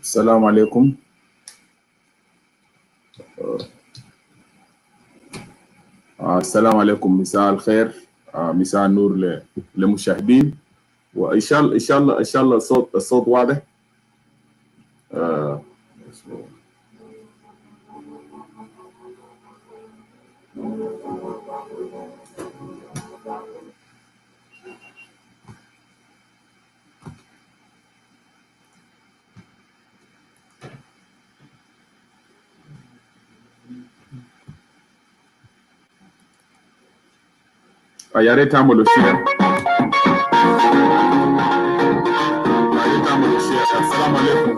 السلام عليكم. السلام عليكم، مساء الخير، مساء النور للمشاهدين. وان شاء الله الصوت واضح. يا ريت تعملوا شير. السلام عليكم.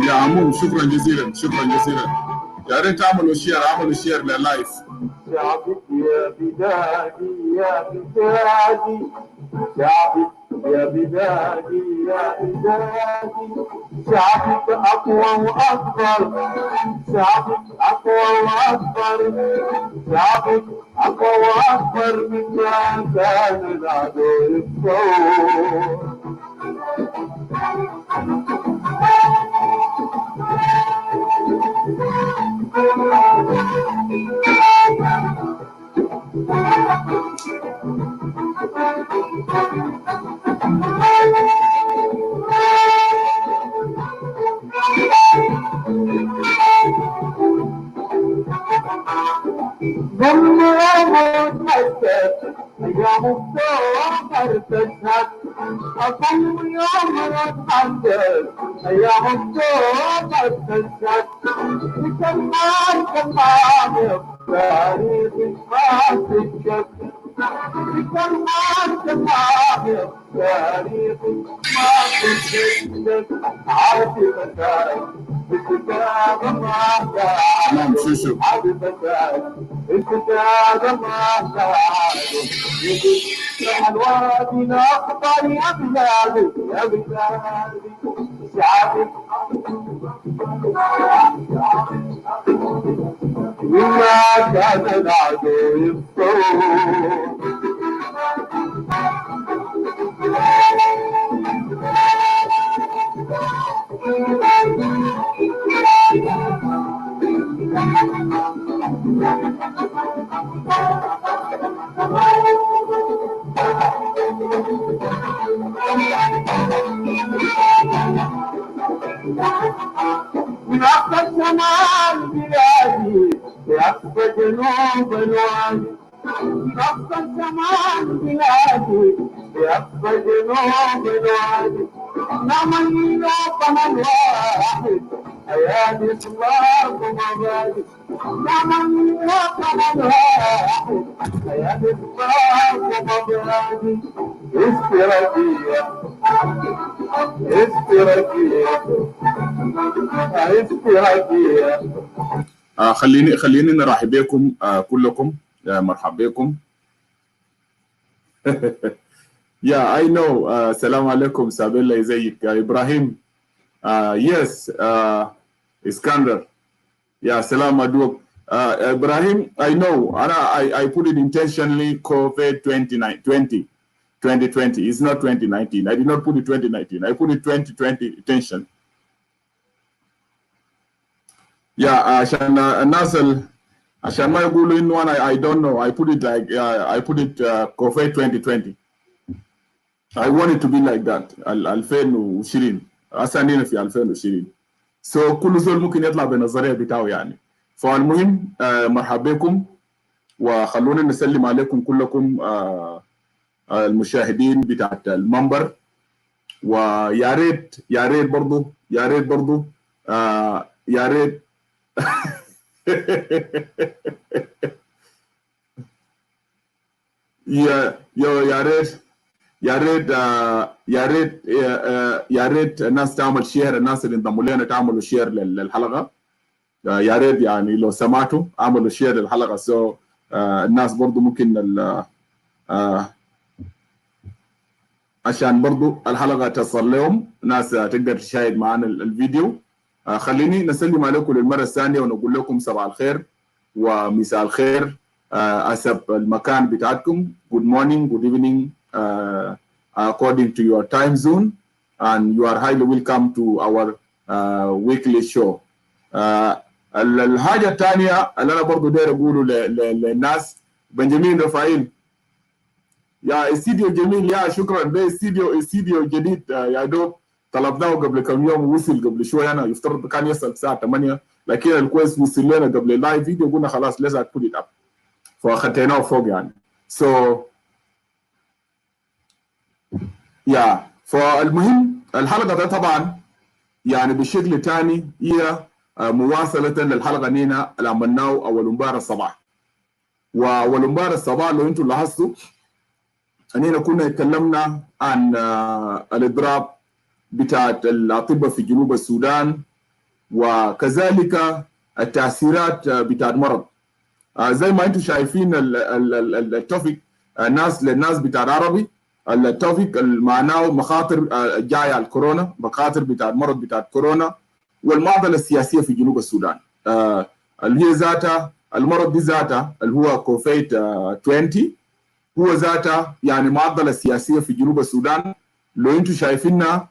يا عمو شكرا جزيلا شكرا جزيلا. يا ريت اعملوا شير لللايف. شعبك يا بلادي يا بلادي، شعبك يا بلادي يا بلادي، شعبك أقوى وأكبر، شعبك أقوى وأكبر، شعبك أقوى وأكبر مما كان العدو يتصور. ضمن يوم تشهد أيام الثور تشهد، أضم يوم تحدث أيام الثور تشهد، كمان كمان تاريخ ما تشهد، كمان كمان تاريخ ما تشهد، عاطفتك الكتاب ما نعم شو عاطفتك الكتاب ما تعالوا يجب الوادي الأخضر يا بلادي يا بلادي، شعبك مما كان العدو يبصر. من أقصى شمال بلادي لأقصى جنوب الوادي، من أقصى شمال بلادي لأقصى جنوب الوادي، نعمل وطن واحد أيادي الله ومبادئ، نعمل وطن واحد أيادي الله ومبادئ، استراتيجية استراتيجية. خليني نرحب بكم كلكم. مرحبا بكم. Yeah, I know. السلام عليكم. سابيلا ازيك ابراهيم؟ Yes, Iskander. Yeah, salam aduk. Ibrahim, I know. I put it intentionally COVID 2020. It's not 2019. I did not put it 2019. I put it 2020 intention. Yeah, عشان ما يقولوا إنه أنا I don't know. I put it like I put it COVID 2020. I want it to be like that. 2020 أصلاً في 2020. So كل زول ممكن يطلع بنظرية بتاعه يعني. فالمهم مرحبا بكم وخلونا نسلم عليكم كلكم المشاهدين بتاعت المنبر، ويا ريت برضو يا ريت يا ريت الناس تعمل شير، الناس اللي انضموا لنا تعملوا شير للحلقه. يا ريت يعني لو سمعتوا اعملوا شير للحلقه سو الناس برضو ممكن عشان برضو الحلقه تصل لهم، ناس تقدر تشاهد معنا الفيديو. خليني نسلم عليكم للمره الثانيه ونقول لكم صباح الخير ومساء الخير حسب المكان بتاعتكم. Good morning, good evening according to your time zone, and you are highly welcome to our weekly show. الحاجة الثانية اللي أنا برضو داير أقوله للناس، بنجامين رفائيل يا استديو جميل، يا شكرا. ده استديو جديد يا دوب طلبناه قبل كم يوم، وصل قبل شويه. انا يفترض كان يصل الساعه 8 لكن الكويس وصل لنا قبل اللايف فيديو، قلنا خلاص لازم put it up فخطيناه فوق يعني. فالمهم الحلقه ده طبعا يعني بشكل ثاني هي مواصله للحلقه نينا اللي عملناه اول امبارح الصباح. واول امبارح الصباح لو انتم لاحظتوا اننا كنا اتكلمنا عن الاضراب بتاعت الاطباء في جنوب السودان، وكذلك التاثيرات بتاعت المرض. زي ما انتم شايفين التوفيق للناس بتاع العربي، التوفيق معناه مخاطر جايه الكورونا، مخاطر بتاع المرض بتاع كورونا، والمعضله السياسيه في جنوب السودان اللي هي ذاتها المرض دي ذاتها اللي هو كوفيد 20 هو ذاتها يعني معضله سياسيه في جنوب السودان. لو انتم شايفينها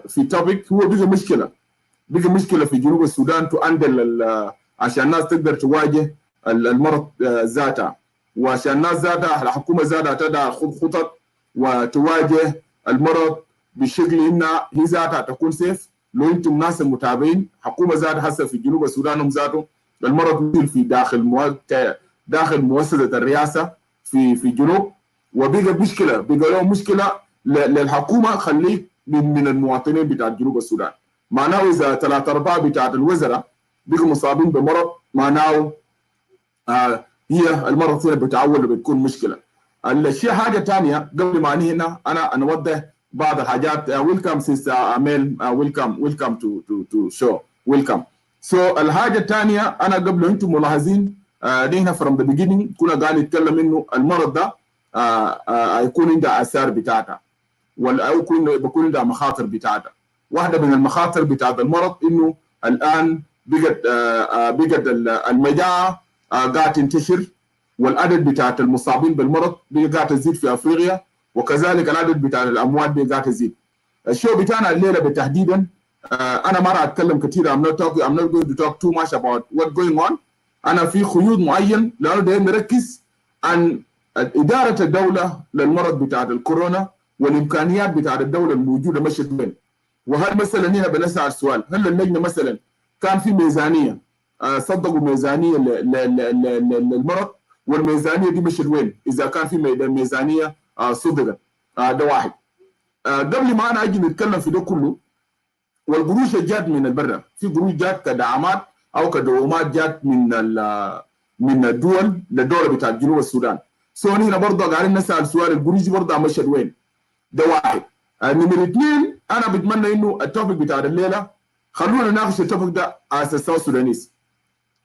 في توبيك هو بقى مشكله في جنوب السودان تؤندل عشان الناس تقدر تواجه المرض ذاتها، وعشان الناس ذاتها الحكومه ذاتها تدعى خطط وتواجه المرض بشكل انها هي ذاتها تكون سيف. لو انتم ناس المتابعين حكومه ذاتها هسه في جنوب السودان هم ذاته المرض في داخل مؤسسه الرئاسه في جنوب، وبقى مشكله، بقى له مشكله للحكومه خليك من المواطنين بتاع جنوب السودان. معناه اذا 3/4 بتاعت الوزراء بقوا مصابين بمرض معناه هي المرض هنا بتعول وبتكون مشكله. الشيء حاجه ثانيه قبل ما انهي هنا انا اوضح بعض الحاجات. ويلكم سيستر اميل، ويلكم تو شو ويلكم. الحاجه الثانيه انا قبل انتم ملاحظين نحن فروم ذا بيجينينج كنا قاعدين نتكلم انه المرض ده يكون عنده اثار بتاعتها او بيكون عنده مخاطر بتاعتها. واحده من المخاطر بتاعت المرض انه الان بقت المجاعه قاعد تنتشر، والعدد بتاعت المصابين بالمرض قاعد تزيد في افريقيا، وكذلك العدد بتاع الاموات قاعد تزيد. الشو بتاعنا الليله بالتحديدا انا ما راح اتكلم كثير. I'm not going to talk too much about what's going on. انا في خيوط معين لانه ده نركز عن اداره الدوله للمرض بتاعت الكورونا والامكانيات بتاعت الدوله الموجوده مشت وين. وهل مثلا هنا بنسال السؤال، هل اللجنه مثلا كان في ميزانيه صدقوا ميزانيه للمرض، والميزانيه دي مشت وين؟ اذا كان في ميزانيه صدقت ده واحد. قبل ما انا اجي نتكلم في ده كله، والقروش جات من البر، في قروش جات كدعامات او كدعومات جات من الدول للدوله بتاعت جنوب السودان. هنا برضه قاعدين نسال سؤال، القروش دي برضه مشت وين؟ ده واحد. نمرة 2 انا بتمنى انه التوبيك بتاع الليله خلونا نناقش التوبيك ده اساس سودانيس.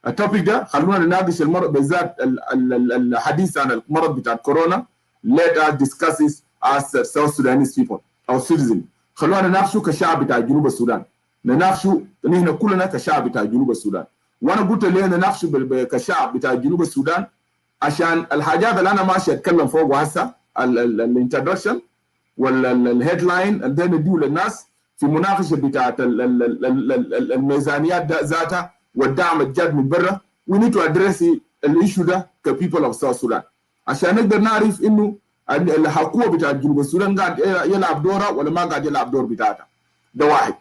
التوبيك ده خلونا نناقش المرض بالذات الحديث عن المرض بتاع كورونا. let us discuss it as South Sudanese people او citizen. خلونا نناقشه كشعب بتاع جنوب السودان، نناقشه نحن كلنا كشعب بتاع جنوب السودان. وانا قلت ليه نناقشه كشعب بتاع جنوب السودان؟ عشان الحاجات اللي انا ماشي اتكلم فوق هسه الانترودكشن والهيدلاين اللي نديه للناس في مناقشه بتاعت الميزانيات ذاتها والدعم الجاد من برا. we need to address الايشو ده كبيبل اوف ساوث السودان عشان نقدر نعرف انه الحكومه بتاعت جنوب السودان قاعد يلعب دورها ولا ما قاعد يلعب دور بتاعتها. ده واحد.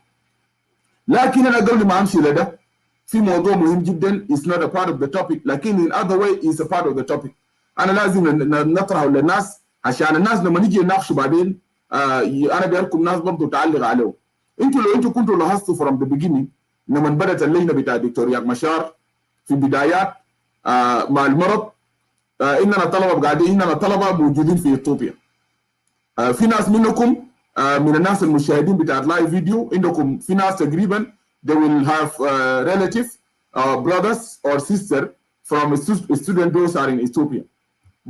لكن انا قبل ما امشي لده في موضوع مهم جدا is not a part of the topic لكن in other way is a part of the topic. انا لازم نطرحه للناس عشان الناس لما نيجي نناقشه بعدين انا بيركم ناس برضه تعلق عليه. لو انتوا كنتوا لاحظتوا from the beginning لما بدات اللجنه بتاع الدكتور ياك مشار في البدايات مع المرض اننا طلبه موجودين في اثيوبيا. في ناس منكم من الناس المشاهدين بتاع اللايف فيديو عندكم في ناس تقريبا they will have relative brothers or sister from student those are in Ethiopia.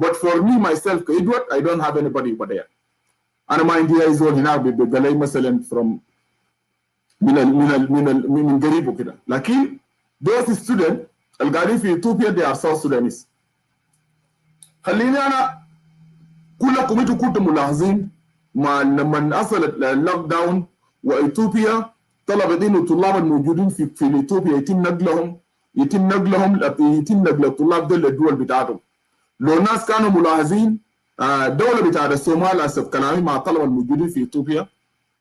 But for me myself Edward I don't have anybody over there. انا ما عندي اي زول هناك بقلي مثلا from من قريب وكده. لكن those students اللي قاعدين في اثيوبيا they are South Sudanese. خليني انا كلكم انتوا كنتم ملاحظين لما حصلت اللوك داون واثيوبيا طلبت انه الطلاب الموجودين في اثيوبيا يتم نقل الطلاب دول للدول بتاعتهم. لو الناس كانوا ملاحظين الدوله بتاعت الصومال حسب كلامي مع الطلبه الموجودين في اثيوبيا،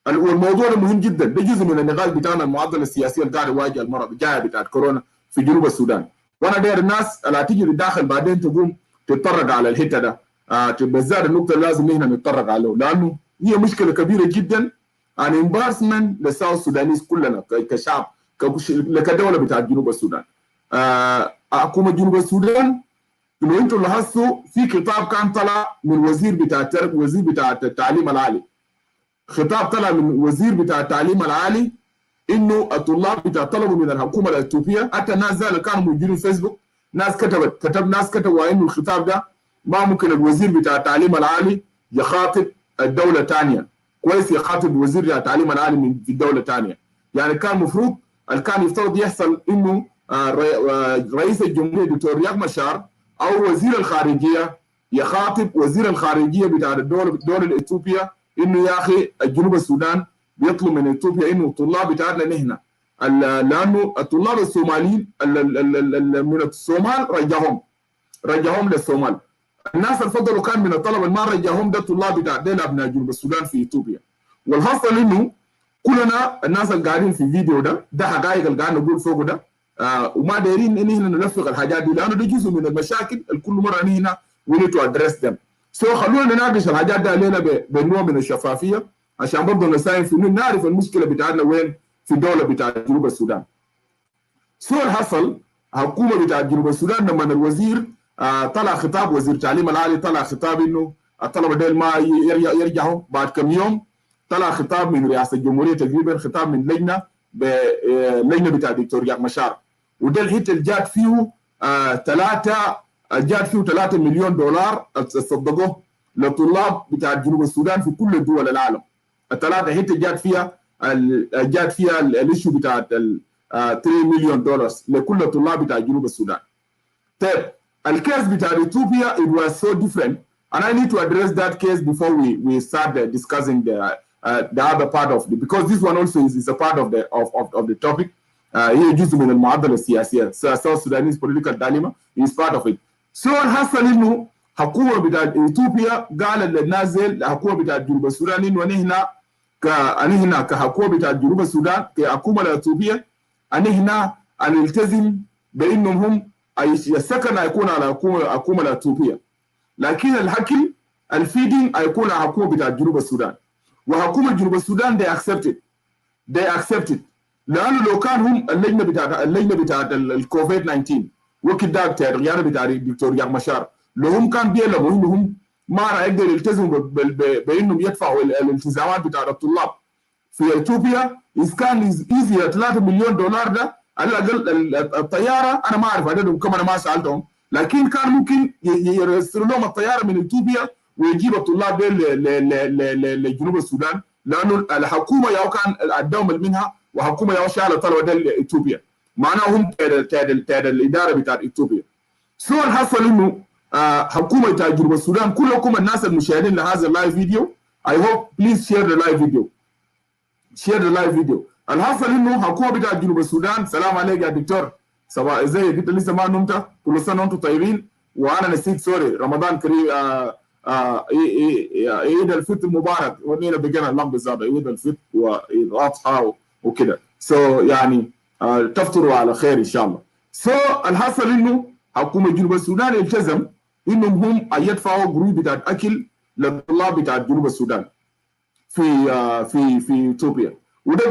والموضوع ده مهم جدا، ده جزء من النقاش بتاعنا المعضله السياسيه اللي قاعد يواجه المرض الجائحه بتاعت كورونا في جنوب السودان. وانا داير الناس اللي تيجي للداخل بعدين تقوم تتطرق على الحته ده، بالذات النقطه اللي لازم نحن نتطرق عليه، لانه هي مشكله كبيره جدا عن امبارسمنت للساوث السودانيز كلنا كشعب كدوله بتاعت جنوب السودان. حكومه جنوب السودان لو انتم لاحظتوا في خطاب كان طلع من وزير بتاع التعليم العالي، خطاب طلع من وزير بتاع التعليم العالي انه الطلاب طلبوا من الحكومه الاثيوبيه، حتى الناس اللي كانوا موجودين في فيسبوك ناس كتبوا انه الخطاب ده ما ممكن الوزير بتاع التعليم العالي يخاطب الدوله ثانيه، كويس يخاطب وزير بتاع التعليم العالي من في الدوله ثانيه. يعني كان المفروض كان يفترض يحصل انه رئيس الجمهوريه دكتور رياض مشار او وزير الخارجيه يخاطب وزير الخارجيه بتاع الدوله الاثيوبيه انه يا اخي جنوب السودان بيطلب من اثيوبيا انه الطلاب بتاعنا نحن، لانه الطلاب الصوماليين من الصومال رجعهم للصومال. الناس الفضلوا كان من الطلبه اللي ما رجعهم ده الطلاب بتاع ديل ابناء جنوب السودان في اثيوبيا. والحصل انه كلنا الناس اللي قاعدين في الفيديو ده حقائق اللي قاعدين نقول فوقه ده، وما دايرين ان احنا نلفق الحاجات دي، لانه ده جزء من المشاكل اللي كل مره نحن we need to address them. خلونا نناقش الحاجات دي علينا بنوع من الشفافيه عشان برضه نساهم في نعرف المشكله بتاعتنا وين في الدوله بتاعت جنوب السودان. الحصل حكومه بتاعت جنوب السودان لما الوزير طلع خطاب، وزير التعليم العالي طلع خطاب انه الطلبه ديل ما يرجعوا بعد كم يوم، طلع خطاب من رئاسه الجمهوريه تقريبا، خطاب من لجنه بتاع دكتور رياض مشار، وده الحته اللي جات فيه 3 مليون دولار تصدقوه للطلاب بتاع جنوب السودان في كل دول العالم. الثلاثه حته جات فيها الاشيو بتاعت 3 مليون دولار لكل الطلاب بتاع جنوب السودان. طيب الكيس بتاع اثيوبيا it was so different and I need to address that case before we start discussing the other part of it, because this one also is a part of the topic. هي جزء من المعضله السياسيه South Sudanese political dilemma is part of it. الحصل انه حكومه بتاعت اثيوبيا قال للنازل الحكومه بتاعت جنوب السودان انه نحن كحكومه بتاعت جنوب السودان كحكومه الاثيوبيه نحن نلتزم بانهم هم السكن هيكون على الحكومه الاثيوبيه، لكن الحكم الفيدنج هيكون على الحكومه بتاعت جنوب السودان. وحكومه جنوب السودان they accepted لانه لو كان هم اللجنه بتاعت الكوفيد 19 وقت ده بتاع الغياب بتاع الدكتور رياض مشار، لو هم كان بيلغوا انهم ما راح يقدروا يلتزموا بانهم يدفعوا الالتزامات بتاع الطلاب في اثيوبيا، اذا كان ايزي 3 مليون دولار ده على الاقل الطياره انا ما اعرف عددهم كم، انا ما سالتهم، لكن كان ممكن يرسلوا لهم الطياره من اثيوبيا ويجيب الطلاب دي لجنوب السودان، لانه الحكومه ياو كان اداهم منها وحكومه ياو شايله الطلبه دي لاثيوبيا، معناها هم تاد الاداره بتاعت اثيوبيا. الحصل انه حكومه بتاع جنوب السودان كلكم الناس المشاهدين لهذا اللايف فيديو I hope please share the live video. الحصل انه حكومه بتاع جنوب السودان، سلام عليك يا دكتور صباح، ازيك انت لسه ما نمت؟ كل سنه وانتم طيبين، وانا نسيت سوري رمضان كريم، عيد الفطر مبارك، ونينا بقينا اللمبه زاد عيد الفطر وعيد الاضحى وكده، يعني تفطروا على خير ان شاء الله. الحصل انه حكومه جنوب السودان التزم انهم هم يدفعوا قروض بتاعت اكل للطلاب بتاعت جنوب السودان في اثيوبيا، وده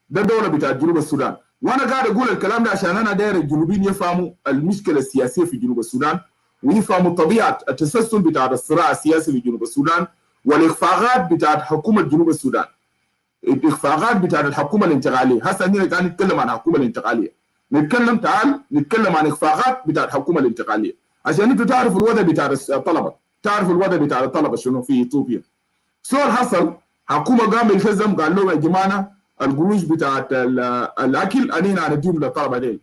دوله بتاعت جنوب السودان. وانا قاعد اقول الكلام ده عشان انا داير الجنوبيين يفهموا المشكله السياسيه في جنوب السودان، ويفهموا طبيعه التسلسل بتاع الصراع السياسي في جنوب السودان، والاخفاقات بتاعت حكومه جنوب السودان، الاخفاقات بتاعت الحكومه الانتقاليه. هسه احنا قاعدين نتكلم عن الحكومه الانتقاليه، نتكلم عن اخفاقات بتاعت الحكومه الانتقاليه عشان انتوا تعرفوا الوضع بتاع الطلبه، شنو في اثيوبيا. الحصل حكومه قام التزم قال لهم يا جماعه القروش بتاعت الاكل انينا هنديهم للطلبه ديل.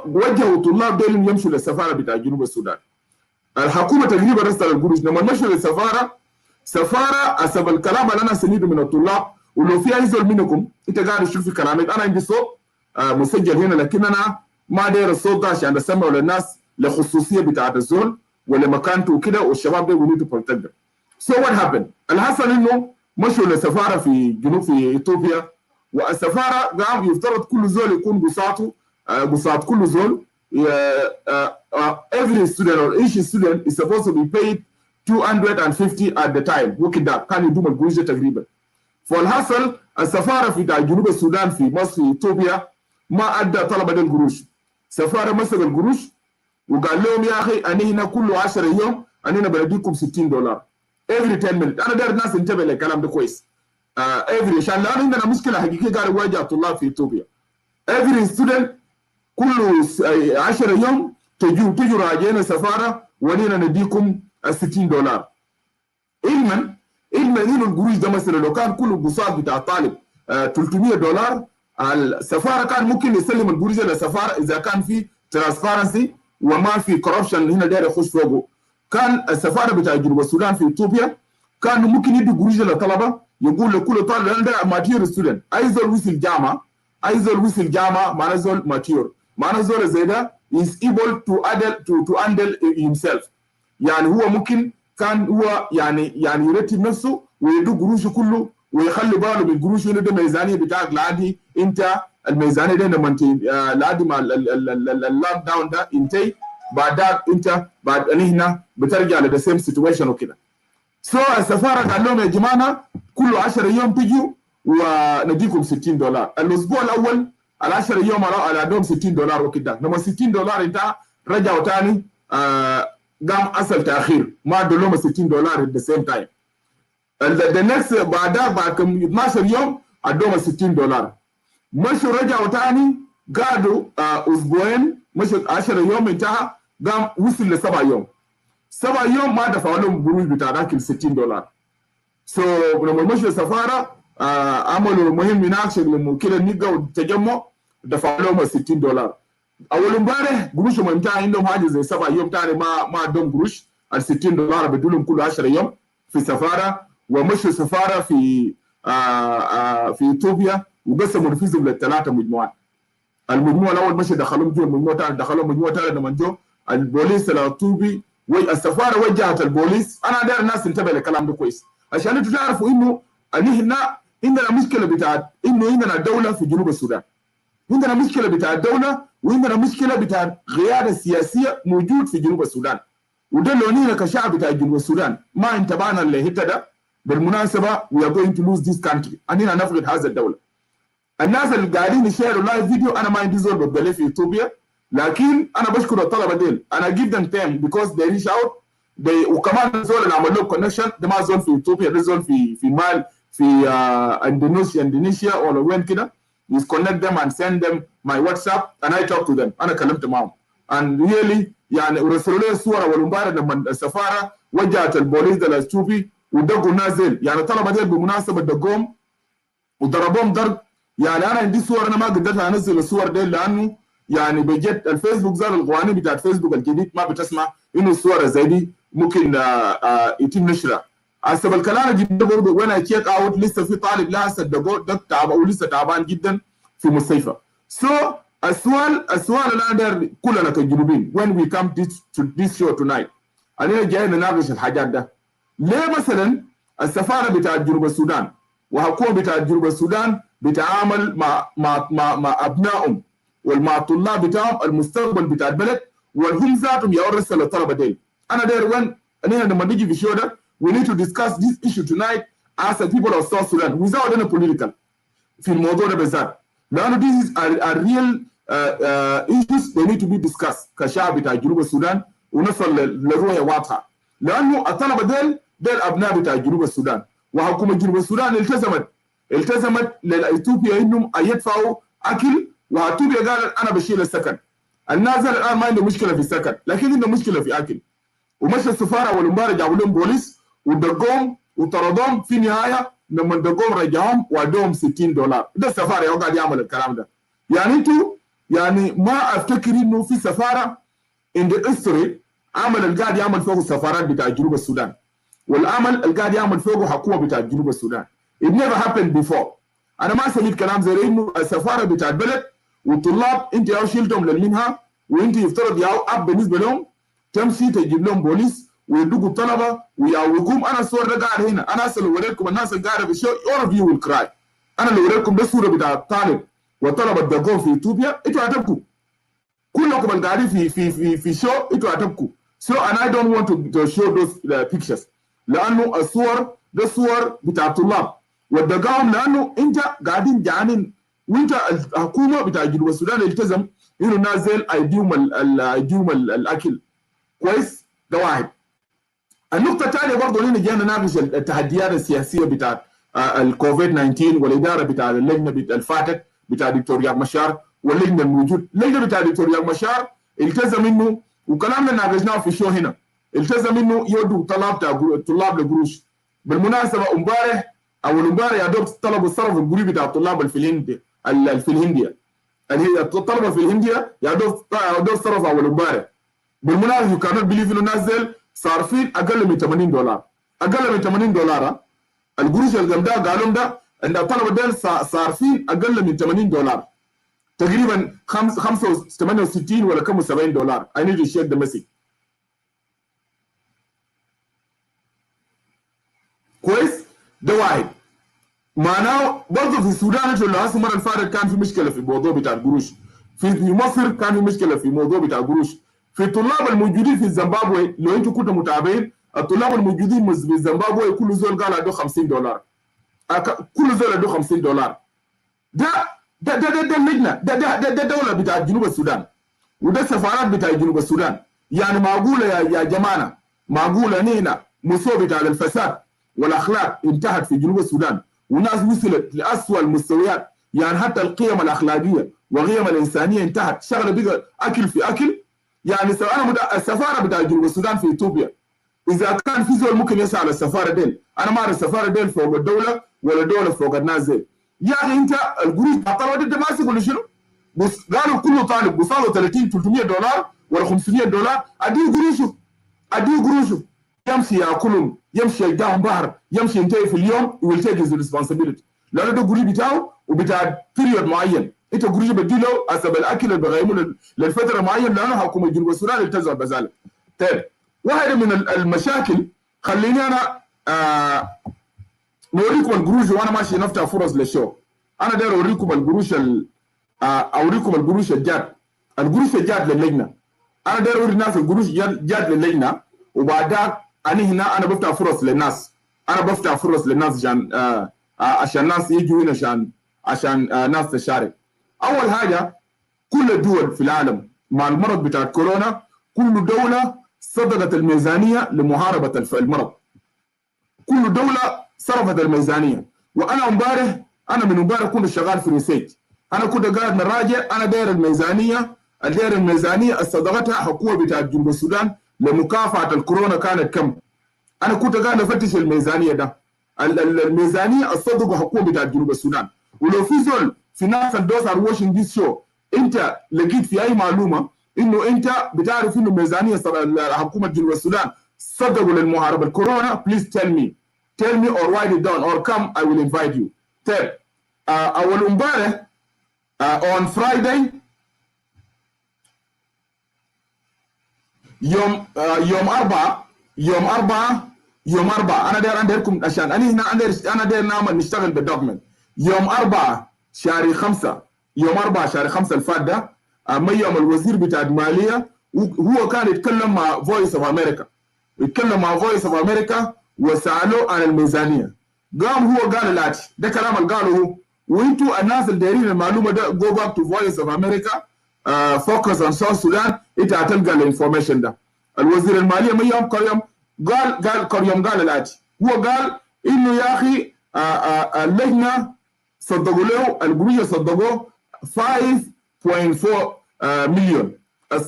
وجهوا الطلاب ديل يمشوا للسفاره بتاع جنوب السودان. الحكومه تقريبا رسلت القروش، لما مشوا للسفاره حسب الكلام اللي انا سمعته من الطلاب، ولو في اي زول منكم انت قاعد تشوف في كلامي، انا عندي صوت مسجل هنا، لكن انا ما داير الصوت ده عشان اسمعه للناس لخصوصيه بتاعت الزول، ولا مكانته وكده، والشباب ده we need to protect them. So what happened؟ الحصل انه مشوا لسفاره في جنوب في اثيوبيا، والسفاره قام يفترض كل زول يكون قصاد كل زول. Every student or each student is supposed to be paid 250 at the time. وكده كان يدوم القروش تقريبا. فالحصل السفاره في جنوب السودان في مصر في اثيوبيا ما ادى طلبه القروش. سفاره مسك القروش وقال لهم يا اخي انا هنا كل 10 يوم انا بديكم $60 every 10 minutes. انا داير الناس انتبه للكلام ده كويس. every عشان لان عندنا مشكله حقيقيه قاعد يواجه الطلاب في اثيوبيا. every student كل 10 يوم تجوا راجعين السفاره ولينا نديكم $60. علما انه القروش ده مثلا لو كان كل القصاد بتاع الطالب $300، السفاره كان ممكن يسلم القروش للسفاره اذا كان في ترانسبيرنسي وما في كوربشن هنا داير يخش فوقه. كان السفاره بتاع جنوب السودان في اثيوبيا كانوا ممكن يدوا قروش للطلبه، يقول لكل طالب ده ماتيور ستودنت، اي زول وصل جامعه معناه زول ماتيور، معناه زول زي ده is able to handle himself. يعني هو ممكن كان هو يعني يرتب نفسه ويدوا قروشه كله ويخلي باله بالقروش، انه ده الميزانيه بتاعك لعادي انت الميزانيه ده لما انت لعادي مع اللوك داون ده انتهي، بعدك انت بعد هنا بترجع لذا سيم سيتويشن وكده. سو السفاره قال لهم يا جماعه كل 10 يوم تجوا ونديكم $60. الاسبوع الاول ال 10 يوم على عندهم $60 وكده. لما $60 انتهى رجعوا ثاني قام اصل تاخير ما ادوا لهم $60 at the same time. the next بعد 12 يوم ادوهم $60. مشوا رجعوا ثاني قعدوا اسبوعين، مشوا 10 يوم انتهى قام وصل ل 7 يوم. 7 يوم ما دفعوا لهم قروش بتاع ذاك ال $60. سو لما مشوا السفاره عملوا مهم هناك شغل كده نيجا والتجمع دفعوا لهم $60. اول امبارح قروشهم انتهى عندهم حاجه زي 7 يوم ثاني ما ادهم قروش. ال $60 بدوا لهم كل 10 يوم في السفاره، ومشوا السفاره في اثيوبيا وقسموا نفوسهم للثلاثه مجموعات. المجموعه الاول مشى دخلهم جو، المجموعه الثانيه دخلهم، المجموعه الثالثه لما جو البوليس الاثيوبي والسفاره وجهت البوليس. انا داير الناس تنتبه للكلام ده كويس عشان انتوا تعرفوا انه هنا عندنا مشكله بتاعت انه عندنا دوله في جنوب السودان، عندنا مشكله بتاعت دوله وعندنا مشكله بتاعت قياده سياسيه موجود في جنوب السودان. وده لو نحن كشعب بتاع جنوب السودان ما انتبهنا للحته ده بالمناسبه we are going to lose this country. اننا نفقد هذا الدوله. الناس اللي قاعدين يشيروا لايف فيديو انا ما عندي زول ببدله في اثيوبيا، لكن انا بشكر الطلبه ديل، انا give them time because they reach out وكمان زول اللي عمل له كونكشن ده ما زول في اثيوبيا، ده زول في مال في اندونيسيا ولا وين كده. we connect them and send them my WhatsApp and I talk to them. انا كلمت معهم and really يعني ورسلوا لي الصوره والمباراه لما السفاره وجهت البوليس الاثيوبي ودقوا الناس ديل. يعني الطلبه ديل بالمناسبه دقوهم وضربوهم ضرب. يعني انا عندي صور انا ما قدرت انزل الصور دي لانه يعني بجد الفيسبوك زار القوانين بتاعت فيسبوك الجديد ما بتسمح انه الصور زي دي ممكن يتم نشرها. حسب الكلام الجديد برضه وانا تشيك اوت لسه في طالب لا صدقوا ده تعبان ولسه تعبان جدا في مستشفى. سو السؤال اللي انا داير كلنا كجنوبيين when we come to this show tonight انا جاي نناقش الحاجات ده. ليه مثلا السفاره بتاعت جنوب السودان وحكومه بتاعت جنوب السودان بتعامل مع ابنائهم ومع الطلاب بتاعهم المستقبل بتاع البلد وهم ذاتهم يورثوا للطلبه دي. انا داير وين انا لما نيجي في الشو ده we need to discuss this issue tonight as a people of South Sudan without any political في الموضوع ده بالذات، لانه this is a real issues they need to be discussed كشعب بتاع جنوب السودان ونصل لرؤيه واضحه. لانه الطلبه ديل ابناء بتاع جنوب السودان، وحكومه جنوب السودان التزمت لاثيوبيا انهم يدفعوا اكل، واثيوبيا قالت انا بشيل السكن. الناس الان ما عندهم مشكله في السكن لكن عندهم مشكله في اكل. ومشى السفاره والمباراه جابوا لهم بوليس ودقوهم وطردوهم. في النهايه لما دقوهم رجعوهم وادوهم $60. ده السفاره قاعد يعمل الكلام ده. يعني انتوا يعني ما افتكر انه في سفاره in the history عمل اللي قاعد يعمل فوق السفارات بتاع جنوب السودان والعمل اللي قاعد يعمل فوقه حكومه بتاع جنوب السودان. It never happened before. انا ما سمعت كلام زي انه السفاره بتاع البلد والطلاب انت ياو شيلتهم للمنها وانت يفترض ياو اب بالنسبه لهم تمشي تجيب لهم بوليس ويدقوا الطلبه ويعوقوهم. انا الصور ده قاعد هنا، انا هسه لو وريتكم الناس اللي قاعده في الشو all of you will cry. انا لو وريتكم ده صوره بتاع الطالب والطلبه الدقون في اثيوبيا انتوا هتبكوا كلكم اللي قاعدين في شو، انتوا هتبكوا. So and I don't want to show those pictures لانه الصور ده صور بتاع الطلاب والدقاهم، لانه انت قاعدين جعانين وانت الحكومه بتاع جنوب السودان التزم انه نازل ايديهم الاكل كويس. ده واحد. النقطه الثانيه برضه هنا جينا نناقش التحديات السياسيه بتاعت الكوفيد 19 والاداره بتاع اللجنه الفاتت بتاع دكتور ياك مشار واللجنه الموجود. اللجنه بتاع دكتور ياك مشار التزم انه، وكلامنا ناقشناه في الشو هنا، التزم انه يودوا طلاب لقروش. بالمناسبه امبارح او امبارح يا دوب طلبوا الصرف القروش بتاع الطلاب اللي في الهنديه اللي هي الطلبه في الهنديه يا دوب صرفوا اول امبارح. بالمناسبه يو كانوت بليف انه نازل صارفين اقل من $80، اقل من $80. القروش اللي قام قالوا ده ان الطلبه دول صارفين اقل من $80 تقريبا 68 ولا كم $70. I need to share the message. كويس؟ ده واحد. معناه برضه في السودان انتوا اللي المره اللي فاتت كان في مشكله في الموضوع بتاع القروش. في مصر كان في مشكله في الموضوع بتاع القروش. في الطلاب الموجودين في زيمبابوي لو انتوا كنتوا متابعين، الطلاب الموجودين في زيمبابوي كل زول قال عنده $50. كل زول عنده $50. ده اللجنه ده دوله بتاع جنوب السودان وده السفارات بتاع جنوب السودان. يعني معقوله يا جماعه، معقوله هنا مستوى بتاع الفساد والاخلاق انتهت في جنوب السودان وناس وصلت لاسوء المستويات، يعني حتى القيم الاخلاقيه وقيم الانسانيه انتهت، شغله بقى اكل في اكل. يعني انا السفاره بتاع جنوب السودان في اثيوبيا اذا كان في زول ممكن يسعى على السفاره ديل، انا ما اعرف السفاره ديل فوق الدوله ولا الدوله فوق الناس زي. يا اخي انت القروش بتاع الطلبه دي ماسك ولا شنو؟ بس قالوا كله طالب بيصالوا $300 ولا $500 اديه قروشه يمشي ياكلهم، يمشي يلقاهم بحر، يمشي ينتهي في اليوم ويل تيك هيز ريسبونسبيلتي، لانه ده قروش بتاعه وبتاع بيريود معين. انت قروش بديله حسب الاكل اللي بغيمه للفتره معينه، لانه حكومه جنوب السودان التزم بذلك. طيب واحده من المشاكل، خليني انا نوريكم القروش وانا ماشي نفتح فرص للشو. انا داير اوريكم القروش اوريكم القروش الجاد، القروش الجاد للجنه. انا داير اوري الناس القروش جاد للجنه، وبعدها انا بفتح فرص للناس، انا بفتح فرص للناس عشان الناس يجوا هنا عشان ناس تشارك. اول حاجه كل الدول في العالم مع المرض بتاع كورونا كل دوله صدقت الميزانيه لمحاربه المرض، كل دوله صرفت الميزانيه. وانا من امبارح كنت شغال في ريسيرش، انا كنت قاعد نراجع، انا داير الميزانيه صدقتها حكومه بتاعت جنوب السودان لمكافحه الكورونا كانت كم. انا كنت قاعد افتش الميزانيه ده، الميزانيه الصدقه حكومه بتاعت جنوب السودان. ولو في زول في ناس الدوس ار واشنج ذيس شو انت لقيت في اي معلومه انه انت بتعرف انه ميزانيه حكومه جنوب السودان صدقوا للمحاربه الكورونا، بليز tell me or write it down or come I will invite you. طيب اول امبارح on Friday يوم أربعة أنا داير عندكم عشان أنا داير نعمل نشتغل بالدوكمنت. يوم 4 شهر 5 الفات ده ميوم الوزير بتاع المالية هو كان يتكلم مع فويس اوف امريكا وسألوه عن الميزانية. قام هو قال الاتي، ده كلام اللي قاله هو، وانتوا الناس اللي دايرين المعلومة ده go back to voice of America focus on South Sudan انت هتلقى الانفورميشن ده. الوزير المالية ميوم قال الاتي، هو قال انه يا اخي اللجنة صدقوا له القروية صدقوا 5.4 مليون.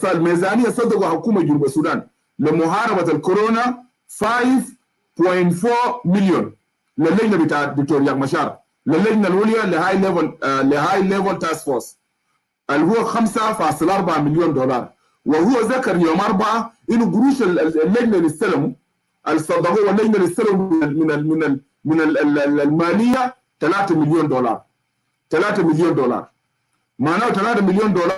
الميزانية صدقوا حكومة جنوب السودان لمحاربة الكورونا 5.4 مليون للجنة بتاع دكتور ياك مشار، للجنة العليا لهاي ليفل تاسك فورس اللي هو 5.4 مليون دولار. وهو ذكر يوم 4 انه قروش اللجنة اللي استلموا الصدقوا واللجنة اللي استلموا من المالية 3 مليون دولار. 3 مليون دولار معناه 3 مليون دولار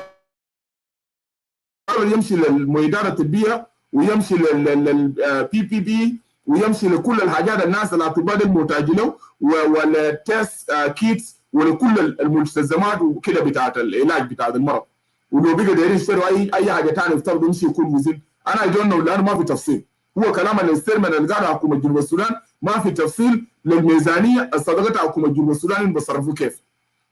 يمشي للميدان الطبية ويمشي للبي بي بي ويمشي لكل الحاجات الناس الاطباء المحتاجين والتست كيتس ولكل الملتزمات وكده بتاعت العلاج بتاعت المرض. ولو بقى دايرين يشتروا اي حاجه ثانيه يفترض يمشي يكون وزن. انا جونا لانه ما في تفصيل، هو كلام الاستلمن اللي قالها حكومه جنوب السودان ما في تفصيل للميزانيه الصدقه حكومه جنوب السودان بيصرفوا كيف،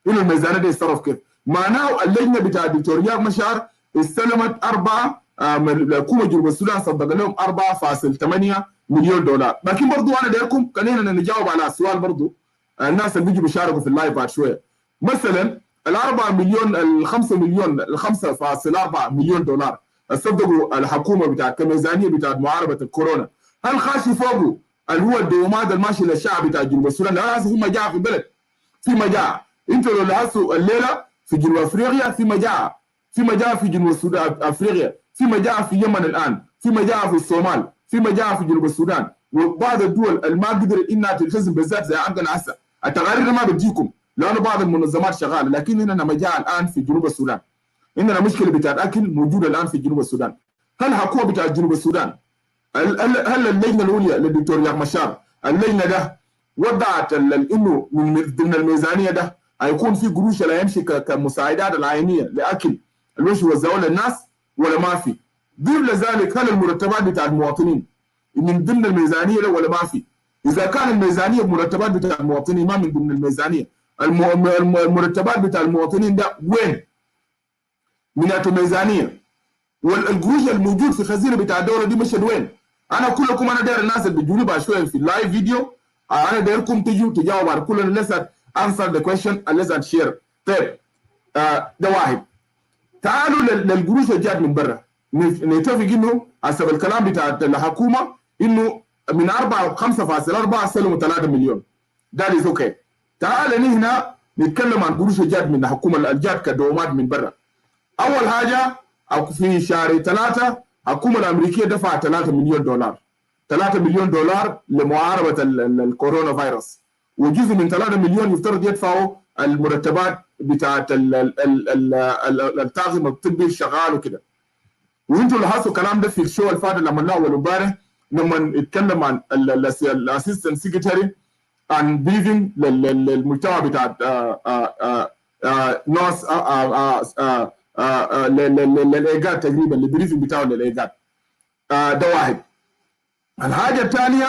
انه الميزانيه دي يتصرف كيف. معناه اللجنه بتاع الدكتور رياض مشار استلمت 4 حكومه جنوب السودان صدق لهم 4.8 مليون دولار. لكن برضو انا دايركم خلينا نجاوب على السؤال برضو الناس اللي بيجوا بيشاركوا في اللايف بعد شويه. مثلا ال4 مليون ال5 مليون ال5.4 مليون دولار صدقوا الحكومه بتاعت كميزانيه بتاعت معارضه الكورونا، هل خاشي فوقه اللي هو الدوامات الماشي للشعب بتاع جنوب السودان؟ لا، في مجاعه في البلد، في مجاعه. انتوا لو لاحظتوا الليله في جنوب افريقيا في مجاعه، في مجاعه في جنوب السودان افريقيا، في مجاعه في اليمن الان، في مجاعه في الصومال، في مجاعه في جنوب السودان، وبعض الدول اللي ما قدرت انها تلتزم بالذات زي عندنا هسه. التقارير ما بتجيكم لانه بعض المنظمات شغاله، لكن عندنا مجاعه الان في جنوب السودان. عندنا مشكله بتاعت اكل موجوده الان في جنوب السودان. هل حكومه بتاعت جنوب السودان هل اللجنه العليا للدكتور رياض مشار اللجنه ده وضعت انه من ضمن الميزانيه ده هيكون في قروش اللي هيمشي كمساعدات العينيه لاكل اللي مش يوزعوه للناس ولا ما في؟ ضيف لذلك هل المرتبات بتاع المواطنين من ضمن الميزانيه ده ولا ما في؟ اذا كان الميزانيه مرتبات بتاع المواطنين ما من ضمن الميزانيه، المرتبات بتاع المواطنين ده وين؟ من الميزانيه والقروش الموجود في خزينه بتاع الدوله دي مشت وين؟ انا كلكم انا داير الناس اللي بيجوني بعد شويه في اللايف فيديو انا دايركم تجوا تجاوبوا على كل الناس انسر ذا كويشن الناس شير. طيب ده واحد. تعالوا للقروش اللي جات من برا نتفق انه حسب الكلام بتاع الحكومه انه من 5.4 سلموا 3 مليون. ده از اوكي. تعال هنا نتكلم عن قروش اللي جات من الحكومه اللي جات كدوامات من برا. اول حاجه في شهر 3 الحكومه الامريكيه دفعت 3 مليون دولار 3 مليون دولار لمعارضه الكورونا فيروس، وجزء من 3 مليون يفترض يدفعوا المرتبات بتاعت الطاقم الطبي الشغال وكده. وانتوا لاحظتوا الكلام ده في الشو اللي فات اللي عملناه اول امبارح لما نتكلم عن الاسيستنت سكرتري عن بريفنج للمجتمع بتاعت ناس للايجاد تقريبا البريفنج بتاعه للايجاد. ده واحد. الحاجه الثانيه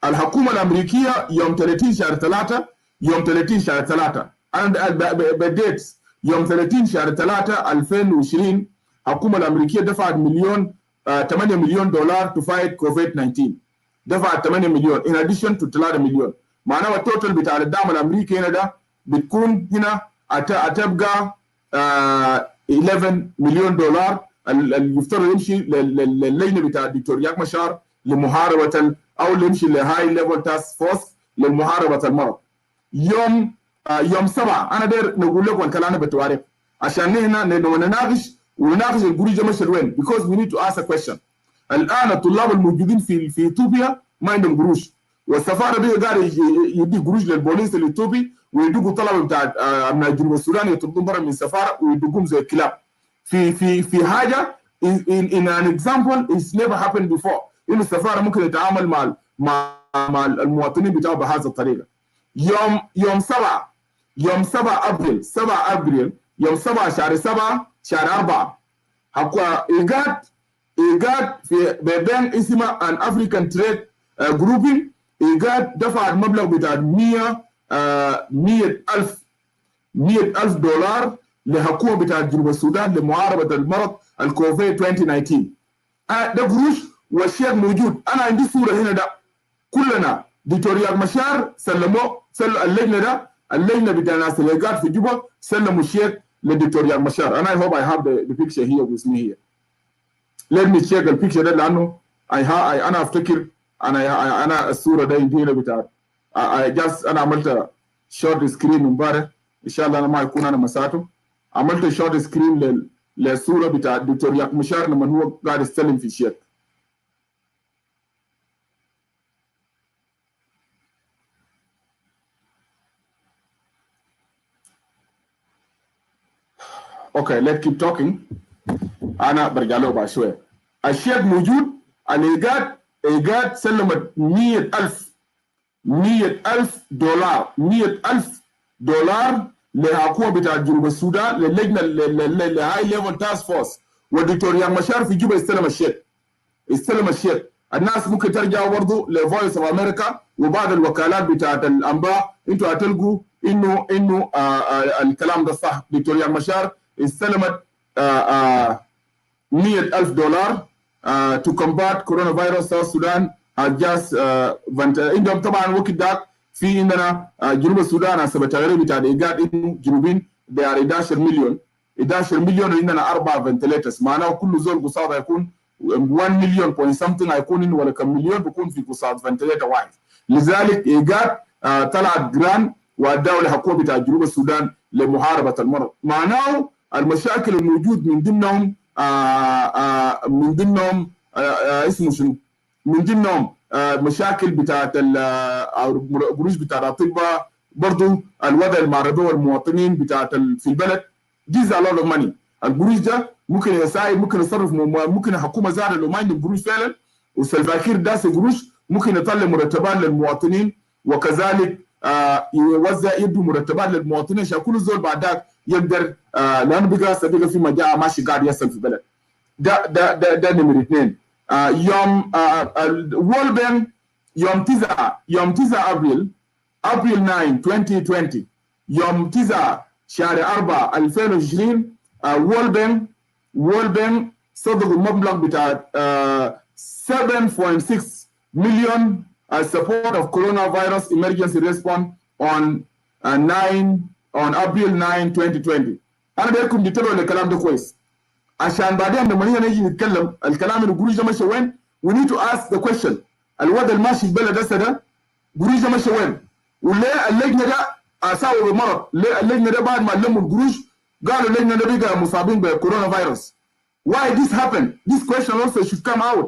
الحكومه الامريكيه يوم 30 شهر 3 يوم 30 شهر 3 انا بديت يوم 30 شهر 3 2020 الحكومه الامريكيه دفعت 8 مليون دولار تو فايت كوفيد 19. دفعت 8 مليون ان اديشن تو 3 مليون. معناه التوتال بتاع الدعم الامريكي هنا ده بتكون هنا هتبقى 11 مليون دولار اللي يفترض يمشي للجنه بتاع الدكتور رياض مشار لمحاربه او اللي يمشي لهاي ليفل تاسك فورس لمحاربه المرض. يوم 7 انا داير نقول لكم الكلام بالتواريخ عشان هنا نناقش القروش ده مشت وين because we need to ask a question. الان الطلاب الموجودين في اثيوبيا ما عندهم قروش، والسفاره دي قاعده يدي قروش للبوليس الاثيوبي ويدقوا طلبه بتاع ابناء جنوب السودان يطردون برا من السفاره ويدقوهم زي الكلاب. في حاجه in an example is never happened before انه السفاره ممكن يتعامل مع المواطنين بتاعه بهذه الطريقه. يوم 7 ابريل يوم 7 شهر 7 شهر 4 ايجاد في بين اسمها ان افريكان تريد جروبين ايجاد دفعت مبلغ بتاع 100,000 دولار لحكومه بتاع جنوب السودان لمعارضه المرض الكوفيد 2019. ده قروش والشيك موجود. انا عندي صوره هنا ده كلنا دكتور رياض مشار سلموا اللجنه بتاع الناس اللي قاعد في جوبا سلموا الشيك للدكتور رياض مشار. انا I hope I have the picture here with me here. Let me check البيكتشر ده لانه انا افتكر انا الصوره ده عندي هنا بتاع انا عملت شورت سكرين امبارح ان شاء الله انا ما يكون انا مساته. عملت شورت سكرين للصوره بتاع الدكتور رياض مشار لما هو قاعد يستلم في الشيك. اوكي let's keep talking. انا برجع له بعد شويه. الشيك موجود الإيجاد سلمت 100,000 دولار للحكومة بتاع جنوب السودان، للجنة لهاي ليفل تاسك فورس، والدكتور يانغ مشار في جوبا استلم الشيك. الناس ممكن ترجع برضه لفويس اوف امريكا وبعض الوكالات بتاعت الانباء، انتوا هتلقوا انه الكلام ده صح. دكتور يانغ مشار استلمت 100,000 دولار to combat coronavirus. South Sudan has just عندهم طبعا وقت داك في عندنا جنوب السودان حسب التقرير بتاع الايجاد انه جنوبين they are 11 مليون عندنا 4 فنتليترز، معناه كل زول قصاد هيكون 1 مليون بوينت سمثينج، هيكون انه ولا كم مليون بيكون في قصاد فنتليتر واحد. لذلك ايجاد طلعت جران والدوله حكومه بتاع جنوب السودان لمحاربه المرض. معناه المشاكل الموجود من ضمنهم اسمه شنو؟ من ضمنهم مشاكل بتاعت القروش بتاعت الاطباء، برضه الوضع المعرضي والمواطنين بتاعت في البلد. جيز a lot of money. القروش ده ممكن يساعد، ممكن يصرف، ممكن الحكومه زاد لو ما عندهم قروش فعلا وسلفاكير داس قروش ممكن يطلع مرتبات للمواطنين، وكذلك يوزع يدوا مرتبات للمواطنين عشان كل زول بعد ذاك يقدر لانه بقى في مجاعه ماشي قاعد يحصل في البلد. ده نمرة 2. يوم الورلد بانك يوم 9 ابريل 9 2020 يوم 9 شهر 4 2020 وورلد بانك صدقوا المبلغ بتاع 7.6 مليون support of coronavirus emergency response on April 9 2020. انا بديكم تتابعوا الكلام ده كويس عشان بعدين لما نيجي نتكلم الكلام اللي القروش ده ماشي وين. we need to ask the question. الوضع الماشي البلد ده قروش ده ماشي وين؟ وليه اللجنه ده اساوي بالمرض؟ ليه اللجنه ده بعد ما لموا القروش قالوا اللجنه ده بقى مصابين بكورونا فيروس؟ why this happened? This question also should come out.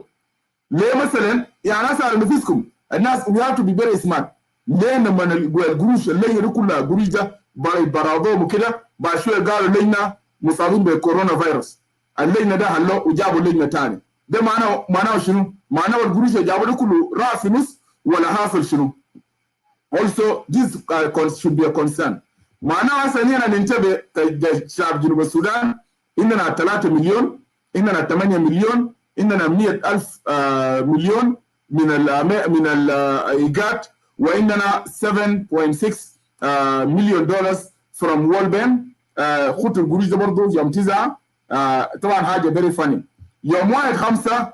ليه مثلا يعني اسال نفسكم الناس we have to be very smart. ليه لما القروش اللجنه دي كلها القروش ده براضوهم وكده بعد شويه قالوا اللجنه مصابين بكورونا فيروس؟ اللجنه ده هلو وجابوا لجنه ثانيه. ده معناه شنو؟ معناه القروش جابوا ده كله راح في نص ولا حاصل شنو؟ Also this should be a concern. معناه هسه هنا ننتبه كشعب جنوب السودان. عندنا 3 مليون، عندنا 8 مليون، عندنا 100,000 مليون من الايجاد، وعندنا 7.6 مليون دولار from World Bank. خط القروش ده برضه يوم 9 طبعا حاجه فيري فاني. يوم 1/5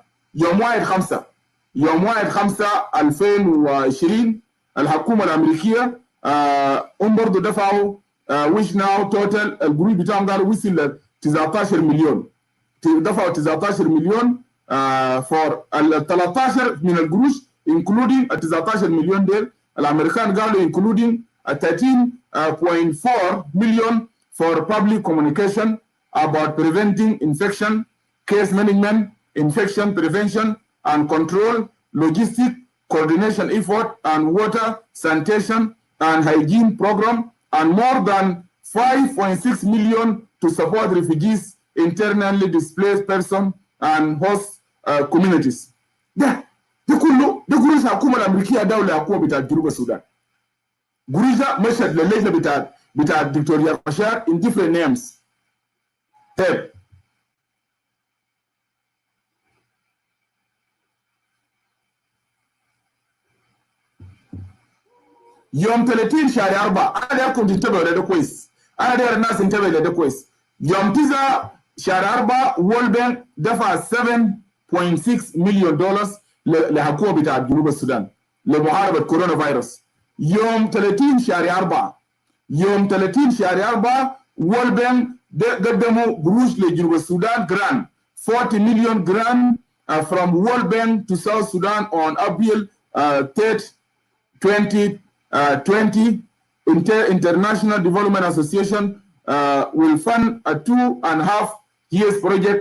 2020 الحكومه الامريكيه برضه دفعوا which now total القروش بتاعهم قالوا وصل ل 19 مليون. دفعوا 19 مليون for ال 13 من القروش including ال 19 مليون ديل الامريكان قالوا including 13.4 مليون for public communication about preventing infection, case management, infection prevention and control, logistic coordination effort, and water sanitation and hygiene program, and more than 5.6 million to support refugees, internally displaced persons and host communities. ده كله ده قروش الحكومه الامريكيه دوله حكومه بتاعت جنوب السودان. قروش ده مشهد للجنه بتاعت الدكتور يانغ مشار in different names. طيب يوم 30 شهر 4 انا دايركم تنتبهوا لده كويس، انا داير الناس تنتبه لده كويس. يوم 9 شهر 4 وورلد بانك دفع 7.6 مليون دولار لحكومه بتاعت جنوب السودان لمحاربه كورونا فيروس. يوم 30 شهر 4 وورلد بانك قدموا قروش لجنوب السودان جران 40 مليون جران from World Bank to South Sudan on April 3, 2020. International Development Association will fund a 2.5 years project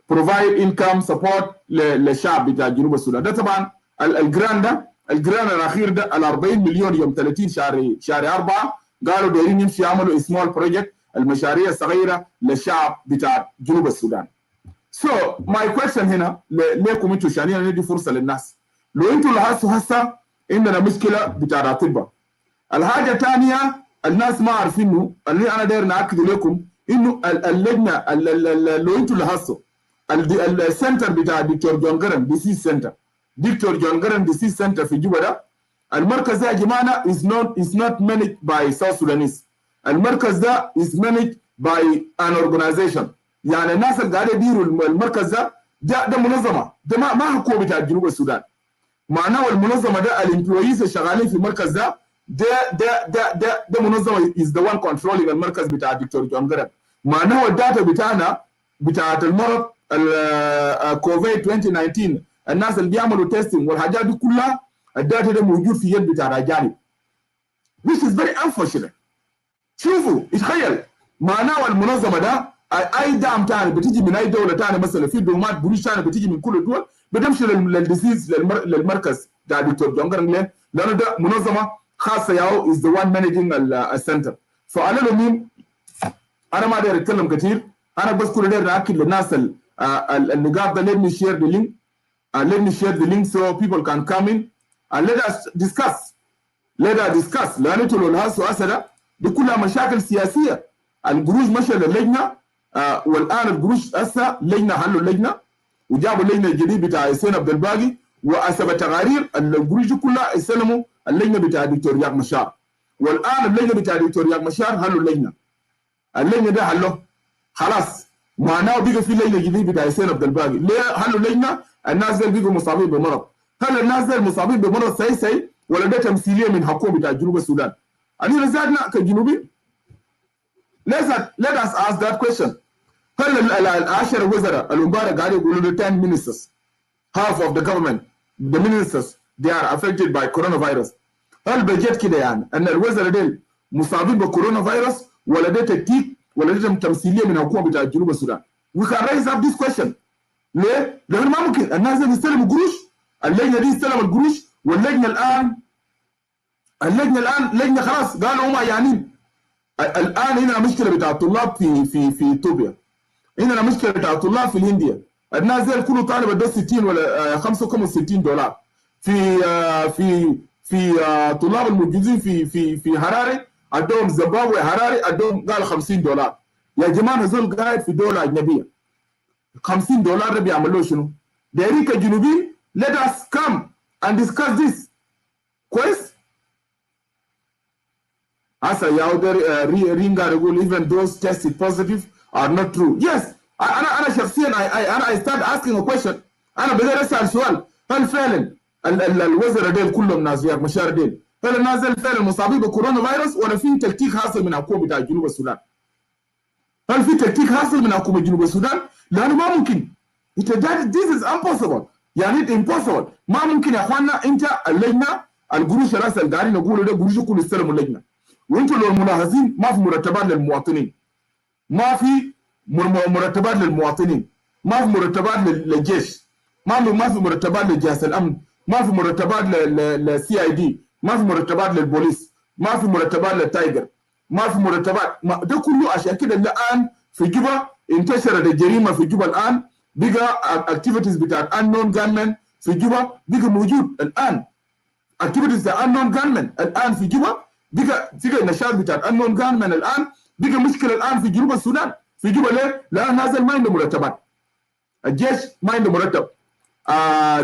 provide income support للشعب بتاع جنوب السودان. ده طبعا الجران الاخير ده ال 40 مليون يوم 30 شهر 4 قالوا دايرين يمشي يعملوا سمول بروجكت المشاريع الصغيره للشعب بتاع جنوب السودان. So my question هنا ليكم انتوا عشان ندي فرصه للناس. لو انتوا لاحظتوا هسه عندنا مشكله بتاع الاطباء. الحاجه الثانيه الناس ما عارفينه اللي انا داير ناكد لكم انه اللجنه لو انتوا لاحظتوا السنتر بتاع دكتور جون جرن ديسيز سنتر، دكتور جون جرن ديسيز سنتر في جوبا ده، المركز ده يا جماعه is not managed by South Sudanese. المركز ده is managed by an organization. يعني الناس اللي قاعده يديروا المركز ده منظمه، ده ما حكومه بتاع جنوب السودان. معناه المنظمه ده الامبلويز اللي شغالين في المركز ده منظمه is the one controlling المركز بتاع الدكتور جون جرن. معناه الداتا بتاعنا بتاعت المرض كوفيد 2019 الناس اللي بيعملوا تيستنج والحاجات دي كلها الداتا ده موجود في يد بتاع الاجانب. This is very unfortunate. شوفوا اتخيل معناه المنظمه ده اي دعم ثاني بتيجي من اي دوله ثانيه، مثلا في دومات بوليس ثانيه بتيجي من كل الدول بتمشي للديسيز للمركز بتاع الدكتور جون جرن. ليه؟ لانه ده منظمه خاصه ياهو is the one managing السنتر. فعلى العموم انا ما داير اتكلم كثير، انا بس كل داير ناكد للناس النقاط ده. let me share the link so people can come in and let us discuss. لان انتوا لو لاحظتوا اسئله دي كلها مشاكل سياسيه. القروش مشى للجنه والان القروش هسه لجنه حلوا اللجنه وجابوا اللجنه الجديد بتاع حسين عبد الباقي وحسب تقارير القروش دي كلها استلموا اللجنه بتاع الدكتور رياض مشار. والان اللجنه بتاع الدكتور رياض مشار حلوا اللجنه ده حلوه خلاص. معناه بقى في لجنه جديد بتاع حسين عبد الباقي. ليه حلوا اللجنه؟ الناس دول بقوا مصابين بمرض. هل الناس دول مصابين بمرض سي ولا ده تمثيليه من حكومه بتاع جنوب السودان؟ علينا زادنا كجنوبي. Let us ask that question. هل العشر وزراء المبارك قاعد يقولوا له 10 ministers half of the government the ministers they are affected by coronavirus. هل بجد كده يعني ان الوزراء دول مصابين بكورونا فيروس ولا ده تكتيك ولا ده تمثيليه من حكومه بتاع جنوب السودان؟ We can raise up this question. ليه؟ لأنه ما ممكن الناس دي يستلموا قروش، اللجنه دي استلمت قروش واللجنه الان لجنه خلاص قالوا هم عيانين. الان هنا مشكله بتاع الطلاب في اثيوبيا، هنا مشكله بتاع الطلاب في الهنديه. الناس دي كله طالب ادوه 60 ولا 65 دولار. في طلاب الموجودين في هراري ادوهم زيمبابوي هراري ادوهم قال 50 دولار. يا جماعه هذول قاعد في دوله اجنبيه 50 دولار ده بيعمل له شنو؟ دايرين كجنوبيين let us come and discuss this. كويس؟ هسه يا رينجا يقول even those tested positive are not true. Yes. انا شخصيا I start asking a question. انا بدي اسال سؤال، هل فعلا الوزراء ديل كلهم ناس رياض مشار ديل هل الناس ديل فعلا مصابين بكورونا فيروس ولا في تكتيك حاصل من حكومه بتاع جنوب السودان؟ هل في تكتيك حاصل من حكومه جنوب السودان؟ لانه ما ممكن. This is impossible. يعني impossible. ما ممكن يا اخواننا. انت اللجنه القروش راس اللي قاعدين نقولوا ده قروش كله استلموا اللجنه. وانتوا لو ملاحظين ما في مرتبات للمواطنين. ما في مرتبات للمواطنين، ما في مرتبات للجيش، ما في مرتبات لجهاز الامن، ما في مرتبات للسي اي دي، ما في مرتبات للبوليس، ما في مرتبات للتايجر، ما في مرتبات. ده كله عشان كده الان في جوبا انتشرت الجريمه في جوبا. الان بقى اكتيفيتيز بتاعت انون جانمان في جوبا بقى موجود. الان اكتيفيتيز بتاعت انون جانمان الان في جوبا بقى النشاط بتاعت انون جانمان الان بقى مشكله الان في جنوب السودان. في جوبا ليه؟ لان نازل ما عنده مرتبات. الجيش ما عنده مرتب.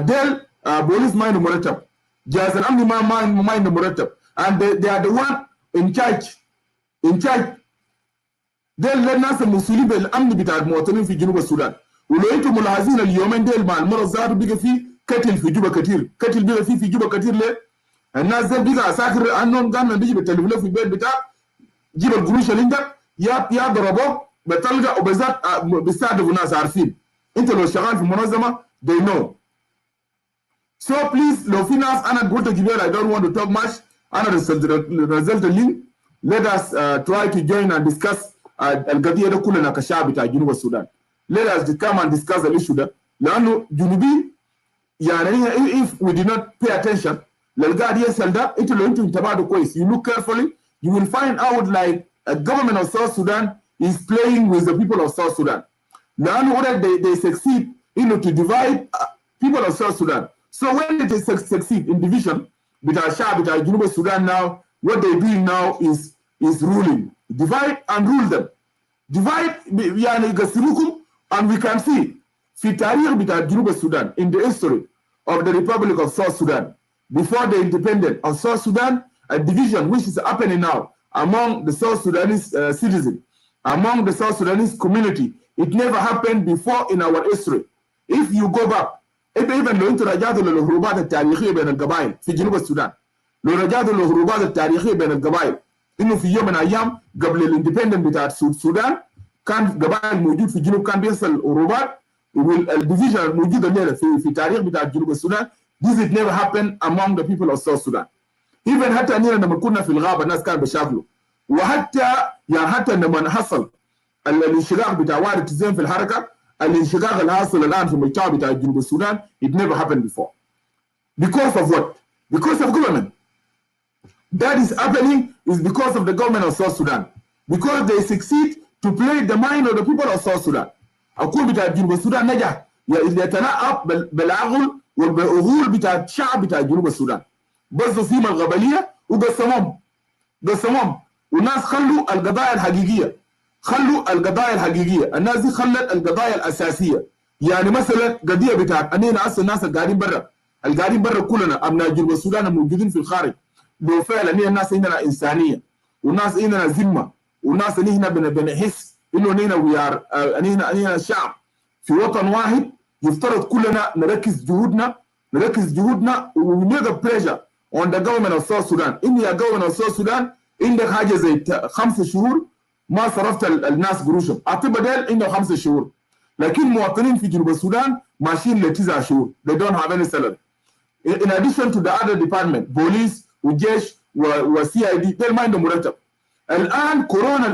ديل بوليس ما عنده مرتب. جهاز الامن ما عنده مرتب. and they are the one in charge. ديل الناس المسؤولين بالامن بتاع المواطنين في جنوب السودان. ولو انتم ملاحظين اليومين ديل مع المرض زاد بقى في قتل في جوبا كثير. قتل بقى في جوبا كثير. ليه؟ الناس ديل بقى عساكر انون قام بيجي بالتليفون في البيت بتاعك جيب القروش اللي عندك يا ضربوه بتلقى وبالذات بيستهدفوا ناس عارفين. انت لو شغال في منظمه they know. So please لو في ناس انا قلت جبال I don't want to talk much. انا نزلت اللينك. Let us try to join and discuss القضيه ده كلنا كشعب بتاع جنوب السودان. Let us come and discuss الاشيو ده لانه جنوبي يعني if we did not pay attention للقاعد يسال ده. انتوا لو انتوا انتبهتوا كويس you look carefully you will find out like a government of South Sudan is playing with the people of South Sudan. لأنه already they succeed to divide people of South Sudan. So when they succeed in division بتاع الشعب بتاع جنوب السودان now, what they're doing now is ruling. Divide and rule them. Divide يعني يقسموكم, and we can see في التاريخ بتاع جنوب السودان in the history of the Republic of South Sudan before the independence of South Sudan, a division which is happening now among the South Sudanese citizens, among the South Sudanese community. It never happened before in our history. If you go back, even لو انتوا رجعتوا للهروبات التاريخيه بين القبائل في جنوب السودان، لو رجعتوا للهروبات التاريخيه بين القبائل، انه في يوم من الايام قبل الاندبندنت بتاع السودان كان قبائل موجود في الجنوب كان بيحصل هروبات، والديفيجن الموجود الليله في تاريخ بتاع جنوب السودان. This it never happened among the people of South Sudan. Even حتى اننا لما كنا في الغابه الناس كانوا بيشاكلوا، وحتى يعني حتى لما حصل الانشقاق بتاع وارد زين في الحركه، الانشقاق اللي حاصل الان في المجتمع بتاع جنوب السودان it never happened before. Because of what? Because of government. That is happening is because of the government of South Sudan. Because they succeed to play the mind of the people of South Sudan. أكون بتاع جنوب السودان نجح يتناقض بالعقل والعقول بتاع الشعب بتاع جنوب السودان. بصوا فيهم الغبليه وقسموهم والناس خلوا القضايا الحقيقيه، الناس دي خلت القضايا الاساسيه. يعني مثلا قضيه بتاعت اننا اصلا الناس القاعدين برا كلنا ابناء جنوب السودان الموجودين في الخارج، لو فعلا هي الناس عندنا انسانيه والناس عندنا ذمه والناس هنا بنحس انه هنا شعب في وطن واحد، يفترض كلنا نركز جهودنا ونيجا بريشر on the government of South Sudan. إني يا government of South Sudan عندك حاجة زي 5 شهور ما صرفت الناس قروشهم، أعتبر ديل عنده 5 شهور، لكن مواطنين في جنوب السودان ماشيين ل9 شهور. They don't have any salary. In addition to the other department, بوليس وجيش وCID ديل ما عندهم مرتب. الآن كورونا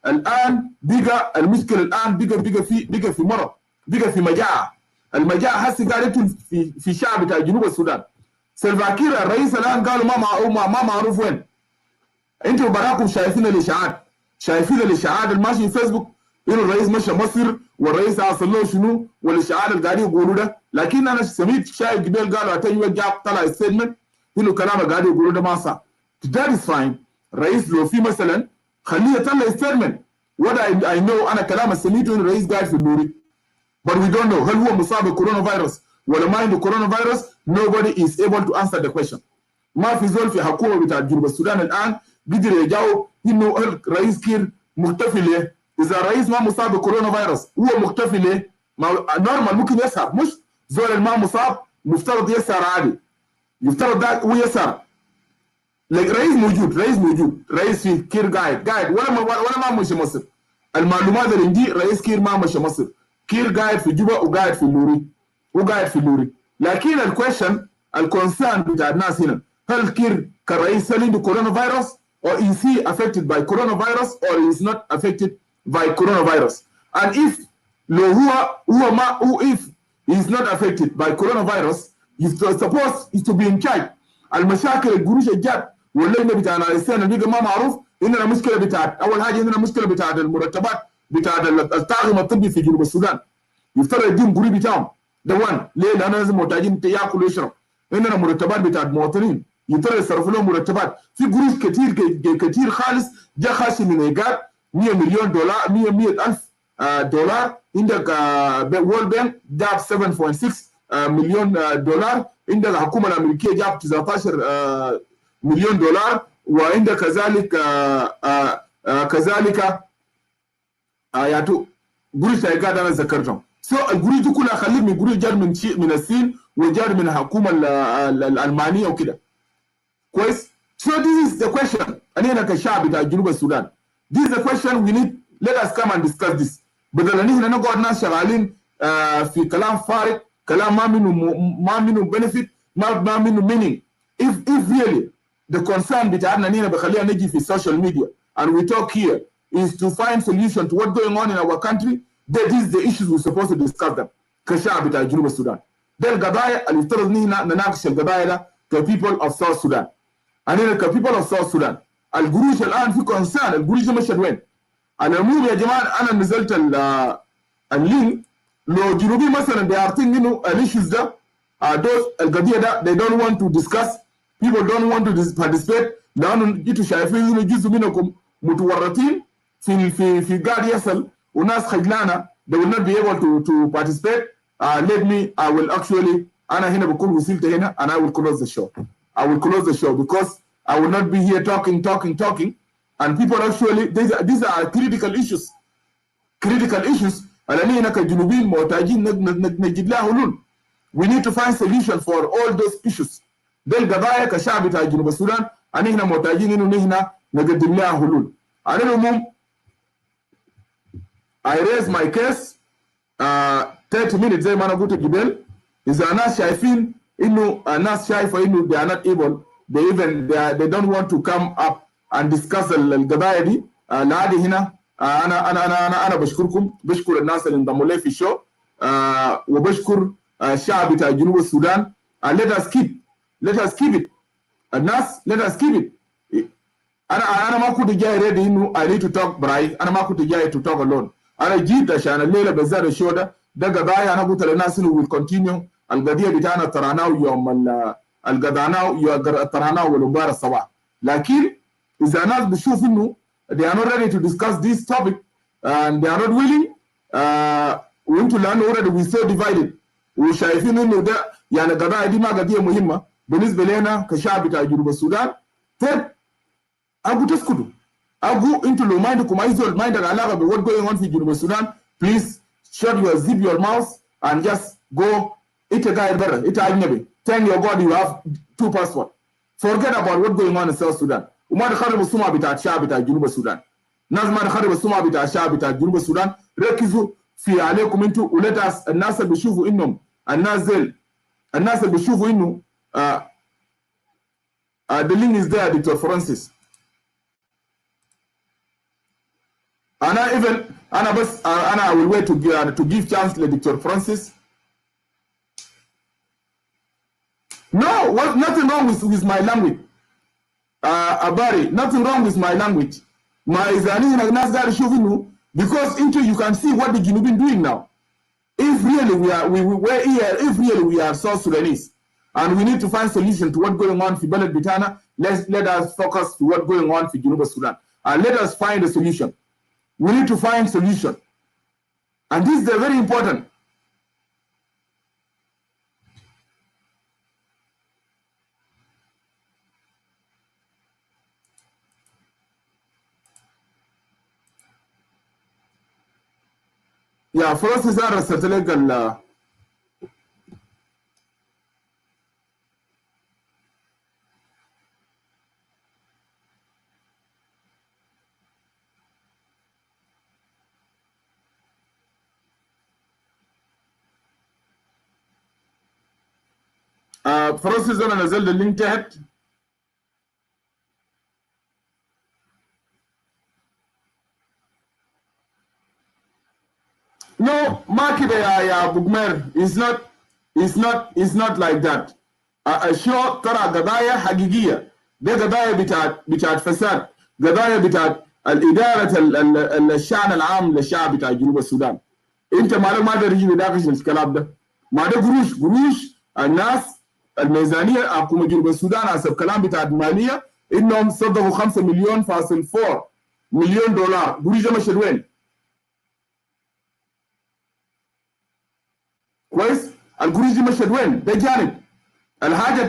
الآن بقى المشكلة الآن بقى في مرض، بقى في مجاعة. المجاعة هسه قاعد يقتل في شعب بتاع جنوب السودان. سلفاكير الرئيس الان قالوا ما معروف وين. انتوا براكم شايفين الاشاعات الماشي في فيسبوك انه الرئيس مشى مصر والرئيس حصل له شنو والاشاعات اللي قاعدين يقولوا ده، لكن انا سمعت شايف قبل قالوا اتيوا جاب طلع ستيتمنت انه كلام اللي قاعدين يقولوا ده ما صح. That is fine. الرئيس لو في مثلا خليه يطلع ستيتمنت. What I know انا كلام سمعته انه الرئيس قاعد في النوري. But we don't know هل هو مصاب بكورونا فيروس ولا ما عنده كورونا فيروس. Nobody is able to answer the question. ما في زول في حكومه بتاع جنوب السودان الان قدر يجاوب انه الرئيس كير مختفي ليه؟ اذا الرئيس ما مصاب بكورونا فيروس هو مختفي ليه؟ ما نورمال ممكن يسهر، مش زول ما مصاب مفترض يسهر عادي، يفترض ده هو يسهر. رئيس موجود، رئيس في كير قاعد ولا ما مشي مصر. المعلومات اللي عندي رئيس كير ما مشي مصر، كير قاعد في جوبا وقاعد في اللوري. لكن الكونسيرن بتاع الناس هنا، هل كير كرئيس عنده كورونا فيروس or is he affected by coronavirus or is not affected by coronavirus? And if لو هو if he is not affected by coronavirus, he's supposed to be in charge. المشاكل القروش الجات واللجنه بتاعنا السنه بيجي ما معروف. اننا مشكله بتاعت اول حاجه، اننا مشكله بتاعت المرتبات بتاعت الطاقم الطبي في جنوب السودان، يفترض يديهم قروش بتاعهم ده وان ليه؟ لانه لازم محتاجين ياكل ويشرب. عندنا مرتبات بتاعت مواطنين يضطر يصرفوا لهم مرتبات في قروش كتير خالص جا خاشي من ايجاد 100 مليون دولار 100,000 دولار. عندك وورلد بانك جاب 7.6 مليون دولار، عندك الحكومه الامريكيه جاب 19 مليون دولار، وعندك كذلك ياتو قروش ايجاد انا ذكرتهم. القروش دي كلها خليك من قروش جار من الصين وجار من الحكومه الالمانيه وكده كويس. So this is the question. أنا كشعب بتاع جنوب السودان. This is the question we need. Let us come and discuss this. بدل أن إحنا نقعد ناس شغالين في كلام فارغ، كلام ما منه benefit، ما منه meaning. If really the concern بتاعنا نحن بخلينا نجي في social media and we talk here is to find solution to what's going on in our country, that is the issues we're supposed to discuss them كشعب بتاع جنوب السودان. ده القضايا اللي يفترض نحن نناقش القضايا ده كبيبل اوف ساوث سودان. أنا كبيبل اوف ساوث سودان القروش الآن في كونسان، القروش دي مشت وين؟ على العموم يا جماعة أنا نزلت اللين لو جنوبي مثلا they are thinking انه الissues ده those القضيه ده they don't want to discuss, people don't want to participate لانه جيتوا شايفين انه جزء منكم متورطين في قاعد يصل وناس خجلانه they will not be able to participate. Let me I will actually انا هنا بكون وصلت هنا and I will close the show. I will close the show because I will not be here talking and people actually these are critical issues الاني هنا كجنوبيين محتاجين نجد لها حلول. We need to find solution for all those issues. ده القضايا كشعب بتاع جنوب السودان أنا هنا محتاجين إنه نحن نقدم لها حلول. على العموم I raise my case 30 minutes زي ما أنا قلت قبل. إذا الناس شايفين إنه الناس شايفة إنه they are not able they don't want to come up and discuss القضايا دي لعادي هنا أنا بشكر الناس اللي انضموا لي في الشو وبشكر الشعب بتاع جنوب السودان. let us keep it الناس let us keep it. انا ما كنت جاي ريدي انه I need to talk براي. انا ما كنت جاي to talk alone. انا جيت عشان الليله بالذات الشو ده قضايا انا قلت للناس انه will continue. القضيه بتاعنا طرحناه يوم طرحناه والامبارح الصباح. لكن اذا الناس بتشوف انه they are not ready to discuss this topic and they are not willing وانتوا لانه already we so divided وشايفين انه ده يعني القضايا دي ما قضيه مهمه بالنسبه لنا كشعب بتاع جنوب السودان. طيب ابو تسكتوا ابو انتوا لو ما عندكم اي زول ما عندك علاقه ب what going on في جنوب السودان please zip your mouth and just go. انت قاعد برا انت اجنبي thank your God you have 2 passports. forget about what going on in South Sudan وما تخربوا السمعه بتاعت الشعب بتاع جنوب السودان. ناس ما تخربوا السمعه بتاع الشعب بتاع جنوب السودان. ركزوا في عليكم انتوا ولتاس الناس اللي بيشوفوا انهم الناس اللي بيشوفوا انه the link is there دكتور فرانسيس. انا بس انا I will wait to give chance لدكتور فرانسيس. No, nothing wrong with my language. Abari, nothing wrong with my language. ما إذا نحن الناس قاعد يشوفوا إنه because into you can see what the Junubin doing now. If really we're here, if really we are South Sudanese and we need to find solution to what's going on في بلد بتاعنا, let us focus to what's going on في جنوب السودان and let us find a solution. We need to find solution and this is very important. يا فرانسيس انا رسلت لك فرانسيس انا نزلت اللينك تحت. No, ما كده يا ابو قمر. It's not like that. الشو ترى قضايا حقيقيه. ده قضايا بتاعت فساد. قضايا بتاعت الاداره الشان العام للشعب بتاع جنوب السودان. انت ما تقدر تجي تناقش الكلام ده. ما ده قروش الناس الميزانيه حكومه جنوب السودان حسب كلام بتاع الماليه انهم صدقوا 5 مليون فاصل 4 مليون دولار. قروش ده مشى وين؟ كويس؟ القروش دي مشت وين؟ ده جانب. الحاجه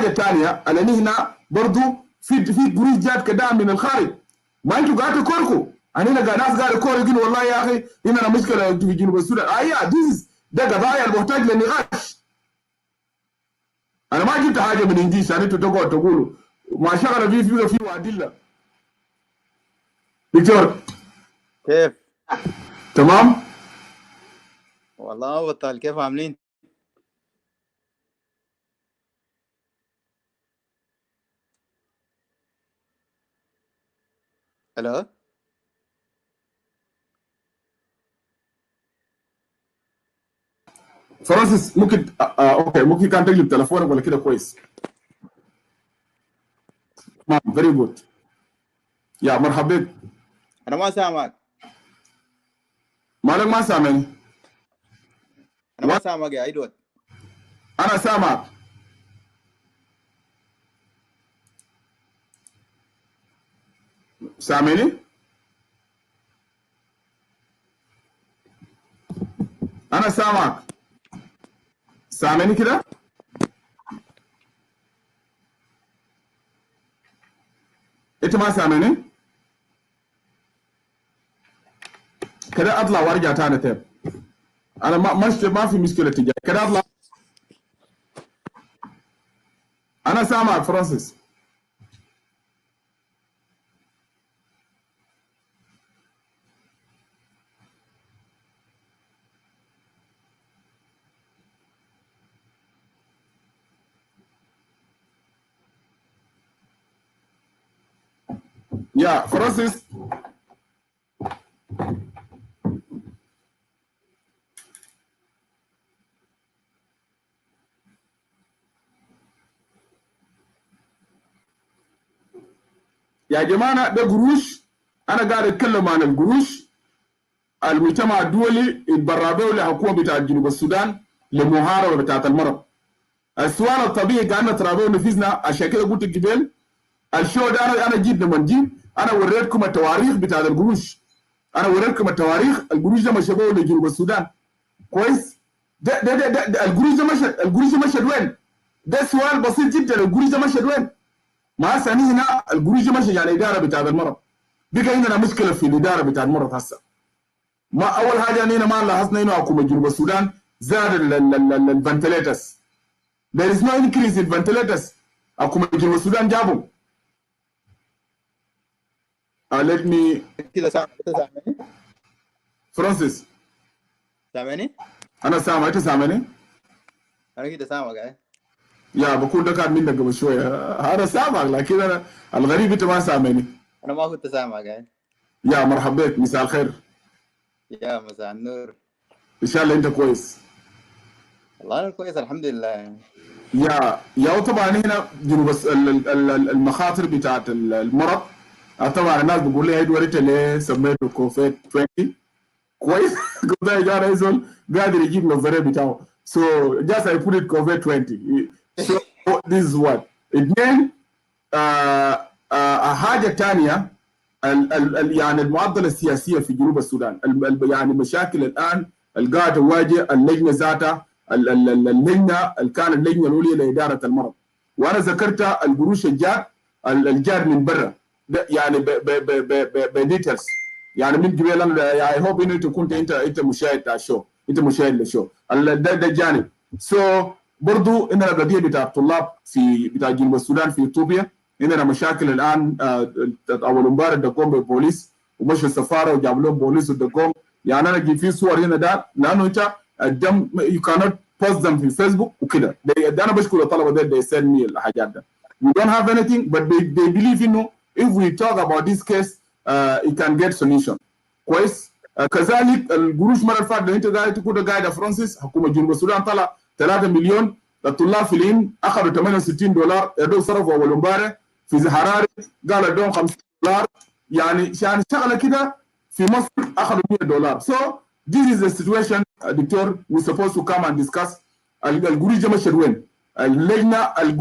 الثانيه اللي هنا برضه في قروش جات كدعم من الخارج. ما انتوا قاعدين تكوركوا. انا ناس قاعد يقولوا والله يا اخي هنا مشكله في جنوب السودان. ده قضايا المحتاج للنقاش. انا ما جبت حاجه من انجليز يعني انتوا تقعدوا تقولوا ما شغل في ادله. دكتور كيف؟ تمام؟ والله بطل. كيف عاملين؟ الو فرانسيس ممكن اوكي ممكن كان تقلب تليفونك ولا كده كويس. تمام فيري جود. يا مرحبا بك. انا ما سامعك. مالك ما سامعني؟ انا ما سامعك يا ادوارد. انا سامعك. سامعني؟ انا سامعك. سامعني كده؟ انت ما سامعني؟ كده اطلع وارجع تاني تاني. انا ما في مشكله تجاه كده اطلع. انا سامعك فرانسيس. يا فرانسيس. يا جماعه ده قروش. انا قاعد اتكلم عن القروش المجتمع الدولي اتبرعوا لحكومه بتاعت جنوب السودان لمحاربه بتاعت المرض. السؤال الطبيعي قاعد نترابيه ونفيزنا. عشان كده قلت قبل الشو ده انا جيت لما جيت انا وريتكم التواريخ بتاعت القروش. انا وريتكم التواريخ. القروش ده مشى لجنوب السودان كويس. ده القروش ده مشى وين؟ ده سؤال بسيط جدا. القروش ده مشى وين؟ ما هسه هنا القروش ده مشى على الاداره بتاعت المرض. بقى عندنا مشكله في الاداره بتاعت المرض هسه. ما اول حاجه هنا ما لاحظنا انه حكومه جنوب السودان زاد الفنتليترز. There is no increase in ventilators. حكومه جنوب السودان جابوا. let me كده سامعني؟ فرانسيس. سامعني؟ انا سامع. انت سامعني؟ انا كده سامعك. يا بكون ده كان منك قبل شويه. انا سامعك لكن انا الغريب انت ما سامعني. انا ما كنت سامعك. يا مرحبا بك. مساء الخير. يا مساء النور. ان شاء الله انت كويس. والله انا كويس الحمد لله. يا طبعا هنا جنوب المخاطر بتاعت المرض. طبعا الناس بيقول لي ادوار انت ليه سميته كوفيد 20 كويس. قلت له يا جماعه يزول قادر يجيب نظريه بتاعه. So just I put it COVID 20. So this is what اثنين. حاجه ثانيه يعني المعضله السياسيه في جنوب السودان. يعني مشاكل الان القاعده تواجه اللجنه ذاتها. اللجنه اللي كان اللجنه العليا لاداره المرض. وانا ذكرت القروش الجار من برا يعني بديتيلز. يعني من قبل انا اي هوب انه انت كنت انت مشاهد الشو. انت مشاهد للشو. ده جانب. برضو عندنا قضيه بتاع الطلاب في بتاع جنوب السودان في اثيوبيا. عندنا مشاكل الان. اول امبارح دقوم بالبوليس ومشوا السفاره وجابوا لهم بوليس ودقوم. يعني انا جي في صور هنا ده لانه انت الدم you cannot post them في فيسبوك وكده. انا بشكر الطلبه ده they send me الحاجات ده. We don't have anything but they believe انه if we talk about this case it can get solution. كويس. كذلك القروش مره الفاتت انت قاعد تقول قاعده فرانسيس حكومه جنوب السودان طلع 3 مليون. الطلاب في الهند اخذوا $68 يدوا صرفوا اول امبارح في زهراري قالوا ادوهم $50. يعني شغله كده. في مصر اخذوا $100. So this is the situation دكتور we supposed to come and discuss. القروش ده مشت وين؟ اللجنه ال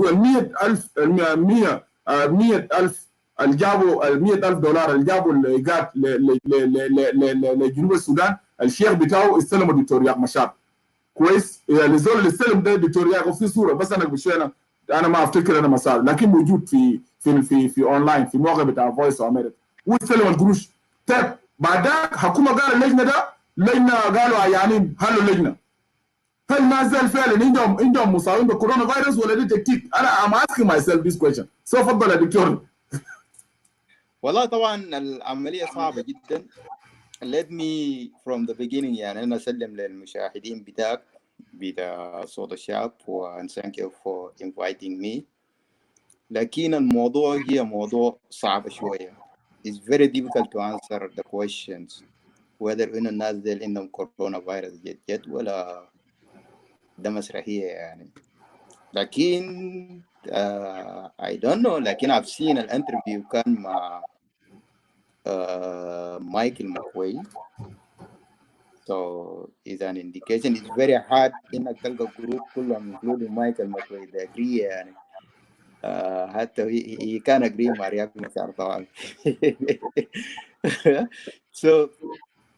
100,000 اللي جابوا $100,000 اللي جابوا الايجاد لجنوب السودان. الشيخ بتاعه استلم الدكتور ياق مشار كويس. يعني الزول اللي استلم ده الدكتور ياق وفي صوره بس انا بشوي انا ما افتكر انا مسار لكن موجود في اونلاين في موقع بتاع فويس امريكا. واستلم القروش. طيب بعدك حكومه قال اللجنه ده لجنه قالوا عيانين حلوا اللجنه. هل ما زال فعلا عندهم مصابين بكورونا فيروس ولا دي تكتيك؟ انا I'm asking myself this question. سو تفضل يا دكتور. والله طبعا العملية صعبة جدا. Let me from the beginning يعني أنا أسلم للمشاهدين بتاعك بتاع صوت الشعب and thank you for inviting me. لكن الموضوع هي موضوع صعب شوية. It's very difficult to answer the questions whether إن الناس دي عندهم كورونا فيروس جد ولا ده مسرحية يعني. لكن I don't know. لكن I've seen الانترفيو كان مع مايكل مكوي So it's an indication. It's very hard in a group including Michael McQuaid, they agree يعني. حتى he can agree مع رياض مشار طبعا. So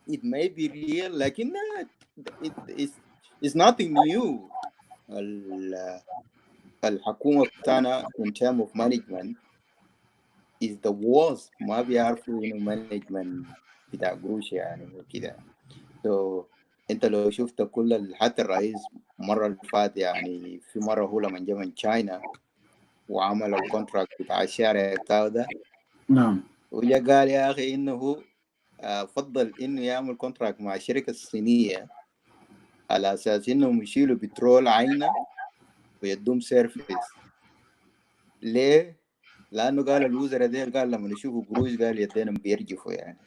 it may be real, لكن it's nothing new. الحكومة بتاعنا in terms of management is the worst. ما بيعرفوا إنه management بتاع قروش يعني وكده. So انت لو شفت كل حتى الرئيس مرة اللي فات يعني في مرة هو لما جا من تشاينا وعمل الكونتراكت بتاع الشارع بتاعه ده. نعم. وجا قال يا اخي انه فضل انه يعمل كونتراكت مع الشركة الصينية على اساس انهم يشيلوا بترول عينة ويدوم سيرفيس. ليه؟ لانه قال الوزراء ديل قال لما يشوفوا قروش قال يدينهم بيرجفوا يعني.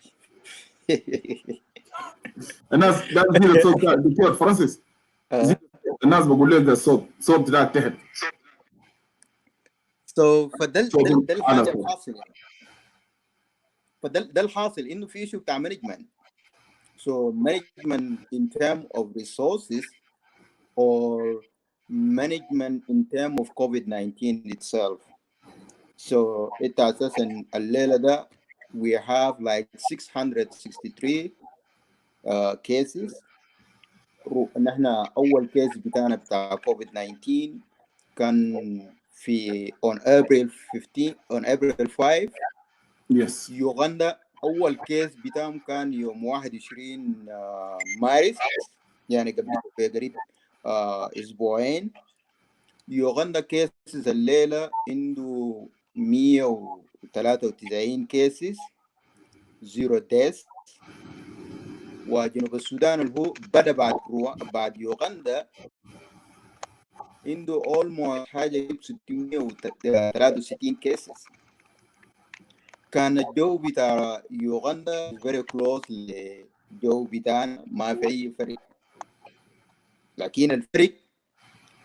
الناس ده زي الصوت دكتور فرانسيس، الناس بقول لك الصوت بتاعك تحت. فده الحاجه الحاصل يعني. فده الحاصل انه في شيء بتاع مانجمنت. So management in terms of resources or management in terms of COVID-19 itself. So it اساسا الليله ده we have like 663 cases. نحن اول كيس بتاعنا بتاع COVID-19 كان في on April 5. Yes. يوغندا أول كيس بتاعهم كان يوم 21 مارس يعني قريب أسبوعين. يوغندا كيسز الليلة عنده 193 كيسز 0 ديس. وجنوب السودان اللي هو بدأ بعد يوغندا عنده almost حاجة 663 كيسز. كان الجو بتاع يوغندا very close للجو بتاعنا، ما في أي فرق. لكن الفرق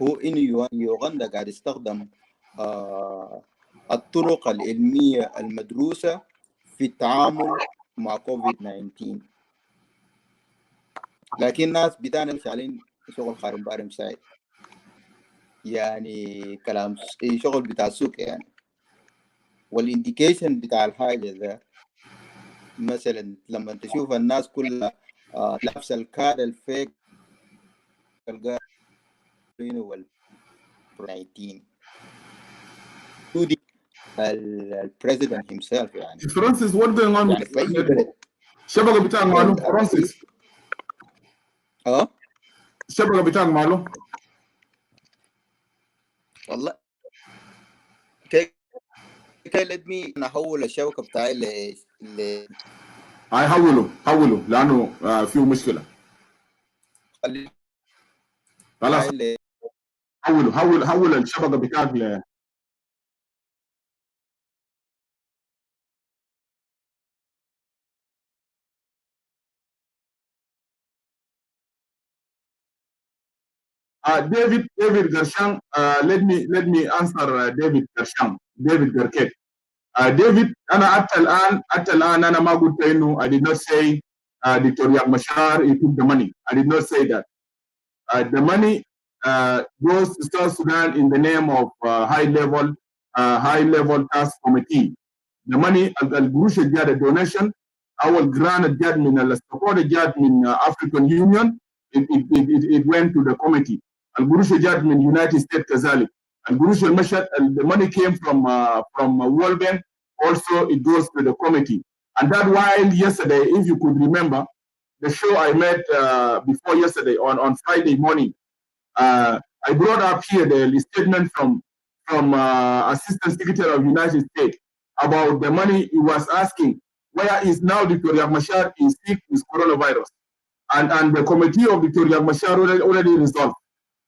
هو إنه يوغندا قاعد يستخدم الطرق العلمية المدروسة في التعامل مع COVID-19. لكن الناس بتاعنا شغالين شغل خارم بارم سايد يعني كلام شغل بتاع سوق يعني. والانديكيشن بتاع الحاجة ده مثلا لما تشوف الناس كلها لابسه الكارد الفيك وال 19 البريزيدنت himself يعني. فرانسيس what going on يعني في أي بلد الشبكة بتاعك معلوم فرانسيس؟ الشبكة بتاعك معلوم؟ والله كيف let me نحول الشبكة بتاعي حولوا لأنه فيه مشكلة. خلاص حول الشبكة بتاعك David Gershon, let me answer David Gershon. David Gerket. David, أنا حتى الآن أنا ما قلت إنه I did not say Dr. Riek Machar he took the money. I did not say that. The money goes to South Sudan in the name of high level task committee. The money القروش الجاد الدونيشن أو الجران الجاد من السبورت الجاد من African Union it went to the committee. القروش الجاد من United States كذلك. القروش المشت the money came from World Bank, also it goes to the committee. And that while yesterday, if you could remember the show I made before yesterday on Friday morning, I brought up here the statement from Assistant Secretary of United States about the money he was asking. Where is now Dr. Riek Machar is sick with coronavirus, and the committee of Dr. Riek Machar already resolved.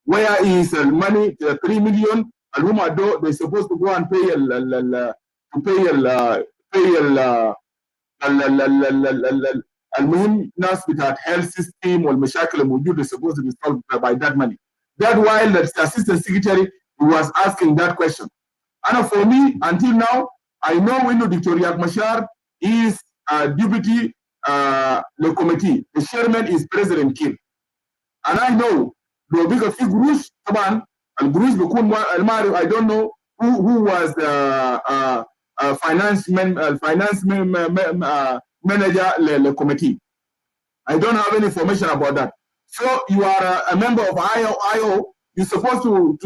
Where is the money? The 3 million. Al-Humado, they're supposed to go and pay المهم ناس بتاعت health system والمشاكل الموجودة supposed to be solved by that money. That while the assistant secretary was asking that question. And for me, until now, I know when Dr. Riek Machar is deputy the committee. The chairman is President Kim. And I know لو بيبقى في قروش طبعا القروش بيكون المعرف I don't know who was the finance manager للكوميتي. I don't have any information about that. So you are a member of IO. You're supposed to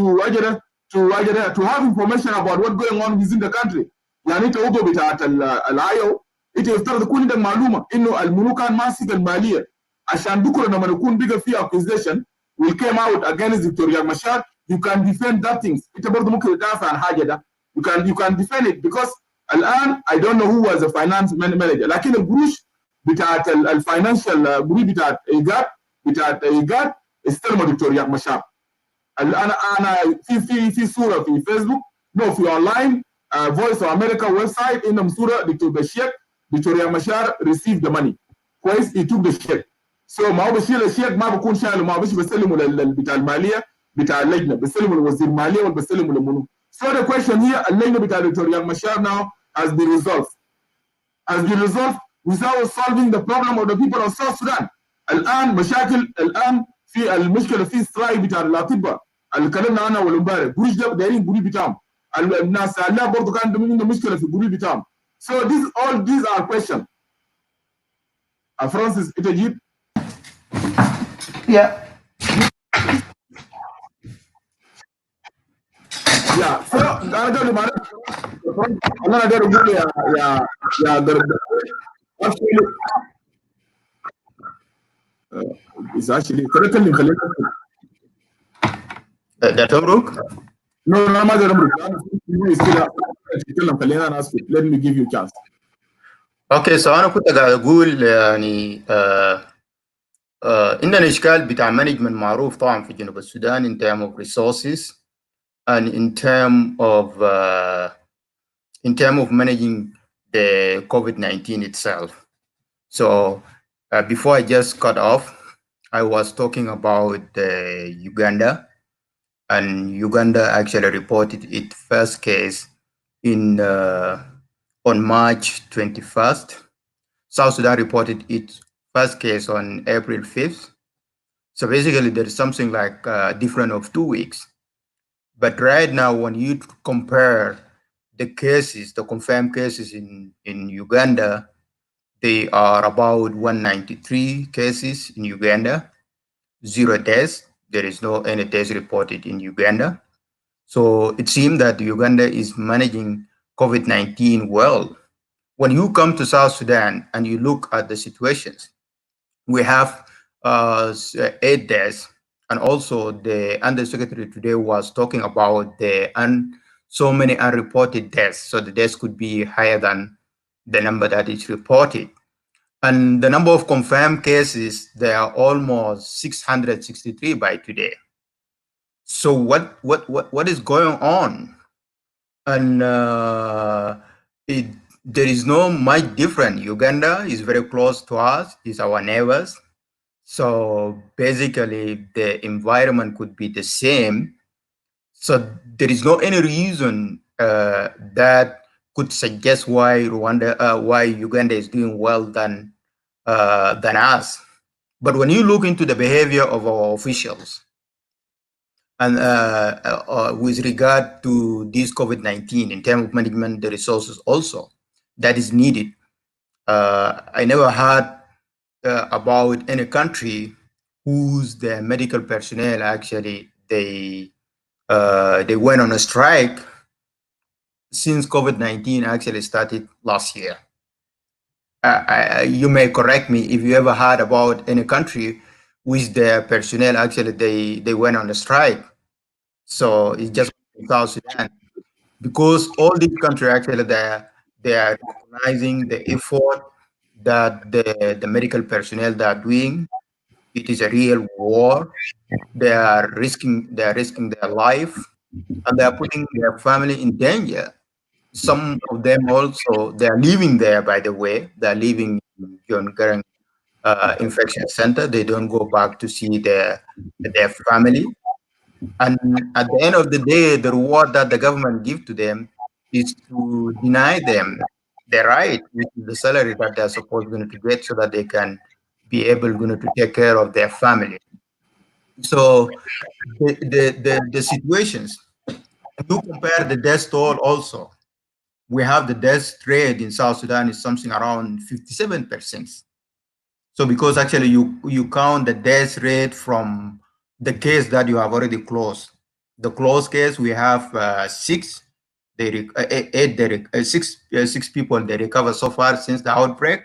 have information about what's going on within the country. يعني انت عضو بتاعت الIO انت يفترض تكون عندك معلومه انه المنو كان ماسك الماليه عشان بكره لما يكون بقى في accusation will came out against Victoria Machar, you can defend that things. انت برضه ممكن تدافع عن حاجه ده. You can defend it because الان I don't know who was the finance manager. لكن القروش بتاعت الفاينانشال قروش بتاعت ايجاد استلموا دكتور مشار. انا في صوره في فيسبوك في اونلاين فويس اوف امريكا ويب سايت انهم صوره دكتور بشير دكتور مشار received the money كويس he took the check. سو ما هو بشيل الشيك ما بكون شايله ما بش بسلمه بتاع الماليه بتاع اللجنه بسلمه لوزير الماليه ولا بسلمه لمنو. So the question here اللجنه بتاع دكتور مشار now has been resolved without solving the problem of the people of South Sudan. الان مشاكل الان في المشكله في سترايك بتاع الاطباء اللي اتكلمنا عنها اول امبارح. قروش ده دايرين قروش بتاعهم. الناس اللي برضه كان عندهم مشكله في القروش بتاعهم. So these are questions. فرانسيس انت جيت؟ Yeah. Yeah. So انا قبل ما انا اقدر اقول يا actually is actually تكلم خلينا ده تمرك؟ No, ما اقدر امرك. تتكلم خلينا انا اسكت. Let me give you a chance. اوكي سو انا كنت قاعد اقول يعني عندنا اشكال بتاع مانجمنت معروف طبعا في جنوب السودان in terms of resources and in terms of managing the COVID-19 itself. So before I just cut off, I was talking about Uganda, and Uganda actually reported its first case on March 21st. South Sudan reported its first case on April 5th. So basically there is something like different of 2 weeks. But right now, when you compare the cases, the confirmed cases in Uganda, they are about 193 cases in Uganda, 0 deaths. There is no any deaths reported in Uganda. So it seems that Uganda is managing COVID-19 well. When you come to South Sudan and you look at the situations, we have 8 deaths. And also the undersecretary today was talking about so many unreported deaths. So the deaths could be higher than the number that is reported. And the number of confirmed cases, they are almost 663 by today. So what is going on? And there is no much different. Uganda is very close to us, is our neighbors. So basically the environment could be the same. So there is no any reason that could suggest why Uganda is doing well than us. But when you look into the behavior of our officials and with regard to this COVID-19 in terms of management, the resources also that is needed. I never heard about any country whose the medical personnel actually they went on a strike since COVID-19 actually started last year. You may correct me if you ever heard about any country which their personnel actually they went on a strike. So it's just South Sudan, because all these countries actually they are recognizing the effort that the medical personnel they are doing. It is a real war. They are risking their life, and they are putting their family in danger. Some of them also they are living there. By the way, they are living in John Garang infection center. They don't go back to see their family. And at the end of the day, the reward that the government give to them is to deny them the right, which is the salary that they're supposed to get so that they can be able to take care of their family. So the situations, you compare the death toll also. We have the death rate in South Sudan is something around 57%. So because actually you count the death rate from the case that you have already closed. The closed case, we have six people they recover so far since the outbreak.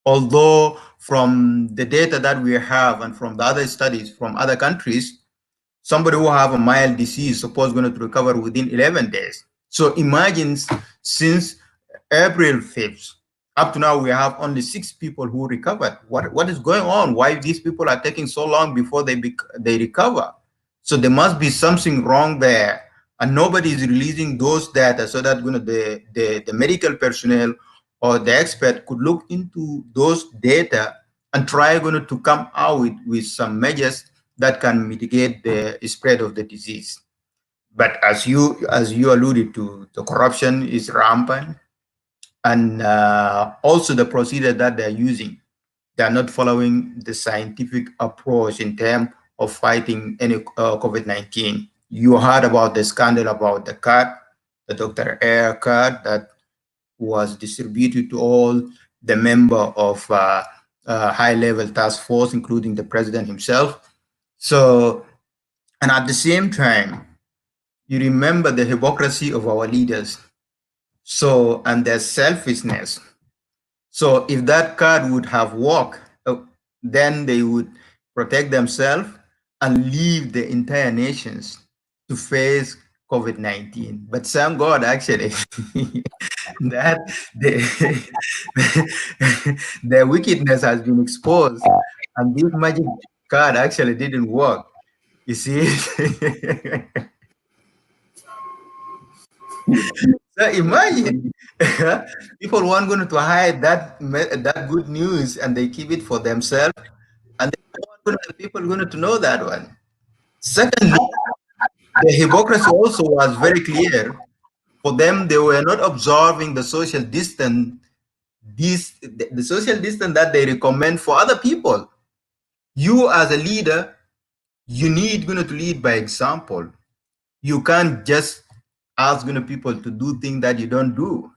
Although from the data that we have and from the other studies from other countries, somebody who have a mild disease supposed going to recover within 11 days. So imagine since April 5th, up to now, we have only 6 people who recovered. What is going on? Why these people are taking so long before they recover? So there must be something wrong there, and nobody is releasing those data so that the medical personnel or the expert could look into those data and try to come out with some measures that can mitigate the spread of the disease. But as you alluded to, the corruption is rampant, and also the procedure that they're using, they're not following the scientific approach in terms of fighting any COVID-19. You heard about the scandal about the card, the Dr. Air card that was distributed to all the member of high-level task force, including the president himself. So, and at the same time, you remember the hypocrisy of our leaders. So, and their selfishness. So if that card would have worked, then they would protect themselves and leave the entire nations to face COVID-19. But thank God, actually, that the wickedness has been exposed, and this magic card actually didn't work. You see? So imagine people weren't going to hide that good news and they keep it for themselves, and people are going to know that one. Secondly, the hypocrisy also was very clear. For them, they were not observing the social distance, the social distance that they recommend for other people. You as a leader, you need to lead by example. You can't just ask people to do things that you don't do.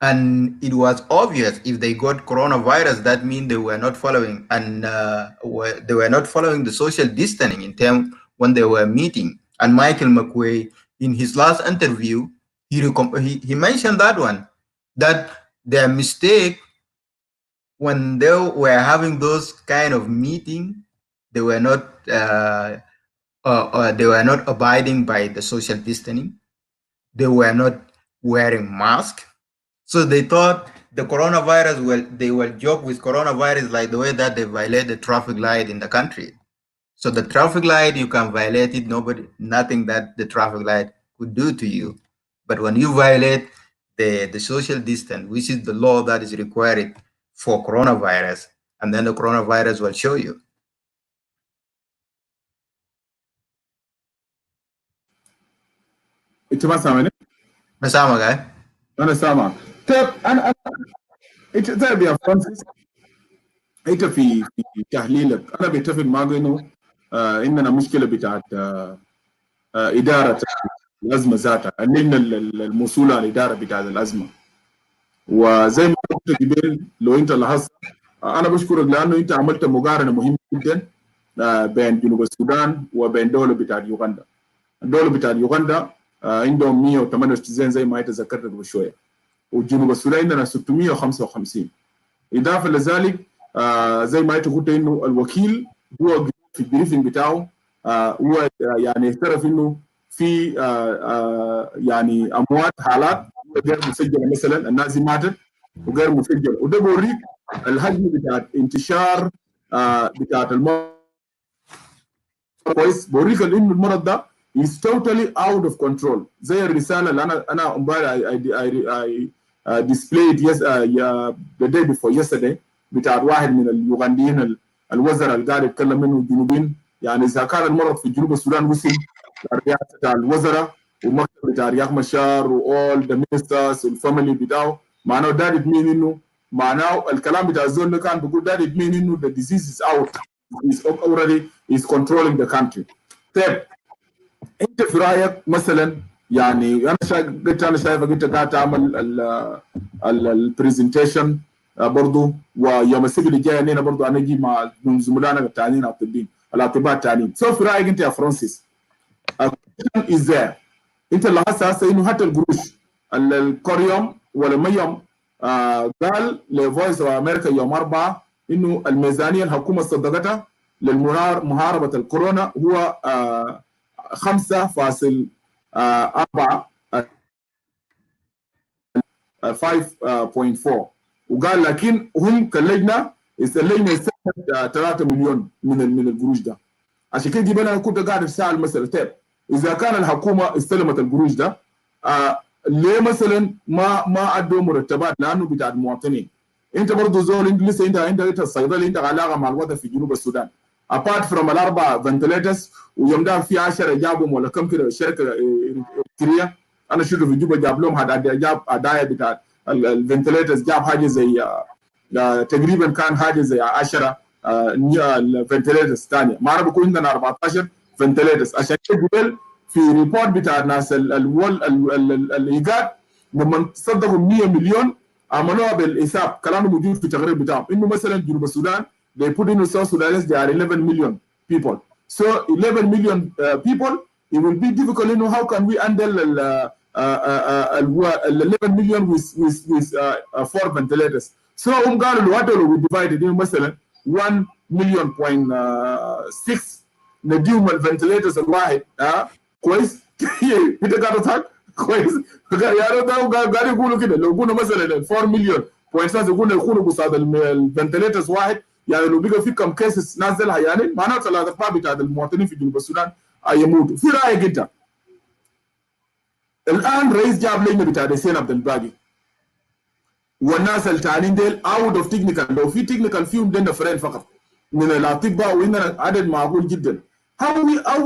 And it was obvious if they got coronavirus, that means they were not following, and they were not following the social distancing in terms when they were meeting. And Michael McQuay, in his last interview, he mentioned that one, that their mistake when they were having those kind of meeting, they were not abiding by the social distancing. They were not wearing masks. So they thought the coronavirus, they will joke with coronavirus like the way that they violate the traffic light in the country. So the traffic light, you can violate it, nothing that the traffic light could do to you. But when you violate the social distance, which is the law that is required for coronavirus, and then the coronavirus will show you. انت ما سامعني؟ ما سامع انا سامع. طيب انا انت طيب يا فرانسيس، انت في تحليلك انا بتفق معك انه عندنا مشكله بتاعت اداره الازمه ذاتها، اللجنه المسؤوله عن الاداره بتاعت الازمه. وزي ما قلت قبل، لو انت لاحظت، انا بشكرك لانه انت عملت مقارنه مهمه جدا بين جنوب السودان وبين دوله بتاعت يوغندا. الدوله بتاعت يوغندا عندهم 198 زي ما انت ذكرت قبل شويه، وجنوب السودان عندنا 655. اضافه لذلك زي ما انت قلت انه الوكيل هو في البريفنج بتاعه هو يعني اعترف انه في يعني اموات، حالات غير مسجله، مثلا الناس ماتت وغير مسجله، وده بوريك الحجم بتاعت انتشار بتاعت المرض كويس. بوريك انه المرض ده is totally out of control. زي الرساله اللي انا امبارح I displayed the day before yesterday بتاع واحد من اليوغنديين الوزراء اللي قاعد يتكلم منه الجنوبيين، يعني اذا كان المرض في جنوب السودان وصل الرئاسه بتاع الوزراء ومكتب بتاع رياض مشار وall the ministers والفاميلي بتاعه، معناه that it mean إنه معناه الكلام بتاع الزول ده كان بيقول that it mean إنه the disease is out, is already is controlling the country. طيب انت في رايك مثلا يعني انا شايفك انت قاعد تعمل البرزنتيشن برضه، ويوم السبت الجاي هنا برضه هنجي مع زملائنا التانيين الاطباء التانيين. سو في رايك انت يا فرانسيس ازاي انت اللي هسه انه حتى القروش الكوريوم ولا ميوم قال لفويس اوف امريكا يوم 4 انه الميزانيه الحكومه صدقتها للمحاربه الكورونا هو 5.4 5.4 وقال لكن هم كلجنه اللجنه استلمت 3 مليون من القروش ده. عشان كده جبنا كنت قاعد اسال مساله طيب اذا كان الحكومه استلمت القروش ده ليه مثلا ما ادوا مرتبات لانه بتاع المواطنين؟ انت برضه زول انت لسه انت الصيدلي انت علاقه مع الوضع في جنوب السودان. apart from الاربع فنتليترز ويوم ده في 10 جابهم ولا كم كده شركه اريتريه انا شفت في جوبا جاب لهم جاب هدايا بتاع الفنتليترز، جاب حاجه زي تقريبا كان حاجه زي 10 الفنتليترز ثانيه، ما انا بكون عندنا 14 فنتليترز. عشان كده في ريبورت بتاع الناس الايجاد لما صدقوا 100 مليون عملوها بالحساب، كلامه موجود في التقرير بتاعهم انه مثلا جنوب السودان they put in South Sudanese there are 11 million people. So 11 million people, it will be difficult. You know, how can we handle 11 million with 4 ventilators? So قالوا we divided in مثلا 1 million point 6 نديهم الفنتليترز الواحد كويس انت قاعد تضحك كويس يعني قاعد يقولوا كده لو قلنا مثلا 4 مليون بوينت يقولوا يكونوا قصاد الفنتليترز واحد، يعني لو بقى في كم كيسز نازلها يعني معناته الارباع بتاع المواطنين في جنوب السودان يموتوا. في رايك انت الان رئيس جاب لجنه بتاع حسين عبد الباقي والناس التانيين ديل اوت اوف تكنيكال، لو في تكنيكال فيهم دين نفرين فقط من الاطباء وعندنا عدد معقول جدا. how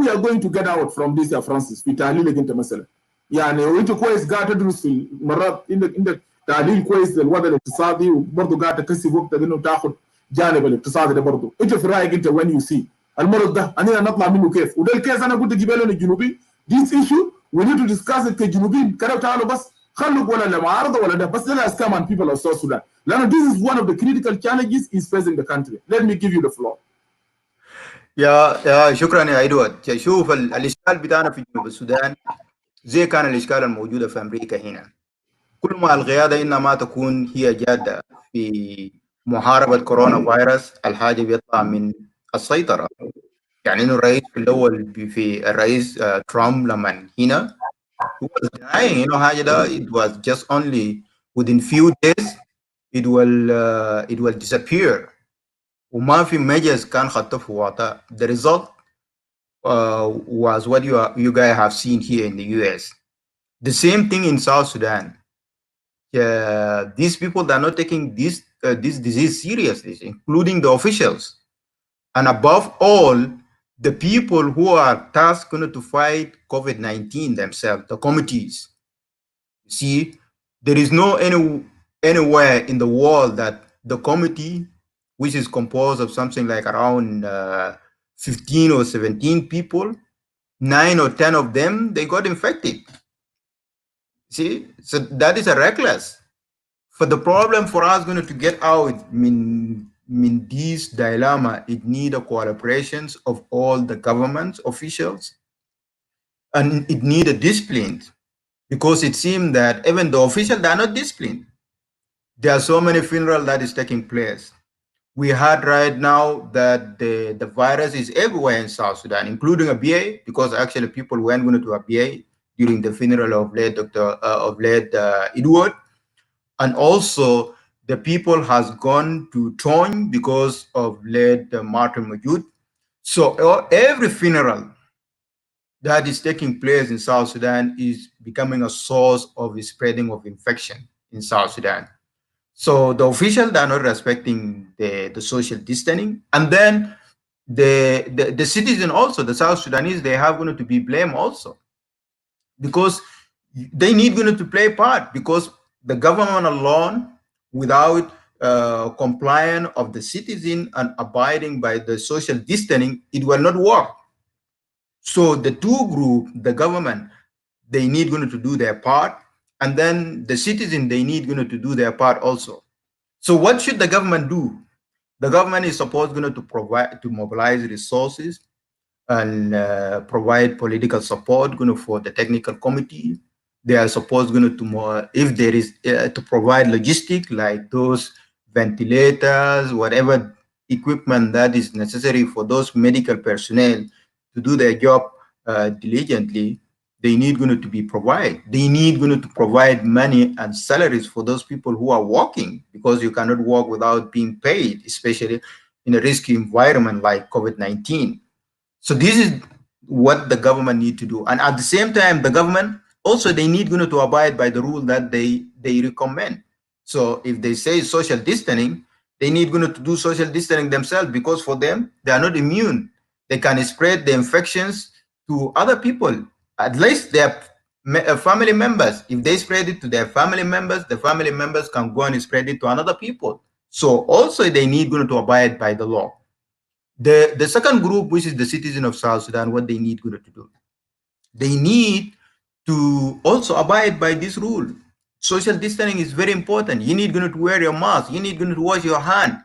we are going to get out from this يا فرانسيس في تحليلك انت مثلا؟ يعني وانت كويس قاعد تدرس في مرات عندك تحليل كويس للوضع الاقتصادي وبرضه قاعد تكسب وقتك انه تاخذ جانب الاقتصادي ده برضه. انت في رايك انت وين يو سي المرض ده اننا نطلع منه كيف؟ وده الكيس انا قلت جبالنا الجنوبي this issue we need to discuss it كجنوبيين كده. تعالوا بس خلوا ولا المعارضه ولا ده بس let's come on people of South Sudan لانه this is one of the critical challenges is facing the country. Let me give you the floor. يا شكرا يا ايدوارد. شوف الاشكال بتاعنا في جنوب السودان زي كان الاشكال الموجوده في امريكا هنا. كل ما القياده انما تكون هي جاده في محاربه كورونا فيروس الحاجه بيطلع من السيطره. يعني انه الرئيس في الاول في الرئيس ترامب لما هنا هو denying انه حاجه ده it was just only within few days it will disappear وما في measures كان خطه في وقتها. The result was what you guys have seen here in the US. The same thing in South Sudan. These people that are not taking this disease seriously, including the officials, and above all, the people who are tasked to fight COVID-19 themselves, the committees. See, there is no anywhere in the world that the committee, which is composed of something like around 15 or 17 people, 9 or 10 of them, they got infected. See, so that is a reckless. For the problem for us going to get out in this dilemma, it needs a cooperation of all the government officials, and it needs a discipline, because it seems that even the officials are not disciplined. There are so many funerals that is taking place. We heard right now that the virus is everywhere in South Sudan, including a BA, because actually people went to a BA during the funeral of late Edward. And also the people has gone to Tony because of late Martin Majud. So every funeral that is taking place in South Sudan is becoming a source of the spreading of infection in South Sudan. So the officials are not respecting the social distancing, and then the citizen also, the South Sudanese, they have going to be blamed also, because they need going to play part, because the government alone, without compliance of the citizen and abiding by the social distancing, it will not work. So the two groups, the government, they need going to do their part, and then the citizen, they need going to do their part also. So what should the government do? The government is supposed going to mobilize resources and provide political support for the technical committee. They are supposed to, if there is, to provide logistics like those ventilators, whatever equipment that is necessary for those medical personnel to do their job diligently. They need going to be provided. They need going to provide money and salaries for those people who are working, because you cannot work without being paid, especially in a risky environment like COVID-19. So this is what the government need to do. And at the same time, the government also, they need going to abide by the rule that they recommend. So if they say social distancing, they need going to do social distancing themselves, because for them, they are not immune. They can spread the infections to other people, at least their family members. If they spread it to their family members, the family members can go and spread it to another people. So also they need going to abide by the law. The second group, which is the citizen of South Sudan, what they need going to do, they need to also abide by this rule. Social distancing is very important. You need going to wear your mask. You need going to wash your hand.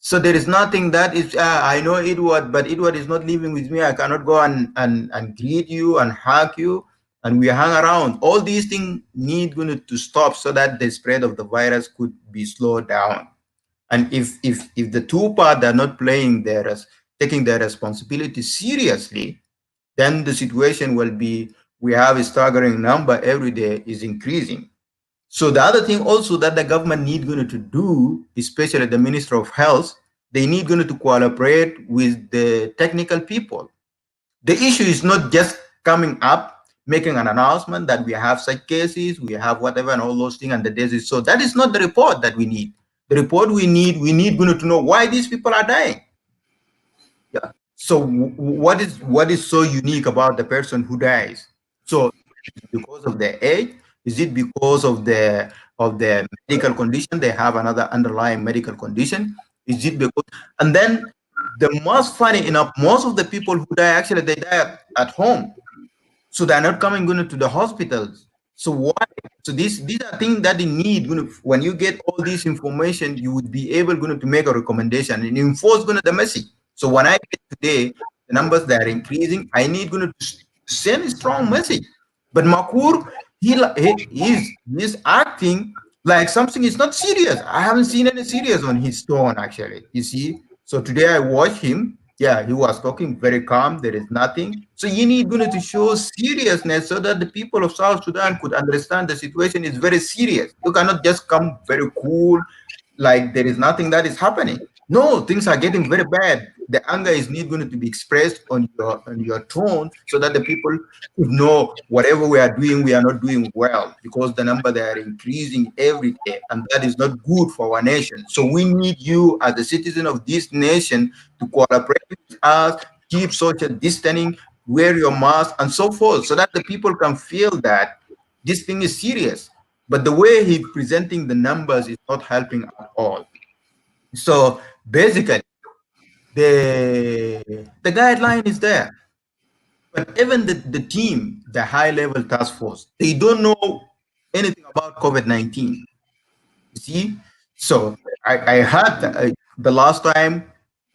So there is nothing that is, I know Edward, but Edward is not living with me. I cannot go and greet you and hug you, and we hang around. All these things need going to stop so that the spread of the virus could be slowed down. And if the two parts are not taking their responsibility seriously, then the situation will be, we have a staggering number every day is increasing. So the other thing also that the government need going to do, especially the Minister of Health, they need going to cooperate with the technical people. The issue is not just coming up, making an announcement that we have such cases, we have whatever and all those things, and the disease. So that is not the report that we need. The report we need going to know why these people are dying. Yeah. So what is so unique about the person who dies? So because of their age? Is it because of their medical condition? They have another underlying medical condition. Is it because? And then the most funny enough, most of the people who die, actually they die at home, so they're not coming to the hospitals. So why? So these are things that they need. When you get all this information, you would be able to make a recommendation and enforce the message. So when I get today, the numbers that are increasing, I need to send a strong message. But Makur, he's acting like something is not serious. I haven't seen any serious on his tone, actually. You see? So today I watched him. Yeah, he was talking very calm. There is nothing. So you need to show seriousness so that the people of South Sudan could understand the situation is very serious. You cannot just come very cool, like there is nothing that is happening. No, things are getting very bad. The anger is not going to be expressed on your tone, so that the people could know whatever we are doing, we are not doing well, because the number they are increasing every day, and that is not good for our nation. So we need you as a citizen of this nation to cooperate with us, keep social distancing, wear your mask, and so forth, so that the people can feel that this thing is serious. But the way he's presenting the numbers is not helping at all. So basically, the guideline is there, but even the team, the high-level task force, they don't know anything about COVID-19. You see, so I heard the last time,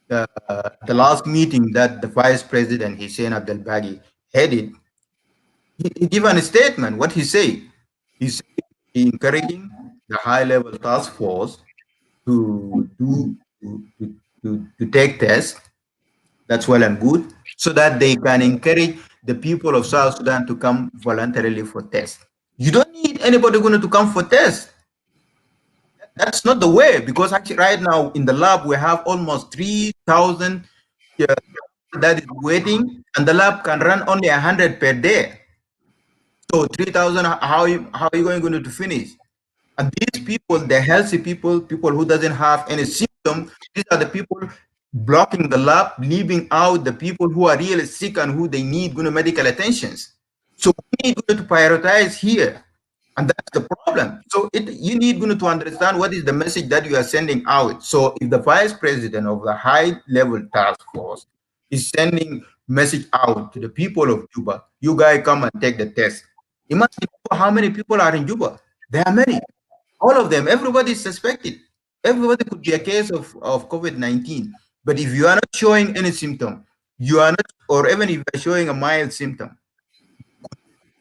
the last meeting that the Vice President Hussein Abdelbagi headed, he gave a statement. What he said, he encouraging the high-level task force to take tests. That's well and good, so that they can encourage the people of South Sudan to come voluntarily for tests. You don't need anybody going to come for tests. That's not the way, because actually right now in the lab we have almost 3,000 that is waiting, and the lab can run only 100 per day. So 3,000, how are you going to finish? And these people, the healthy people who doesn't have any symptom, these are the people blocking the lab, leaving out the people who are really sick and who they need medical attentions. So we need to prioritize here. And that's the problem. So you need to understand what is the message that you are sending out. So if the vice president of the high-level task force is sending message out to the people of Juba, you guys come and take the test. Imagine how many people are in Juba. There are many. All of them, everybody is suspected. Everybody could be a case of COVID-19. But if you are not showing any symptom, you are not, or even if you are showing a mild symptom,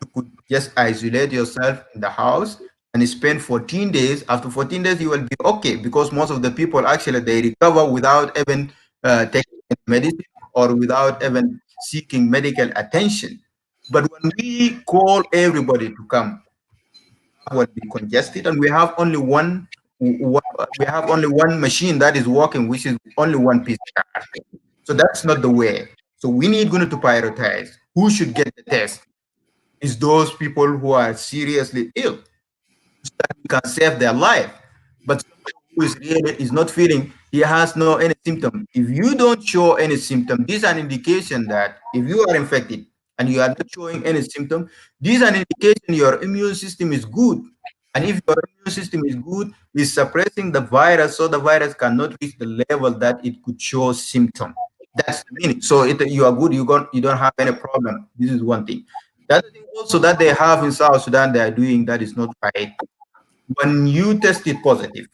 you could just isolate yourself in the house and spend 14 days. After 14 days, you will be okay, because most of the people actually they recover without even taking medicine or without even seeking medical attention. But when we call everybody to come, will be congested, and we have only one machine that is working, which is only one PCR. So that's not the way. So we need going to prioritize who should get the test. Is those people who are seriously ill, so that we can save their life. But somebody who is really is not feeling, he has no any symptom. If you don't show any symptom, this is an indication that if you are infected and you are not showing any symptom, this is an indication your immune system is good. And if your immune system is good, it's suppressing the virus, so the virus cannot reach the level that it could show symptom. That's the meaning. So you are good. You don't have any problem. This is one thing. The other thing also that they have in South Sudan, they are doing that is not right. When you tested positive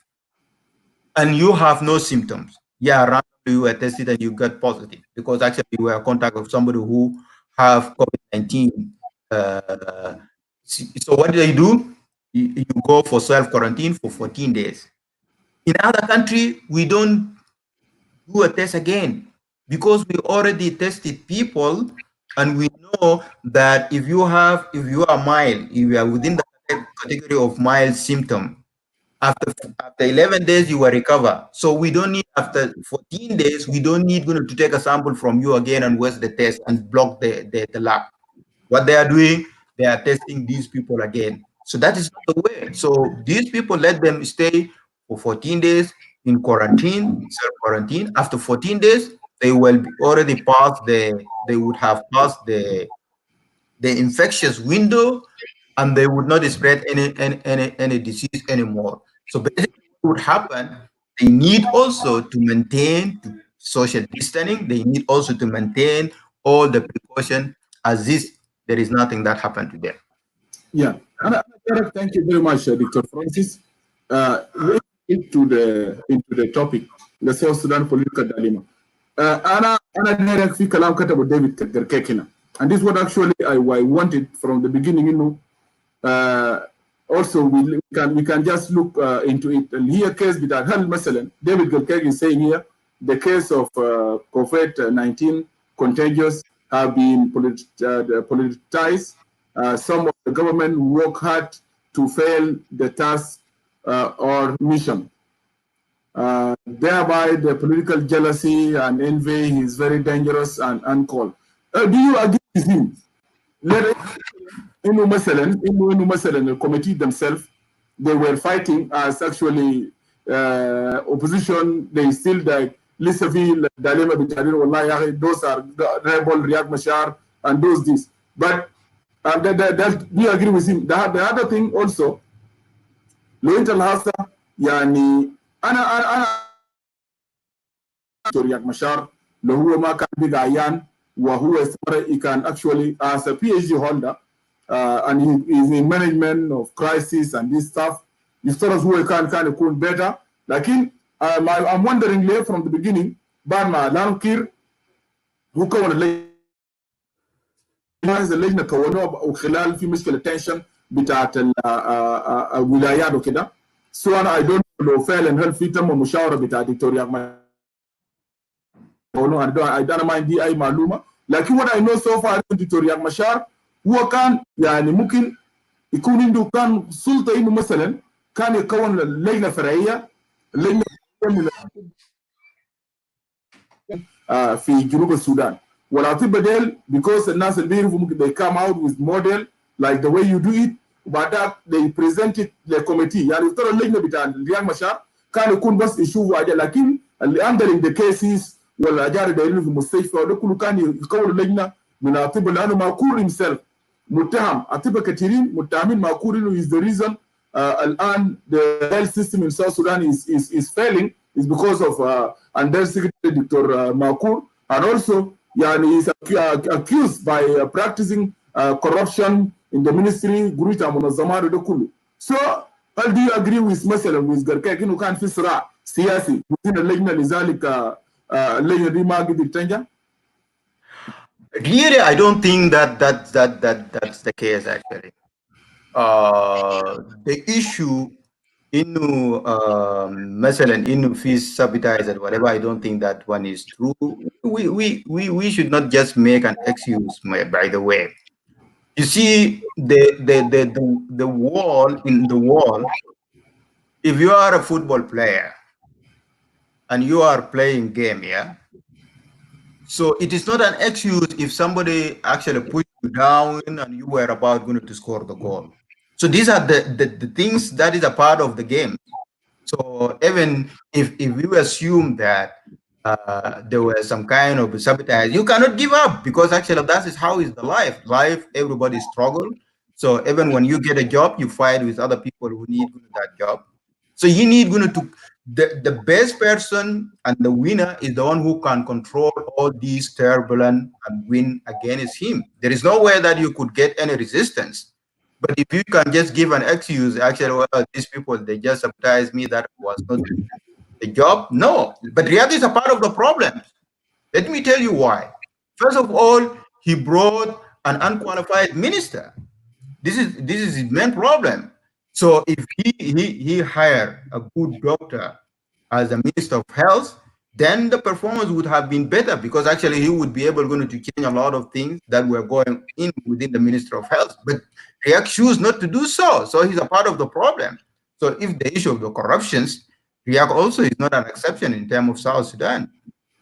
and you have no symptoms, yeah, randomly you were tested and you got positive because actually you were in contact with somebody who have COVID-19. So what do? You go for self-quarantine for 14 days. In other country, we don't do a test again because we already tested people, and we know that if you are mild, if you are within the category of mild symptom, after 11 days you will recover. So we don't need, after 14 days, we don't need to take a sample from you again and waste the test and block the lab. What they are doing, they are testing these people again. So that is not the way. So these people, let them stay for 14 days in quarantine, self-quarantine. After 14 days, they will be already past they would have passed the infectious window, and they would not spread any disease anymore. So basically what would happen, they need also to maintain social distancing. They need also to maintain all the precaution as if there is nothing that happened to them. Yeah, thank you very much, Dr. Francis. Into the topic, the South Sudan political dilemma. أنا دايرك في كلام كتبه ديفيد كركيكنا, and this is what actually I wanted from the beginning. Also we can just look into it. And here case بتاع هل مثلا David Kerkek is saying here the case of COVID-19 contagious have been politicized. Some of the government work hard to fail the task or mission. Thereby, the political jealousy and envy is very dangerous and uncalled. Do you agree with him? The committee themselves, they were fighting as actually opposition. They still like Lissafi, Dalema Bitarin, Wallahi, those are rebel Riyad Mashar and those this. But do you agree with him? The other thing also, لو انت الهاسة يعني انا رياض مشار لو هو ما كان بقى عيان وهو he can actually as a PhD holder and he is in management of crisis and this stuff, يفترض هو كان يكون better. لكن I'm wondering ليه from the beginning بعد ما لانكير هو كون اللجنة كونوها وخلال في مشكلة تنشن بتاعت الولايات وكده. So I don't know فعلا هل في تم مشاورة بتاع دكتور ياغ I don't mind دي أي معلومة. لكن what I know so far دكتور ياغ مشار هو كان يعني ممكن يكون عنده كان سلطة إنه مثلا كان يكون لجنة فرعية في جنوب السودان. والأطباء ديل because الناس اللي بيعرفوا ممكن they come out with model like the way you do it, وبعد ذلك they present it للكوميتي. يعني يفترض اللجنة بتاع رياض مشار كان يكون بس يشوفوا حاجة, لكن اللي handling the cases والأجار دايرين في المستشفى وده كله كان يكون لجنة من الأطباء لأنه ما كل himself متهم اعتبر كثيرين متهمين ماكور انه is the reason الان the health system in South Sudan is failing is because of under secretary Dr. Makur, and also يعني is accused by practicing corruption in the ministry قرويتها منظمات ده كله. So هل do you agree with مثلا with قركاك انه كان في صراع سياسي within اللجنه لذلك اللجنه دي ما قدر تنجح؟ Really, I don't think that's the case actually. The issue مثلا انه في sabotage or whatever, I don't think that one is true. We should not just make an excuse, by the way. You see, the wall in the wall, if you are a football player and you are playing game, yeah, so it is not an excuse if somebody actually put you down and you were about going to score the goal. So these are the things that is a part of the game. So even if you assume that there was some kind of sabotage, you cannot give up, because actually that is how is the life. Life, everybody struggle. So even when you get a job, you fight with other people who need that job. So you need to the best person, and the winner is the one who can control all these turbulence and win against him. There is no way that you could get any resistance. But if you can just give an excuse, actually, well, these people, they just sabotaged me, that was not the job. No, but Riyadh is a part of the problem. Let me tell you why. First of all, he brought an unqualified minister. This is his main problem. So if he hired a good doctor as a minister of health, then the performance would have been better, because actually he would be able to change a lot of things that were going in within the Ministry of Health. But Riek chose not to do so. So he's a part of the problem. So if the issue of the corruptions, Riek also is not an exception in terms of South Sudan.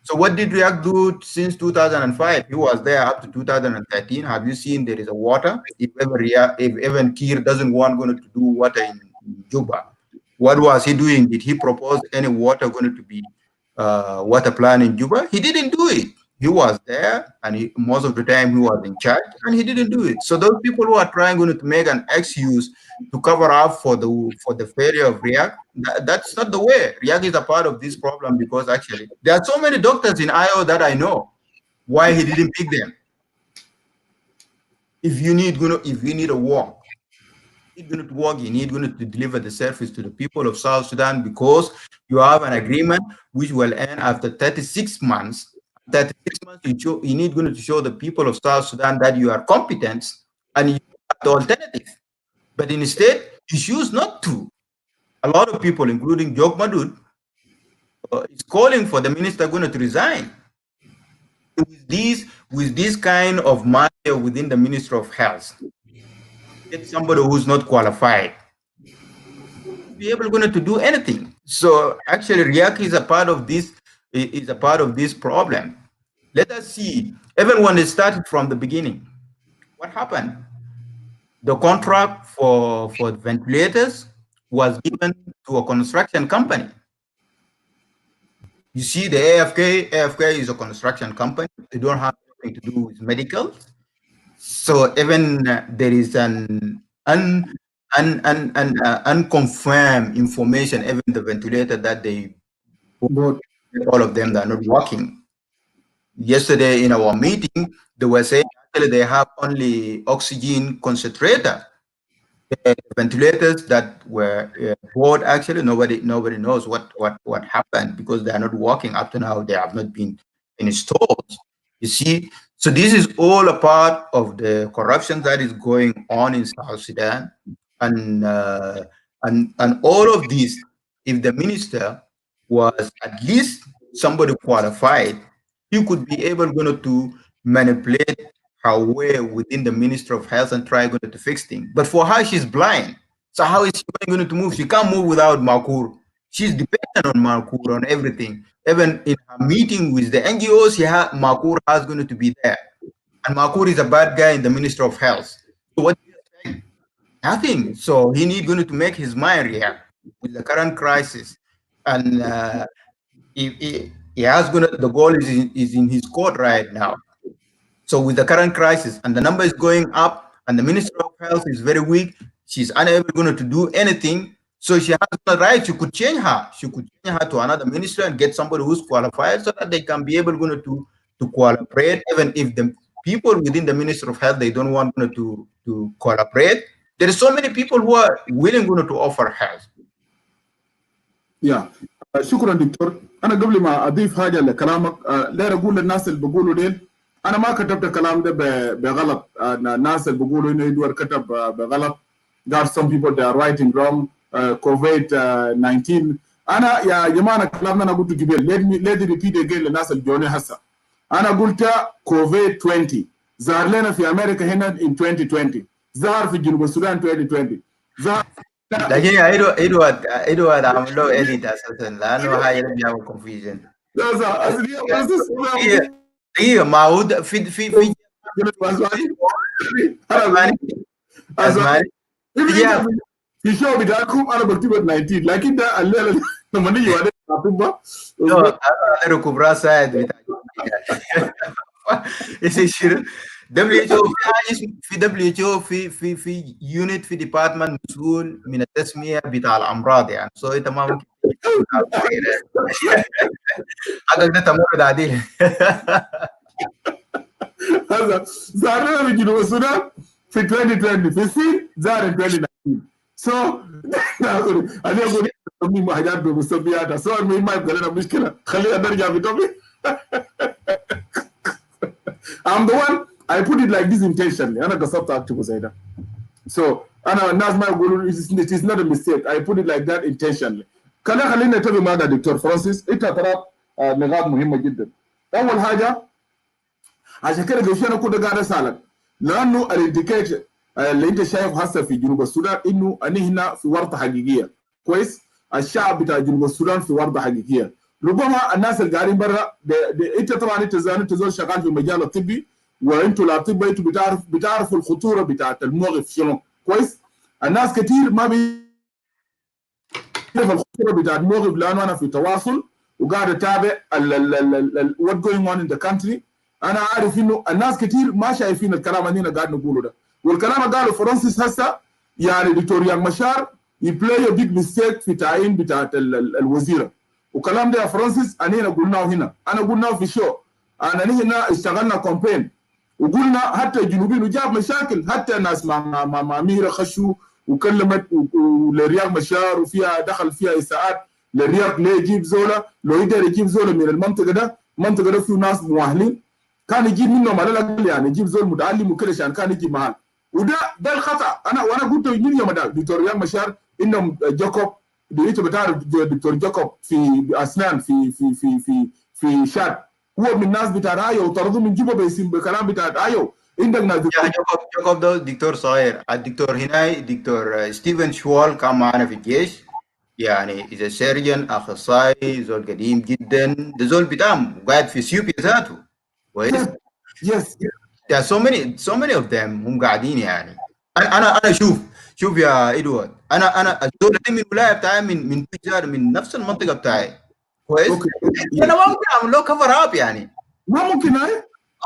So what did Riek do since 2005? He was there up to 2013. Have you seen there is a water? If even Kir doesn't want to do water in Juba, what was he doing? Did he propose any water going to be water plan in Juba? He didn't do it. He was there, and most of the time he was in charge, and he didn't do it. So those people who are trying to make an excuse to cover up for the failure of Riek, that's not the way. Riek is a part of this problem, because actually there are so many doctors in IO that I know. Why he didn't pick them? If you need a work, you need to deliver the service to the people of South Sudan, because you have an agreement which will end after 36 months. 36 months, you need to show the people of South Sudan that you are competent and you have the alternative. But instead, you choose not to. A lot of people, including Jok Madud, is calling for the minister going to resign. With this kind of matter within the Ministry of Health, get somebody who's not qualified to be able to do anything. So actually, Riek is a part of this. Is a part of this problem. Let us see. Everyone is started from the beginning. What happened? The contract for ventilators was given to a construction company. You see, the AFK is a construction company. They don't have anything to do with medical. So even there is an unconfirmed information, even the ventilator that they bought, all of them, that are not working. Yesterday in our meeting, they were saying actually they have only oxygen concentrator. The ventilators that were bought, actually nobody knows what happened, because they are not working up to now. They have not been installed. You see, so this is all a part of the corruption that is going on in South Sudan, and all of this. If the minister was at least somebody qualified, he could be able to manipulate her way within the Ministry of Health and try to fix things. But for her, she's blind. So how is she going to move? She can't move without Makur. She's dependent on Makur on everything. Even in her meeting with the NGOs, Makur has going to be there. And Makur is a bad guy in the Ministry of Health. So what do you expect? Nothing. So he needs to make his mind react with the current crisis. And he has the goal is in his court right now. So with the current crisis and the number is going up and the Minister of Health is very weak. She's unable to do anything. So she has the right. She could change her. She could change her to another minister and get somebody who's qualified so that they can be able to cooperate. Even if the people within the Minister of Health, they don't want to cooperate. There are so many people who are willing to offer help. Yeah. شكرا دكتور. أنا قبل ما أضيف حاجة لكلامك لا أقول للناس اللي بيقولوا ديل أنا ما كتبت الكلام ده بغلط. الناس اللي بيقولوا إنه إدوار كتب بغلط. There are some people that are writing wrong. COVID-19 أنا يا جماعة الكلام أنا قلت قبل. Let me repeat again للناس اللي جوني هسه. أنا قلت COVID-20 ظهر لنا في أمريكا هنا in 2020. ظهر في جنوب السودان 2020. ظهر لكن يا إدوارد عمل له إديت أساسا لأنه هاي اللي بيعمل كونفيجن. إيه ما هو في أزماني في شو بتاعكم أنا بكتب 19 لكن ده الليلة لما نيجي بعدين نعطيبها. أنا كبرى ساعد بتاعي. إيش WHO في WHO في يونت في ديبارتمنت مسؤول من التسمية بتاع الأمراض يعني سو أنت ما ممكن حقك ده تمرد عديل. هذا ظهرنا في جنوب السودان في 2020 في الصين ظهر 2019 سو أنا أقول لكم حاجات بمسميات سو ما يبقى لنا مشكلة خلينا نرجع في توبي. I'm the one I put it like this intentionally. أنا قصدت أكتبه زي ده. So أنا الناس ما يقولون it is not a mistake. I put it like that intentionally. خلينا نتابع معنا دكتور فرانسيس. أنت ترى نقاط مهمة جدا. أول حاجة عشان كده قبل شوي أنا كنت قاعد أسألك لأنه الانديكيشن اللي أنت شايف هسه في جنوب السودان إنه أنا هنا في ورطة حقيقية. كويس؟ الشعب بتاع جنوب السودان في ورطة حقيقية. ربما الناس اللي قاعدين برا انت طبعا انت زول شغال في المجال الطبي وانتوا الاطباء انتوا بتعرفوا الخطوره بتاعت الموقف شنو كويس. الناس كثير ما بيعرف الخطوره بتاعت الموقف لانه انا في تواصل وقاعد اتابع what going on in the country. انا عارف انه الناس كثير ما شايفين الكلام اللي قاعد نقوله ده والكلام اللي قاله فرانسيس هسه يعني دكتور يانغ مشار يبلاي بيج ميستيك في تعيين بتاعت الوزيره وكلام ده يا فرانسيس أنا قلناه هنا أنا قلناه في شو أنا هنا اشتغلنا كومبين وقلنا حتى الجنوبيين وجاب مشاكل حتى ناس مع ميرا خشوا وكلمت ولرياض مشار وفيها دخل فيها إساءات لرياض ليه يجيب زولا لو يقدر يجيب زولا من المنطقة ده فيه ناس مؤهلين كان يجيب منهم على الأقل يعني يجيب زول متعلم وكذا عشان كان يجيب معاه وده الخطأ وأنا قلت من يوم ده دكتور رياض مشار إنهم جاكوب انت بتعرف دكتور جاكوب في اسنان في شاد هو من الناس بتاع ايو وطردوه من جوبا باسم بكلام بتاع ايو عندك ناس جاكوب ده دكتور صغير الدكتور هنا دكتور ستيفن شوال كان معنا في الجيش يعني اذا سيرجن اخصائي زول قديم جدا ده زول بتاعهم قاعد في سيوبيا ذاته كويس. يس there are so many of them هم قاعدين يعني انا شوف يا ادوارد انا الدوله دي من الولايه بتاعي من تجار من نفس المنطقه بتاعي كويس. انا ما ممكن اعمل له كفر اب يعني ما ممكن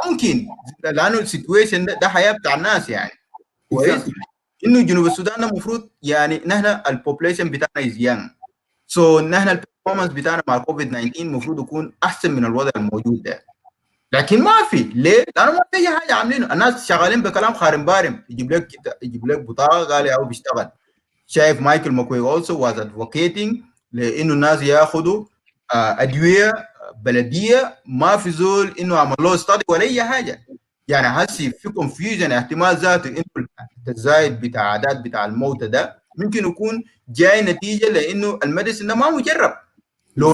ممكن لانه السيتويشن ده حياه بتاع الناس يعني كويس. انه جنوب السودان المفروض يعني نحن البوبليشن بتاعنا يزيان سو نحن البرفورمانس بتاعنا مع كوفيد 19 المفروض يكون احسن من الوضع الموجود ده لكن ما في ليه؟ لانه ما في اي حاجه عاملينه الناس شغالين بكلام خارم بارم يجيب لك بطاقه قال او بيشتغل. شايف مايكل ماكوي also was advocating لانه الناس ياخذوا ادويه بلديه ما في زول انه عمل له ستادي ولا اي حاجه يعني هسي في كونفيوجن احتمال ذاته انه التزايد بتاع عدد بتاع الموتى ده ممكن يكون جاي نتيجه لانه الميديسين ده ما مجرب لو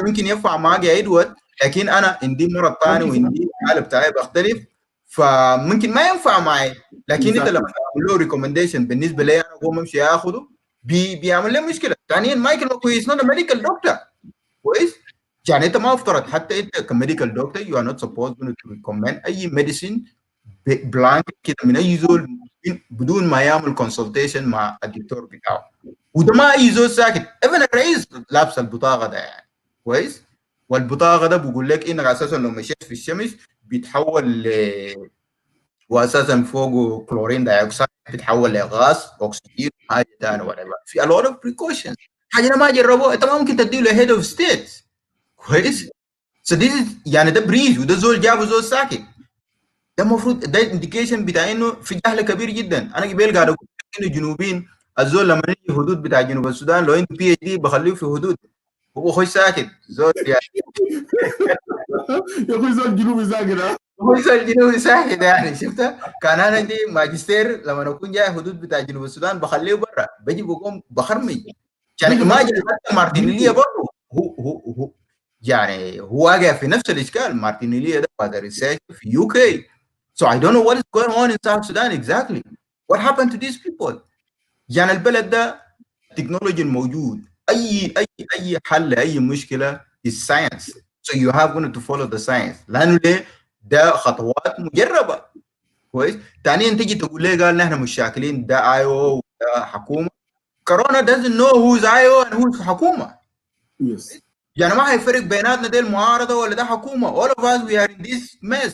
ممكن ينفع معك يا ادوارد لكن انا عندي مرض ثاني وعندي الحاله بتاعي بختلف فممكن ما ينفع معي لكن انت لما تعمل له ريكومنديشن بالنسبه لي انا هو ممشي ياخذه بيعمل لي مشكله. ثانيا مايكل كويس نوت ميديكال دكتور كويس يعني انت ما افترض حتى انت كميديكال دكتور يو ار نوت سبوز تو ريكومند اي ميديسين بلانك كده من اي زول بدون ما يعمل كونسلتيشن مع الدكتور بتاعه وده ما اي زول ساكت ابن الرئيس لابس البطاقه ده يعني كويس والبطاقه ده بيقول لك انك اساسا لو مشيت في الشمس بيتحول واساسا فوقه كلورين دايوكسيد بتتحول لغاز اكسجين حاجه ثانيه ولا في a lot of precautions. حاجه ما جربوها انت ما ممكن تديه له head of state كويس. so this is يعني ده بريز وده زول جابه زول ساكت. ده المفروض ده انديكيشن بتاع انه في جهل كبير جدا. انا قبل قاعد اقول انه الجنوبيين الزول لما يجي حدود بتاع جنوب السودان لو عنده PhD بخليه في حدود هو خوش ساكت زول يعني يا اخوي زول جنوبي ساكت. هو زول جنوبي ساكت يعني شفتها. كان انا عندي ماجستير لما اكون جاي حدود بتاع جنوب السودان بخليه برا بجي بقوم بخرمج يعني ما حتى مارتينيليا برضه هو يعني هو واقع في نفس الاشكال. مارتينيليا ده هذا ريسيرش في UK. So I don't know what is going on in South Sudan exactly. What happened to these people? يعني البلد ده التكنولوجيا الموجود اي حل لاي مشكله is science. So you have to follow the science. لانه ليه؟ ده خطوات مجربه كويس. ثانيا تجي تقول لي قال نحن مش شاكلين ده IO وده حكومه. كورونا doesn't know who's IO and who's حكومه. Yes. يعني ما هيفرق بيناتنا ده المعارضه ولا ده حكومه. All of us we are in this mess.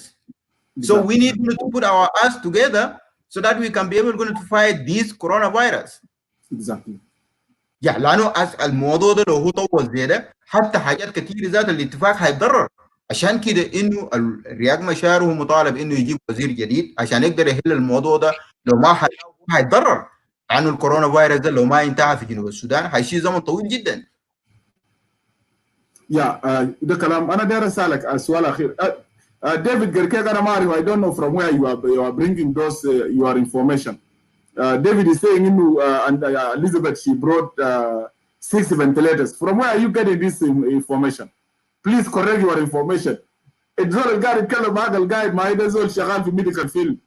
So we need to put our us together so that we can be able to fight this coronavirus. Exactly. يعني لانه الموضوع ده لو هو طول زي ده حتى حاجات كثيره ذات الاتفاق هيتضرر. عشان كده انه الرياض مشار هو مطالب انه يجيب وزير جديد عشان يقدر يحل الموضوع ده. لو ما حله هيتضرر لانه الكورونا فيروس ده لو ما انتهى في جنوب السودان هيشيل زمن طويل جدا. ده كلام. انا داير اسالك السؤال الاخير. David Gerkega, I don't know from where you are bringing those your information. David is saying and Elizabeth, she brought 6 ventilators. From where are you getting this information? Please correct your information. الزول القاعد يتكلم هذا القاعد ما ده زول شغال في ميديكال فيلد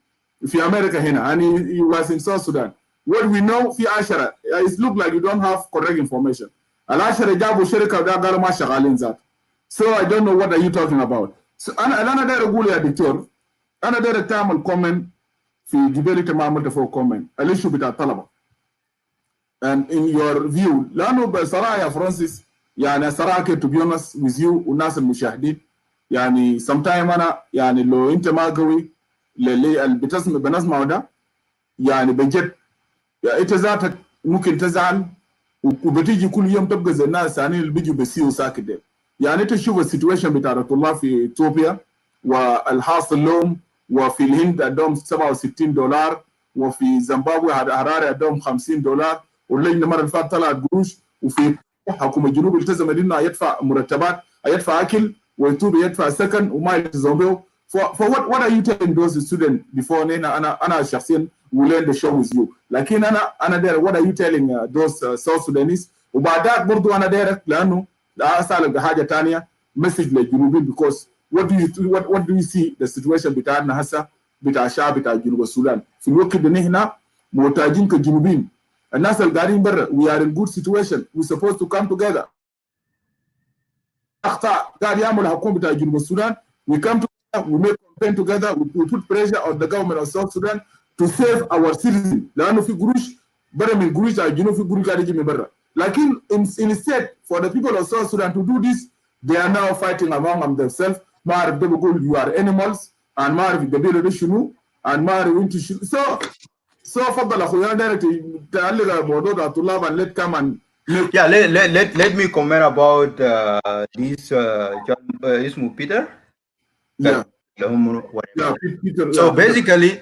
في امريكا هنا and he was in South Sudan. What we know في 10 it look like you don't have correct information. ال10 جابوا شركه وده قالوا ما شغالين ذات. So I don't know what are you talking about. So انا داير اقول يا دكتور انا داير تعمل كومنت في جبالي ما عملت فوق كومنت الايشو بتاع الطلبه. And in your view لانه بصراحه يا فرانسيس يعني صراحه كده to be honest with you والناس المشاهدين يعني sometime انا يعني لو انت ما قوي اللي بنسمعه ده يعني بجد يعني انت ذاتك ممكن تزعل وبتيجي كل يوم تبقى زي الناس ثانيين اللي بيجوا بيسيوا ساكت ده. يعني انت تشوف السيتويشن بتاع الطلاب في اثيوبيا والحاصل لهم وفي الهند عندهم $67 وفي زيمبابوي هراري عندهم $50 واللجنه المره اللي فاتت طلعت قروش وفي حكومه الجنوب التزمت انها يدفع مرتبات يدفع اكل واثيوبيا يدفع سكن وما يلتزموا به. what are you telling those students before انا شخصيا will end the show with you لكن انا داير what are you telling those South Sudanese وبعدها برضو انا دايرك لانه اسالك بحاجه ثانيه مسج للجنوبيين because what do you see the situation بتاعنا هسه بتاع الشعب بتاع جنوب السودان في الوقت ده نحن محتاجين كجنوبيين الناس اللي قاعدين برا we are in good situation we supposed to come together. اخطاء قاعد يعمل الحكومه بتاع جنوب السودان we come together we make campaign together we put pressure on the government of South Sudan to save our citizens لانه في قروش برا من قروش على الجنوب في قروش قاعد يجي من برا. لكن instead for the people of South Sudan to do this they are now fighting among themselves. ما اعرف ده بقول you are animals and ما اعرف القبيله ده شنو and ما اعرف انت شنو. so فضل اخويا دايرك تعلق على الموضوع ده الطلاب and let come and yeah let me comment about this اسمه بيتر. yeah Peter, so basically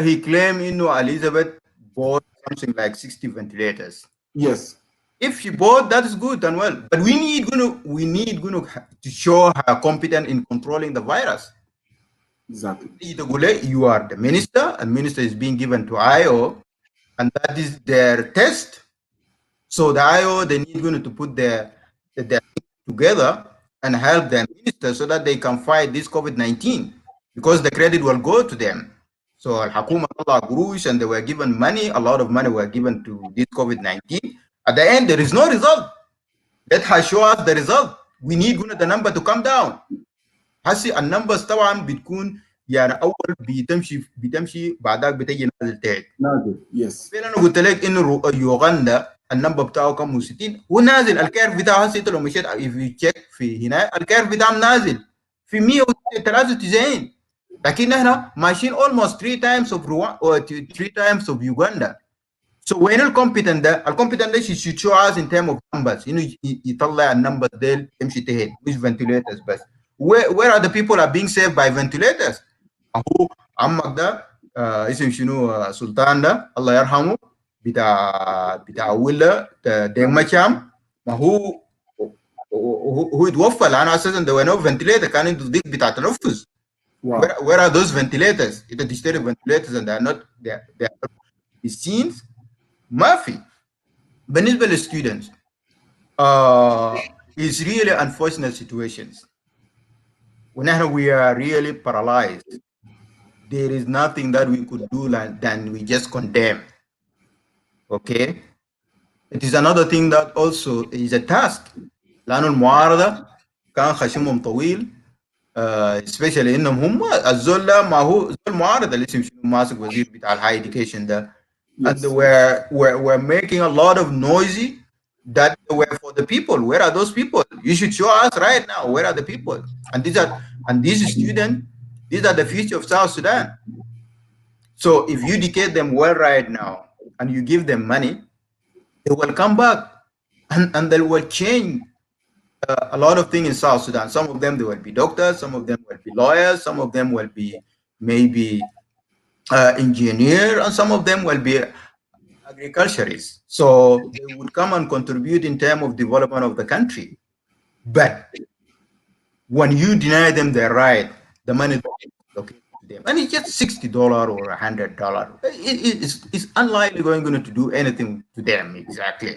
he claimed انه Elizabeth bought something like 60 ventilators. Yes. If she bought, that is good and well. But we need to show her competent in controlling the virus. Exactly. You are the minister, and minister is being given to IO, and that is their test. So the IO they need to put their together and help their minister so that they can fight this COVID-19 because the credit will go to them. So Al-Hakuma Allah Gurush and they were given money, a lot of money were given to this COVID-19. At the end, there is no result. Let her show us the result. We need the number to come down. هسي النمبرز طبعا بتكون يعني اول بتمشي بعدك بتجي نازل تحت. نازل يس. فين انا قلت لك انه يوغندا النمبر بتاعه كم 60 ونازل الكيرف بتاعه هسي لو مشيت في تشيك في هنا الكيرف بتاعه نازل في 193. لكن احنا ماشيين almost 3 times of Rwanda or 3 times of Uganda. So when الcompetent ده she should show us in terms of numbers. يطلع النمبر ديل تمشي تهد مش ventilators بس. Where are the people are being saved by ventilators? هو عمك ده اسم شنو سلطان ده الله يرحمه بتاع ولا دينغ مشام ما هو يتوفى لانه اساسا there were no ventilator كان عنده ضيق بتاع تنفس. Where are those ventilators? انت تشتري ventilators and they are scenes ما في. بالنسبه للستودنتس it's really unfortunate situations ونحن we are really paralyzed. There is nothing that we could do than we just condemn. Okay, it is another thing that also is a task لانه المعارضه كان خشمهم طويل especially انهم هم الزول ده ما هو زول المعارضه اللي اسم شنو ماسك وزير بتاع الهاي education ده and we're making a lot of noisy that were for the people. Where are those people? You should show us right now. Where are the people? And these students, these are the future of South Sudan. So if you educate them well right now and you give them money, they will come back and they will change a lot of things in South Sudan. Some of them they will be doctors, some of them will be lawyers, some of them will be maybe engineer, and some of them will be agriculturists. So they would come and contribute in terms of development of the country. But when you deny them their right, the money okay to them, and it's just $60 or $100, it's unlikely going to do anything to them exactly.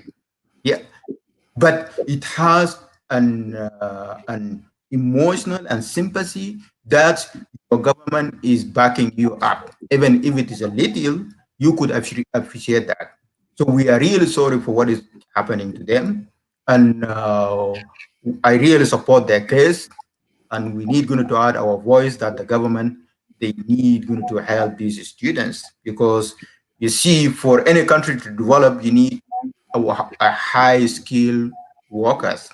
Yeah, but it has an emotional and sympathy that your government is backing you up, even if it is a little. You could appreciate that. So we are really sorry for what is happening to them, and I really support their case. And we need to add our voice that the government, they need to help these students, because you see, for any country to develop, you need a high skilled workers,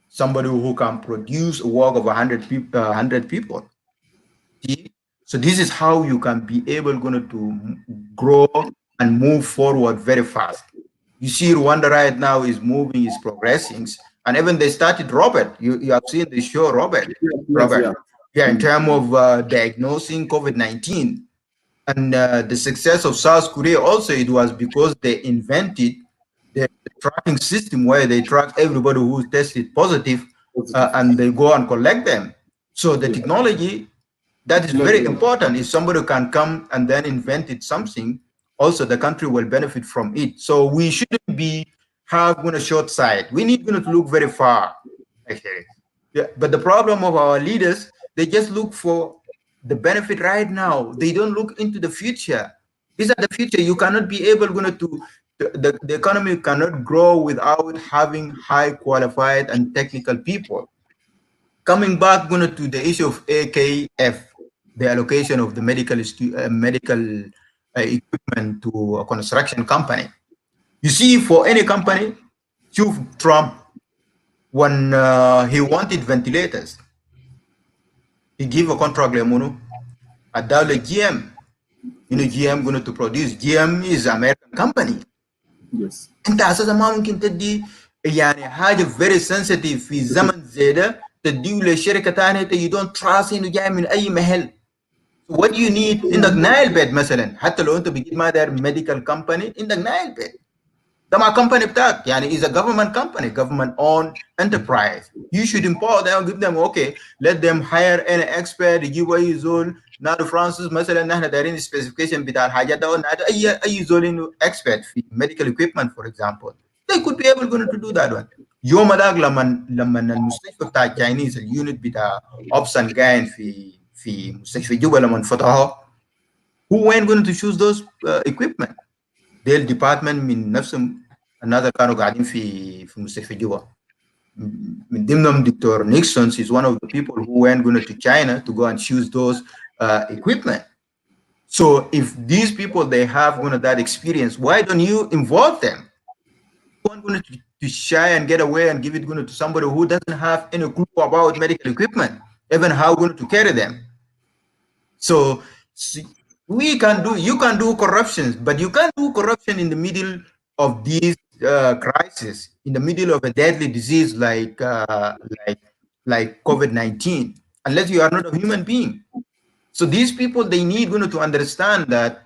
somebody who can produce a work of 100 people. See? So this is how you can be able to grow and move forward very fast. You see, Rwanda right now is moving, is progressing, and even they started Robert. You have seen the show Robert. Yeah, in terms of diagnosing COVID-19, and the success of South Korea also, it was because they invented the tracking system where they track everybody who tested positive, and they go and collect them. So the technology, that is very important. If somebody can come and then invented something, also the country will benefit from it. So we shouldn't be having a short sight. We need to look very far. Okay. Yeah. But the problem of our leaders, they just look for the benefit right now. They don't look into the future. These are the future. You cannot be able to the economy cannot grow without having high qualified and technical people. Coming back to the issue of AKF, the allocation of the medical equipment to a construction company. You see, for any company, Chief Trump, when he wanted ventilators, he gave a contract to GM. GM going to produce. GM is an American company. Yes. انت اساسا ما ممكن تدي يعني حاجه very sensitive في زمن زي ده تديه لشركه ثانيه you don't trust انه جاي من اي محل. So what do you need؟ عندك نايل بيد مثلا، حتى لو انت بتجيب ما داير ميديكال كمباني، عندك نايل بيد ده مع كمباني بتاعك، يعني is a government company, government owned enterprise. You should empower them, give them okay, let them hire any expert يجيبوا اي زول. نادو فرانسيس مثلا نحن دايرين سبيسيفيكيشن بتاع الحاجات ده، نادو اي زول انه expert في medical equipment for example. They could be able to do that one. يوم داك لما المستشفى بتاع التشاينيز اليونت بتاع اوبسن جاين في مستشفى جوبا لما فتحوها، who went going to choose those equipment؟ ديل ديبارتمنت من نفسهم الناس كانوا قاعدين في مستشفى جوبا، من ضمنهم دكتور نيكسون is one of the people who went going to China to go and choose those equipment. So if these people they have that experience, why don't you involve them? You want to shy and get away and give it to somebody who doesn't have any clue about medical equipment, even how to carry them. So we can do, you can do corruptions, but you can't do corruption in the middle of these crisis, in the middle of a deadly disease like COVID-19, unless you are not a human being. So these people, they need to understand that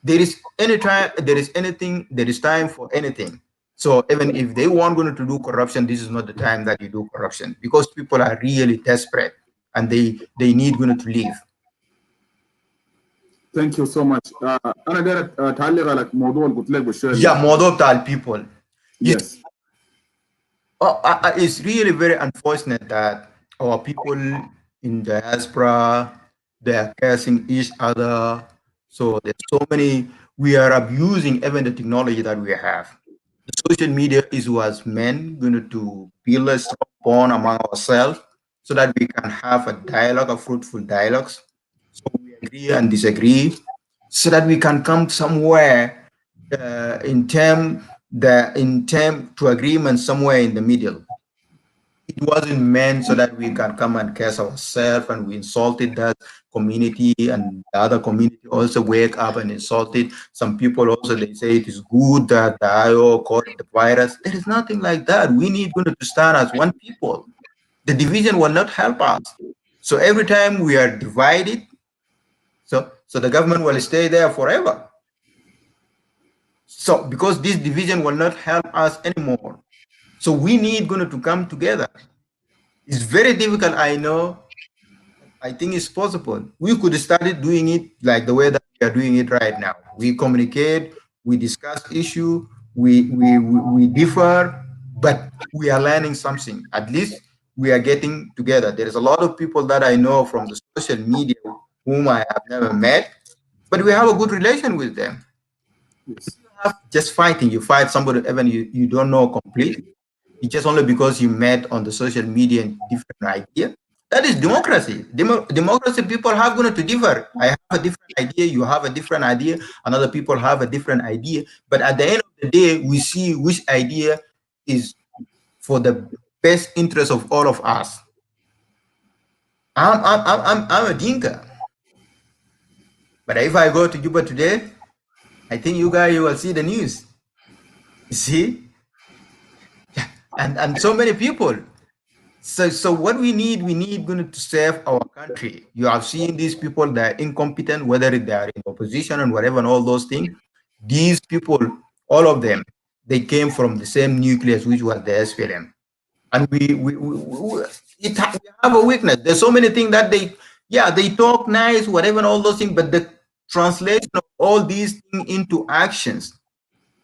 there is anything, there is time for anything. So even if they want to do corruption, this is not the time that you do corruption, because people are really desperate and they need to leave. Thank you so much. أنا داير أتعلق على موضوع اللي قلت لك بالشوية. Yeah, موضوع بتاع people. Yes. It's really very unfortunate that our people in diaspora, they are cursing each other. So there's so many, we are abusing even the technology that we have. The social media was meant to build a strong bond among ourselves so that we can have a dialogue, a fruitful dialogues. So we agree and disagree, so that we can come somewhere in term to agreement somewhere in the middle. It wasn't meant so that we can come and curse ourselves and we insulted that community, and the other community also wake up and insult it. Some people also, they say it is good that the IO caught the virus. There is nothing like that. We need to stand as one people. The division will not help us. So every time we are divided, so the government will stay there forever. So because this division will not help us anymore. So we need to come together. It's very difficult, I know. I think it's possible. We could start doing it like the way that we are doing it right now. We communicate, we discuss issue, we differ, but we are learning something. At least we are getting together. There is a lot of people that I know from the social media whom I have never met, but we have a good relation with them. Yes. You have just fighting. You fight somebody even you don't know completely. It's just only because you met on the social media and different idea. That is democracy. Democracy, people have to differ. I have a different idea, you have a different idea, another people have a different idea. But at the end of the day, we see which idea is for the best interest of all of us. I'm a Dinka. But if I go to Juba today, I think you guys, you will see the news. You see? And so many people. So what we need to save our country. You have seen these people that are incompetent, whether they are in opposition and whatever and all those things. These people, all of them, they came from the same nucleus, which was the SPLM. And we have a weakness. There's so many things that they talk nice, whatever and all those things, but the translation of all these things into actions,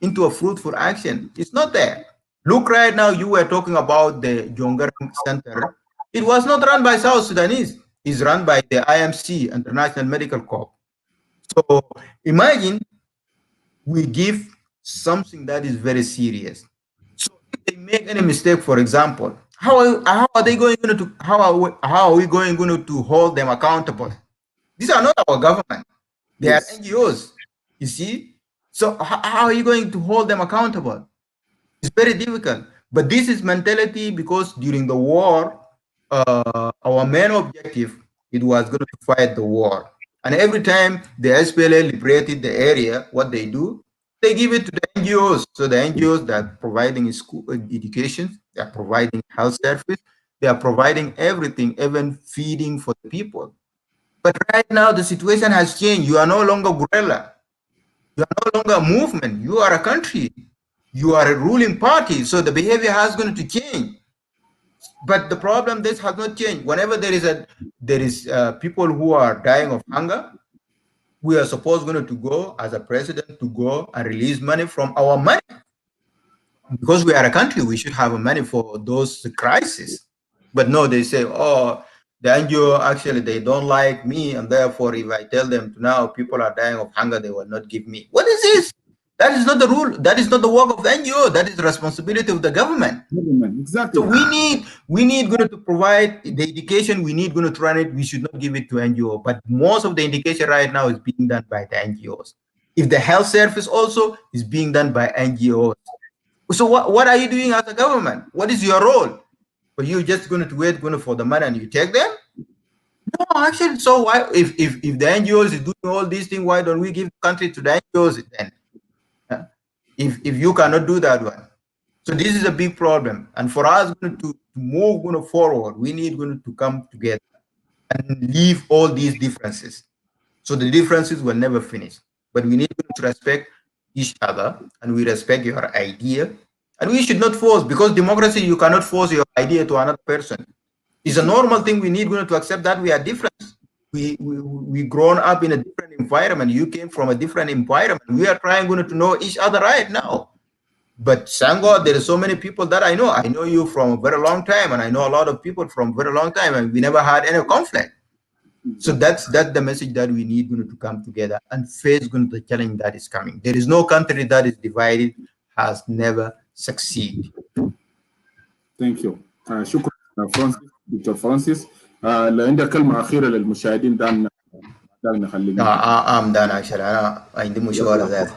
into a fruitful action, it's not there. Look, right now, you were talking about the Jongaram Center. It was not run by South Sudanese. It's run by the IMC, International Medical Corps. So imagine we give something that is very serious. So if they make any mistake, for example, how are they going to, how are we going to hold them accountable? These are not our government. They Yes. are NGOs, you see? So how are you going to hold them accountable? It's very difficult. But this is mentality because during the war, our main objective, it was going to fight the war. And every time the SPLA liberated the area, what they do, they give it to the NGOs. So the NGOs that are providing school education, they are providing health service, they are providing everything, even feeding for the people. But right now the situation has changed. You are no longer guerrilla. You are no longer a movement. You are a country. You are a ruling party. So the behavior has going to change. But the problem, this has not changed. Whenever there is people who are dying of hunger, we are supposed to go as a president to go and release money from our money. Because we are a country, we should have money for those crises. But no, they say, oh, the NGO, actually, they don't like me. And therefore, if I tell them now people are dying of hunger, they will not give me. What is this? That is not the rule. That is not the work of the NGO. That is the responsibility of the government. Exactly. So we need to provide the education. We need to run it. We should not give it to NGO. But most of the education right now is being done by the NGOs. If the health service also is being done by NGOs. So what are you doing as a government? What is your role? Are you just going to wait for the money and you take them? No, actually, so why if the NGOs is doing all these things, why don't we give the country to the NGOs then? If you cannot do that one. So this is a big problem. And for us to move forward, we need to come together and leave all these differences. So the differences will never finish. But we need to respect each other, and we respect your idea. And we should not force, because democracy, you cannot force your idea to another person. It's a normal thing. We need to accept that we are different. We grown up in a different environment. You came from a different environment. We are trying to know each other right now. But Sango, there are so many people that I know. I know you from a very long time, and I know a lot of people from a very long time, and we never had any conflict. So that's the message that we need to come together and face the challenge that is coming. There is no country that is divided has never succeeded. Thank you. شكرا فرانسيس دكتور فرانسيس. عندك كلمة أخيرة للمشاهدين دعنا نخلينا. I'm done actually. أنا عندي مشوار ذات.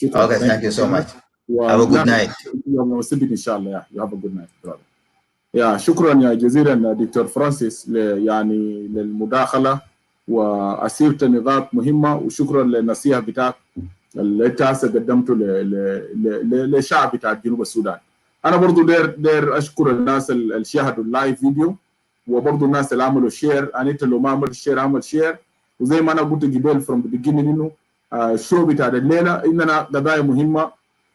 Okay, thank you so much. Have a good night. يوم السبت إن شاء الله. You have a good night. يا شكرا يا جزيلا دكتور فرانسيس يعني للمداخلة وأسيرة النقاط مهمة، وشكرا للنصيحة بتاعك اللي انت قدمته للشعب بتاع جنوب السودان. انا برضو دير اشكر الناس اللي شاهدوا اللايف فيديو، وبرضو الناس اللي عملوا شير. انت لو ما عملت شير اعمل شير. وزي ما انا قلت قبل from the beginning انه الشو بتاع الليله اننا قضايا مهمه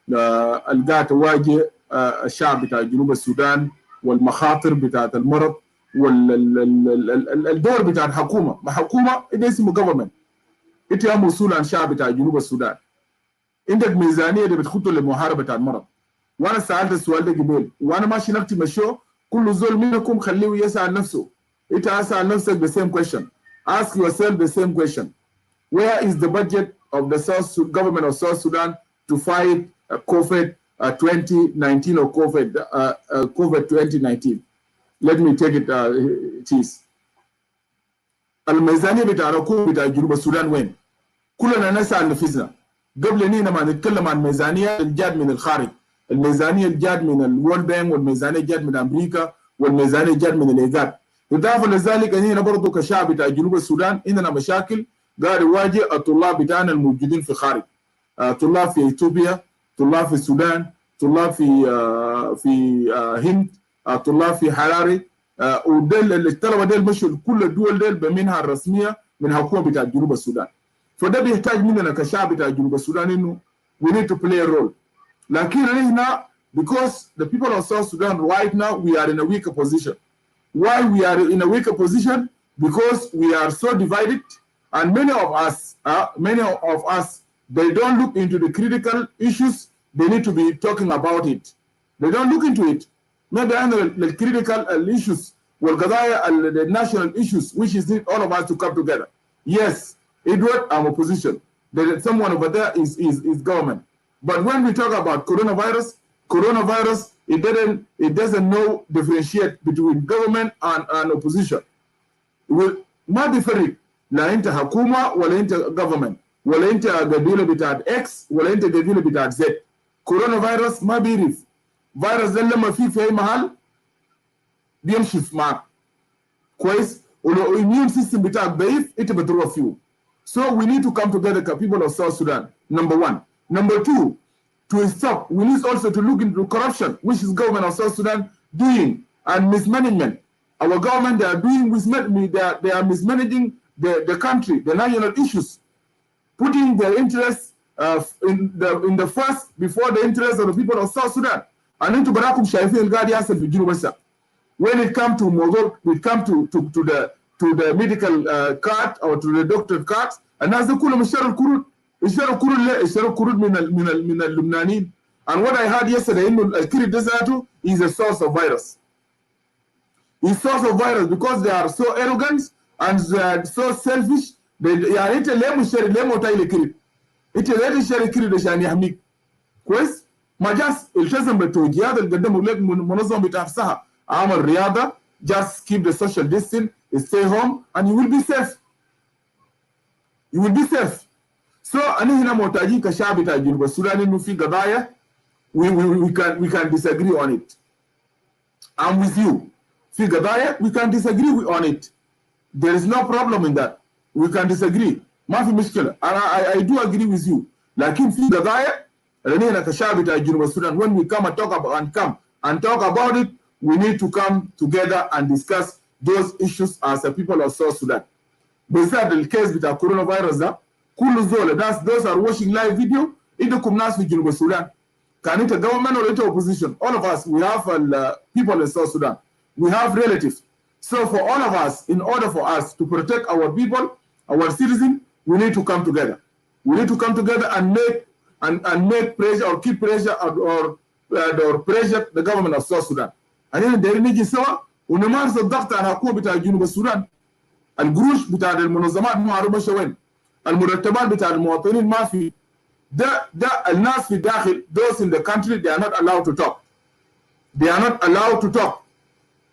القاها تواجه الشعب بتاع جنوب السودان، والمخاطر بتاعت المرض، والدور بتاع الحكومه. ما حكومه ده اسمه government. انت يا مسؤول عن الشعب بتاع جنوب السودان، عندك ميزانيه اللي بتخطوا لمحاربه المرض. وانا سالت السؤال ده قبل، وانا ماشي نختم الشو. كل زول منكم خليه يسال نفسه. انت اسال نفسك the same question. Ask yourself the same question. Where is the budget of the government of South Sudan to fight COVID 2019 or COVID 2019? Let me take it. It is. الميزانيه بتاع الحكومه بتاع جنوب السودان وين؟ كلنا نسال نفسنا قبل نينا ما نتكلم عن الميزانيه الجاد من الخارج، الميزانيه الجاد من الورلد بانك، والميزانيه الجاد من امريكا، والميزانيه الجاد من الايجاد. اضافه لذلك هنا برضه كشعب بتاع جنوب السودان عندنا مشاكل قاعد يواجه الطلاب بتاعنا الموجودين في الخارج. طلاب في اثيوبيا، طلاب في السودان، طلاب في هند، طلاب في حراري، وديل الطلبه ديل مشوا كل الدول ديل بمنها الرسميه من حكومه بتاع جنوب السودان. فده بيحتاج مننا كشعب بتاع جنوب السودان انه we need to play a role. لكن هنا because the people of South Sudan right now we are in a weaker position. Why we are in a weaker position? Because we are so divided, and many of us they don't look into the critical issues. They need to be talking about it. They don't look into it. Maybe the critical issues والقضايا the national issues which is need all of us to come together. Yes, Edward, I'm opposition. Someone over there is government. But when we talk about coronavirus, it doesn't know differentiate between government and opposition. ما بيفرق لا انت حكومه ولا انت government ولا انت قبيله بتاعت X ولا انت قبيله بتاعت Z. coronavirus ما بيعرف. فيروس ده لما في اي محل بيمشي معك كويس، ولو immune system بتاعك ضعيف انت بتروح فيه. So we need to come together as people of South Sudan. Number one. Number two, to stop, we need also to look into corruption, which is government of South Sudan doing, and mismanagement. Our government, they are mismanaging the country, the national issues, putting their interests in the first before the interests of the people of South Sudan. And into Barakum Shaifi El Gadi Asel Vijinu. When it comes to Mogul, it comes to the medical card or to the doctor card, and as the Kulum Sharul Kurut, Sharul Kurut min al Lumnanin. And what I heard yesterday in Kiri Desatu is a source of virus. It's source of virus because they are so arrogant and they are so selfish. They are not lemu taile Kiri. It's a share Kiri de Shani Hamik. Quest Majas التزم بالتوجيهات اللي قدموا لك منظمة بتاعها. عمل رياضة, just keep the social distance, stay home, and you will be safe. You will be safe. So أنا هنا محتاجين كشعب بتاع جنوب السودان إنه في قضايا we can disagree on it. I'm with you. في قضايا we can disagree on it. There is no problem in that. We can disagree. ما في مشكلة. I do agree with you. لكن في قضايا لأننا كشعب بتاع جنوب السودان, when we come and talk about it, we need to come together and discuss those issues as a people of South Sudan. بالذات الكيس بتاع كورونا فيروس ده كل زول those are watching live video عندكم ناس في جنوب السودان. كان انت government or انت opposition, all of us, we have people in South Sudan. We have relatives. So for all of us, in order for us to protect our people, our citizens, we need to come together. We need to come together and make pressure or keep pressure or pressure the government of South Sudan. And then there نيجي سوا ونمارس الضغط على الحكومة بتاع جنوب السودان. القروش بتاع المنظمات معروفة وين. المرتبات بتاع المواطنين ما في. ده الناس في الداخل, those in the country, they are not allowed to talk. They are not allowed to talk.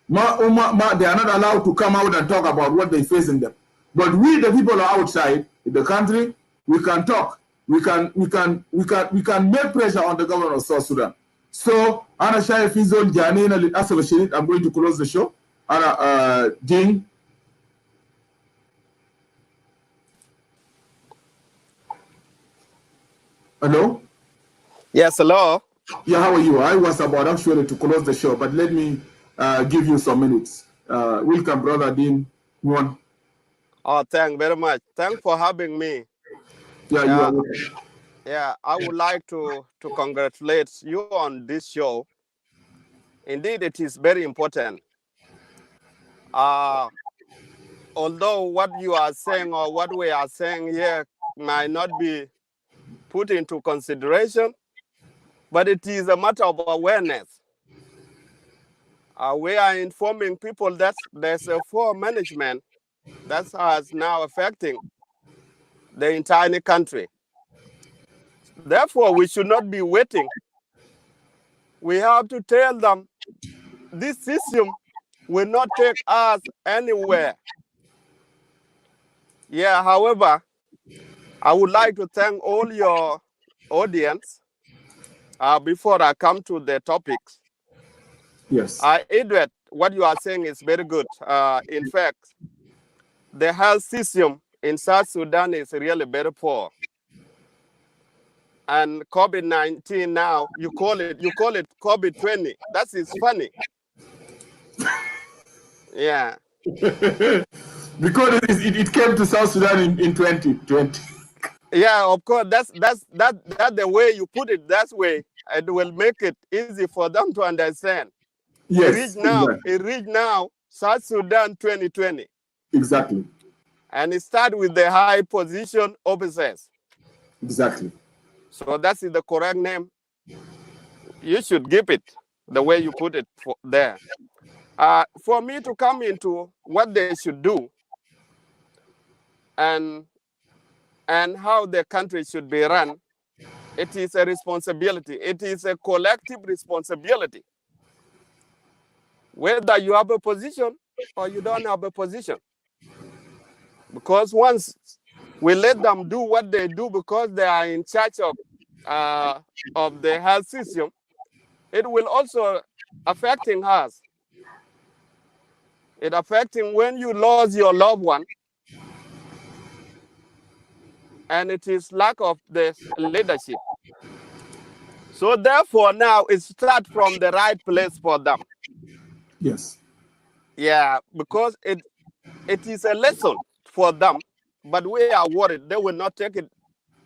They are not allowed to come out and talk about what they face in them. But we, the people outside in the country, we can talk. We can make pressure on the government of South Sudan. So, أنا شايف في زول جانينا للأسف الشديد. I'm going to close the show. أنا Jing. Hello? Yes, hello. Yeah, how are you? I was about actually to close the show, but let me give you some minutes. Welcome, brother Dean. One. Oh, thank very much. Thanks for having me. Yeah, you are welcome. Yeah, I would like to congratulate you on this show. Indeed, it is very important. Although what you are saying or what we are saying here might not be put into consideration, but it is a matter of awareness. We are informing people that there's a poor management that is now affecting the entire country. Therefore, we should not be waiting. We have to tell them this system will not take us anywhere. Yeah, however, I would like to thank all your audience before I come to the topics. Yes. Edward, what you are saying is very good. In fact, the health system in South Sudan is really very poor. And COVID-19 now, you call it COVID-20. That is funny. Yeah. Because it came to South Sudan in 2020. Yeah, of course. That's the way you put it. That way, it will make it easy for them to understand. Yes. It reached now South Sudan 2020. Exactly. And it started with the high position officers. Exactly. So that is the correct name. You should give it the way you put it there. For me to come into what they should do and how the country should be run, it is a responsibility. It is a collective responsibility. Whether you have a position or you don't have a position. Because once we let them do what they do because they are in charge of the health system, it will also affecting us. It affecting when you lose your loved one, and it is lack of the leadership. So therefore now it starts from the right place for them. Yes. Yeah, because it is a lesson for them, but we are worried they will not take it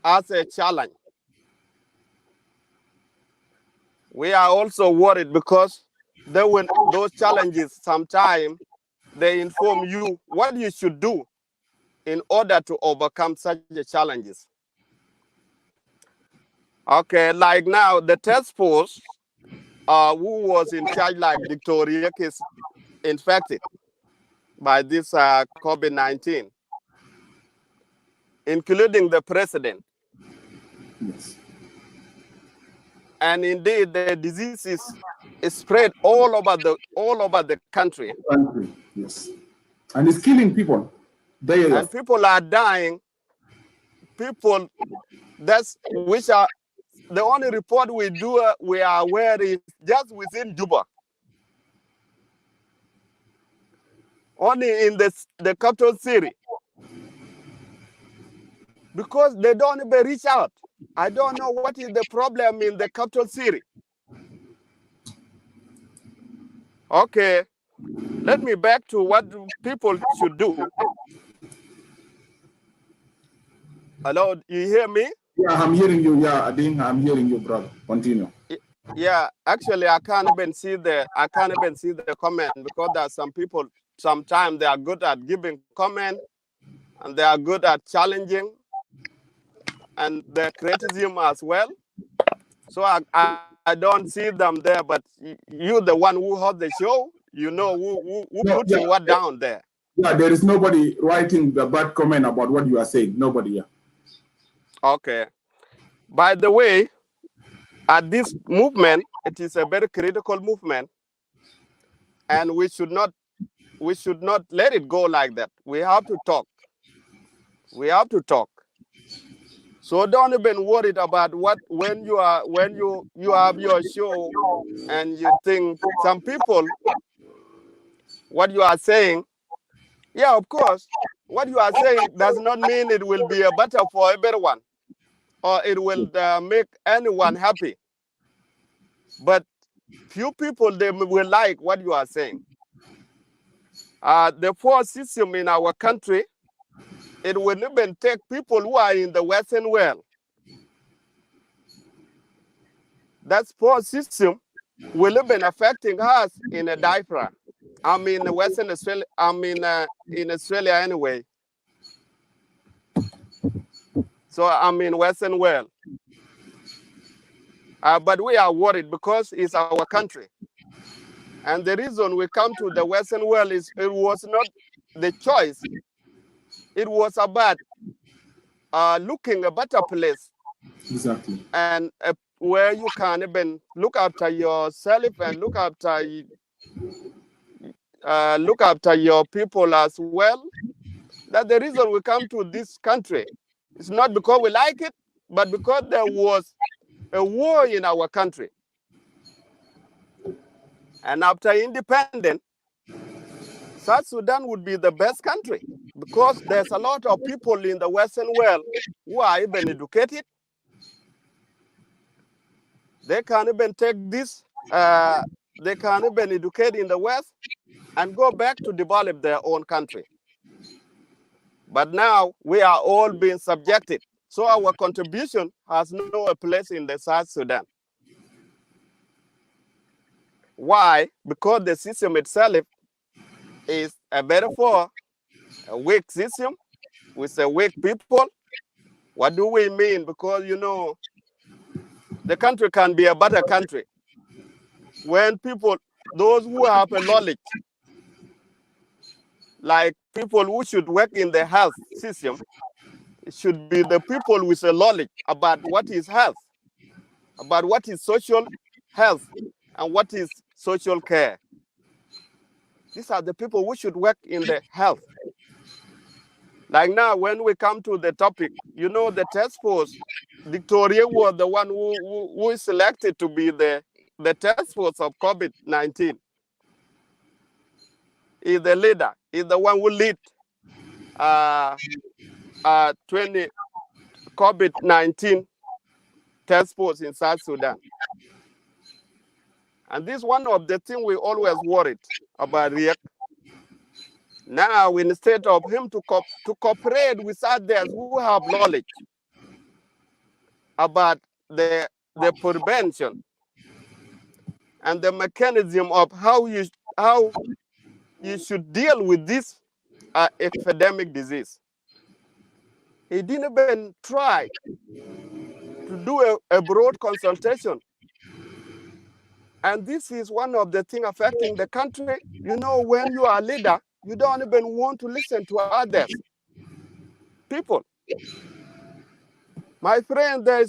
as a challenge. We are also worried because those challenges sometimes they inform you what you should do in order to overcome such challenges. Okay, like now the task force who was in charge, like Victoria, is infected by this COVID-19, including the president. Yes. And indeed, the disease is spread all over the country. Yes. And it's killing people. And people are dying. People which are the only report we are aware is just within Juba. only in the capital city. Because they don't even reach out. I don't know what is the problem in the capital city. Okay, let me back to what people should do. Hello, you hear me? Yeah, I'm hearing you. Yeah, Ading, I'm hearing you, brother. Continue. Yeah, actually, I can't even see the comment, because there are some people. Sometimes they are good at giving comment, and they are good at challenging, and the criticism as well. So I don't see them there. But you, the one who host the show, you know who No, putting yeah, what down there. Yeah, there is nobody writing the bad comment about what you are saying. Nobody. Yeah. Okay. By the way, at this movement, it is a very critical movement, and we should not let it go like that. We have to talk. We have to talk. So don't even worry about when you have your show and you think some people what you are saying. Yeah, of course, what you are saying does not mean it will be a better for everyone, or it will make anyone happy. But few people, they will like what you are saying. The poor system in our country, it will even take people who are in the Western world. That poor system will even affecting us in a diaspora. I mean, Western Australia. I mean, in Australia anyway. So I'm in Western world. But we are worried because it's our country. And the reason we come to the Western world is it was not the choice. It was about looking a better place. Exactly. And where you can even look after yourself and look after your people as well. That's the reason we come to this country. It's not because we like it, but because there was a war in our country. And after independence, South Sudan would be the best country, because there's a lot of people in the Western world who are even educated. They can even take this, they can even educate in the West and go back to develop their own country. But now we are all being subjected. So our contribution has no place in the South Sudan. Why? Because the system itself is a metaphor, a weak system with a weak people. What do we mean? Because, the country can be a better country when people, those who have a knowledge, like people who should work in the health system, it should be the people with a knowledge about what is health, about what is social health, and what is social care. These are the people who should work in the health. Like now, when we come to the topic, the task force, Victoria was the one who is selected to be the task force of COVID-19. Is the leader, is the one who lead 20 COVID-19 task force in South Sudan. And this is one of the things we always worried about Riek. Now, instead of him to cooperate with others who have knowledge about the prevention and the mechanism of how you should deal with this epidemic disease, he didn't even try to do a broad consultation. And this is one of the things affecting the country. When you are a leader, you don't even want to listen to others. People. My friend, the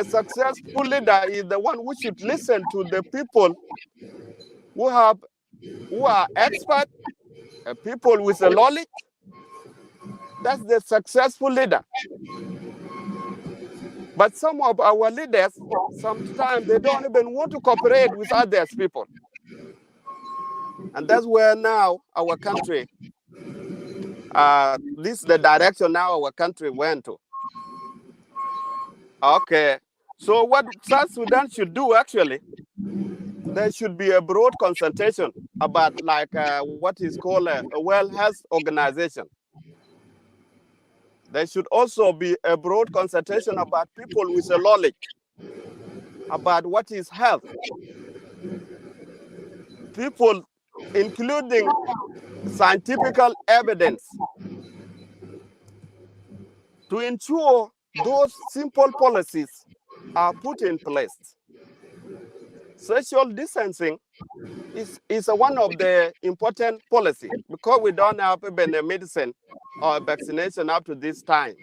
successful leader is the one who should listen to the people who are expert, people with a knowledge. That's the successful leader. But some of our leaders, sometimes they don't even want to cooperate with others people. And that's where now our country, this is the direction now our country went to. Okay, so what South Sudan should do actually, there should be a broad consultation about like what is called a World Health Organization. There should also be a broad consultation about people with a knowledge about what is health. People, including scientific evidence, to ensure those simple policies are put in place. Social distancing is one of the important policies because we don't have even a medicine or a vaccination up to this time.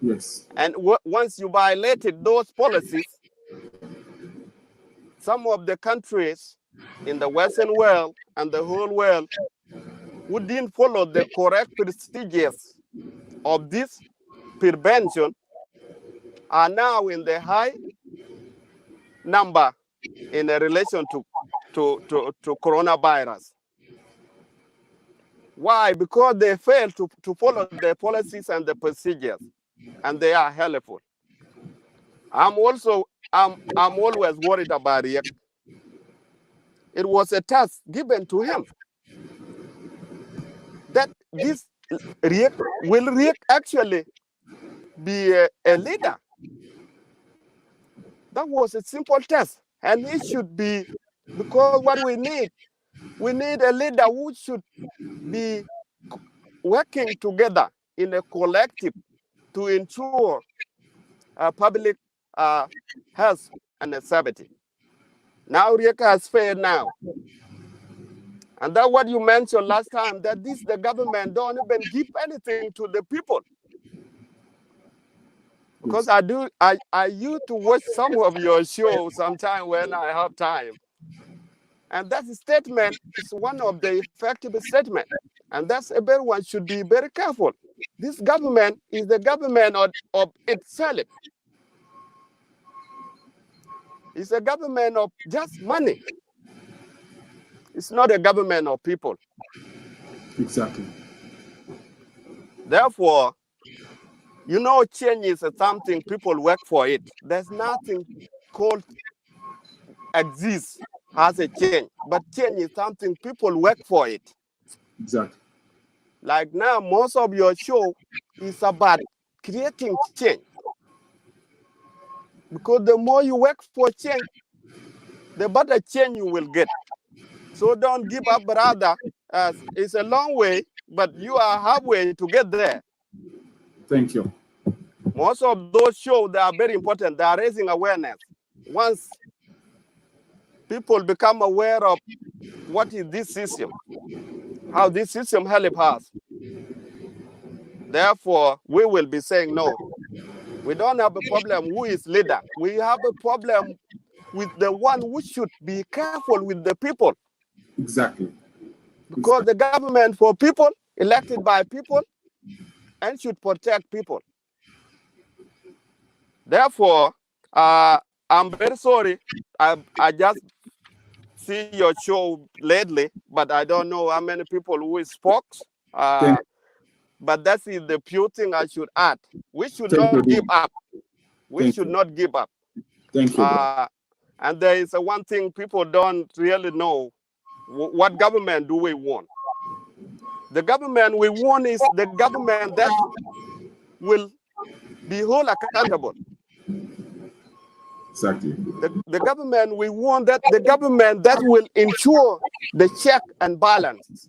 Yes. And once you violated those policies, some of the countries in the Western world and the whole world who didn't follow the correct procedures of this prevention are now in the high number in relation to coronavirus. Why? Because they fail to follow the policies and the procedures, and they are helpful. I'm always worried about Riek. It was a task given to him that this Riek, will Riek actually be a leader? That was a simple test, and it should be, because what we need a leader who should be working together in a collective to ensure public health and safety. Now Riek has failed now. And that's what you mentioned last time, that the government don't even give anything to the people. Because I used to watch some of your shows sometime when I have time. And that statement is one of the effective statements. And that's everyone should be very careful. This government is the government of itself. It's a government of just money. It's not a government of people. Exactly. Therefore, change is something people work for it. There's nothing called exists as a change, but change is something people work for it. Exactly. Like now, most of your show is about creating change. Because the more you work for change, the better change you will get. So don't give up, brother. It's a long way, but you are halfway to get there. Thank you. Most of those shows, they are very important. They are raising awareness. Once people become aware of what is this system, how this system helps us, therefore, we will be saying, no, we don't have a problem who is leader. We have a problem with the one who should be careful with the people. Exactly. Because the government for people, elected by people, and should protect people. Therefore, I'm very sorry. I just see your show lately, but I don't know how many people who spoke. But that is the pure thing I should add. We should not give up. We should not give up. Thank you. And there is one thing people don't really know. What government do we want? The government we want is the government that will be whole accountable. Exactly. The government we want, that the government that will ensure the check and balance.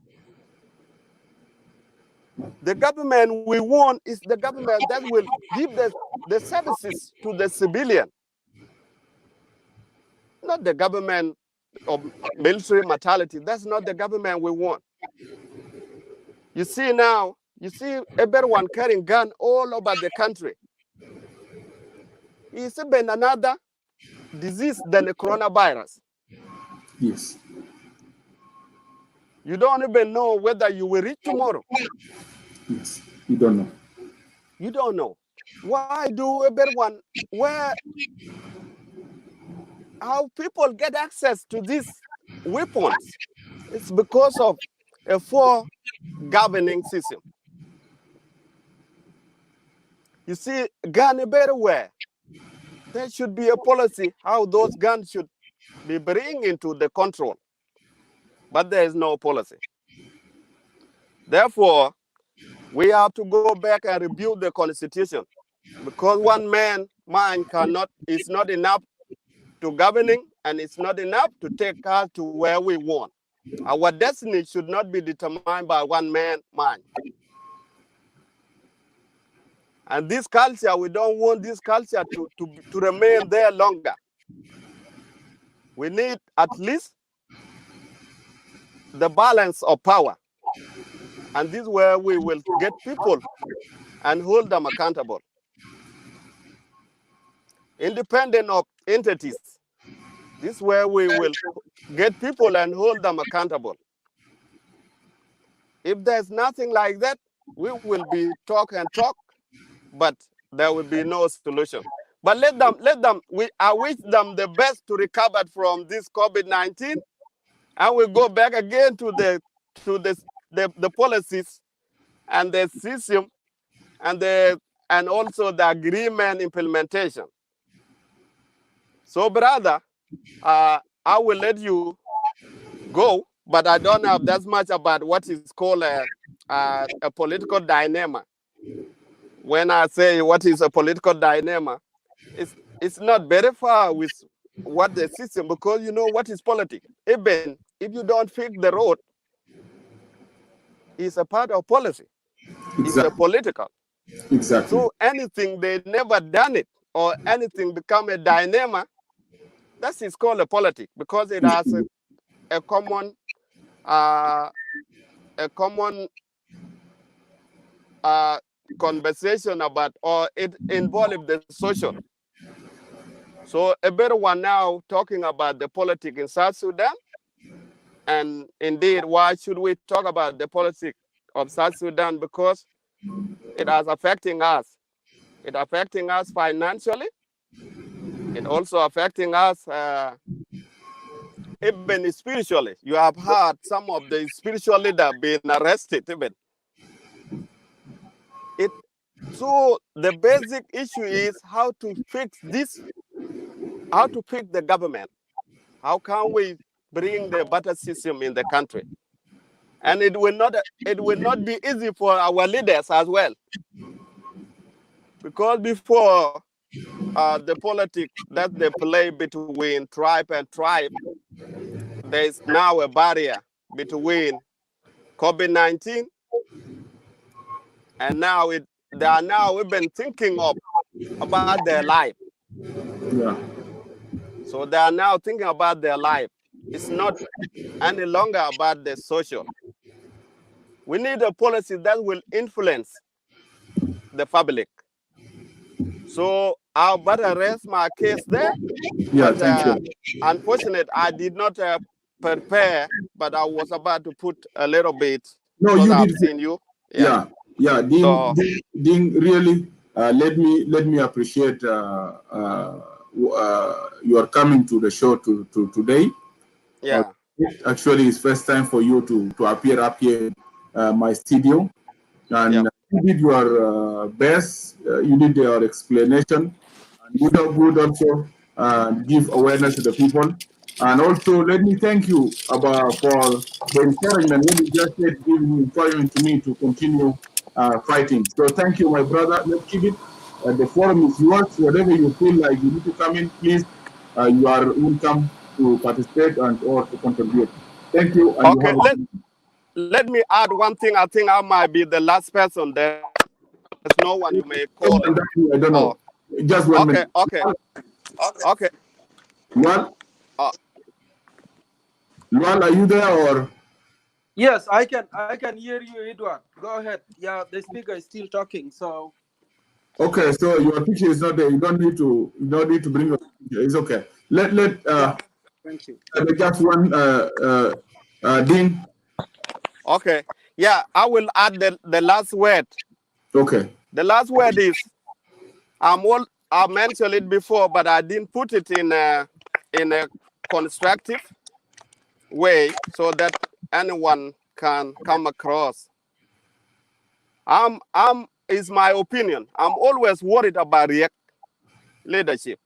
The government we want is the government that will give the services to the civilian. Not the government of military mortality. That's not the government we want. You see now, everyone carrying gun all over the country. It's even another disease than the coronavirus. Yes. You don't even know whether you will reach tomorrow. Yes. You don't know. You don't know. Why do everyone, how people get access to these weapons? It's because of a poor governing system. You see, gun everywhere. There should be a policy how those guns should be bring into the control. But there is no policy. Therefore, we have to go back and review the constitution, because one man mind is not enough to governing, and it's not enough to take us to where we want. Our destiny should not be determined by one man mind. And this culture, we don't want this culture to remain there longer. We need at least the balance of power. And this is where we will get people and hold them accountable. Independent of entities. This is where we will get people and hold them accountable. If there's nothing like that, we will be talk, but there will be no solution. But I wish them the best to recover from this COVID-19, and we go back again to the policies and the system and also the agreement implementation. So, brother, I will let you go, but I don't know that much about what is called a political dilemma. When I say what is a political dilemma, it's not very far with what the system, because you know what is politics. Even if you don't fix the road, it's a part of policy. Exactly. It's a political. Exactly. So anything they never done it or anything become a dilemma, that is called a politics, because it has a common conversation about, or it involves the social. So a better one now talking about the politics in South Sudan. And indeed, why should we talk about the politics of South Sudan? Because it is affecting us. It affecting us financially. It also affecting us even spiritually. You have heard some of the spiritual leaders being arrested even. So the basic issue is how to fix this, how to fix the government. How can we bring the better system in the country? And it will not be easy for our leaders as well. Because before the politics that they play between tribe and tribe, there is now a barrier between COVID-19, and now they are now even thinking about their life. Yeah. So they are now thinking about their life. It's not any longer about the social. We need a policy that will influence the public. So I'll better rest my case there. Yeah, But, thank you. unfortunately, I did not prepare, but I was about to put a little bit. No, because you I've did. seen you. Yeah. Ding, So, Ding, really, let me appreciate your coming to the show today. yeah. Actually, it's first time for you to appear up here in my studio, and you did your best. You did your explanation, and good also give awareness to the people. And also, let me thank you for the encouragement. When you just said, giving encouragement to me to continue fighting. So thank you, my brother. Let's keep it. The forum is yours. Whatever you feel like you need to come in, please. You are welcome to participate or to contribute. Thank you. And Okay, let me add one thing. I think I might be the last person there. There's no one you may call it. I don't know. Just 1 minute. Okay. Lual, are you there or? Yes, I can hear you, Edward. Go ahead. Yeah, the speaker is still talking. So. Okay, so your picture is not there. You don't need to bring your picture. It's okay. Thank you. Just one Ding. Okay. Yeah, I will add the last word. Okay. The last word is I mentioned it before, but I didn't put it in a constructive way, so that anyone can come across. Is my opinion. I'm always worried about leadership.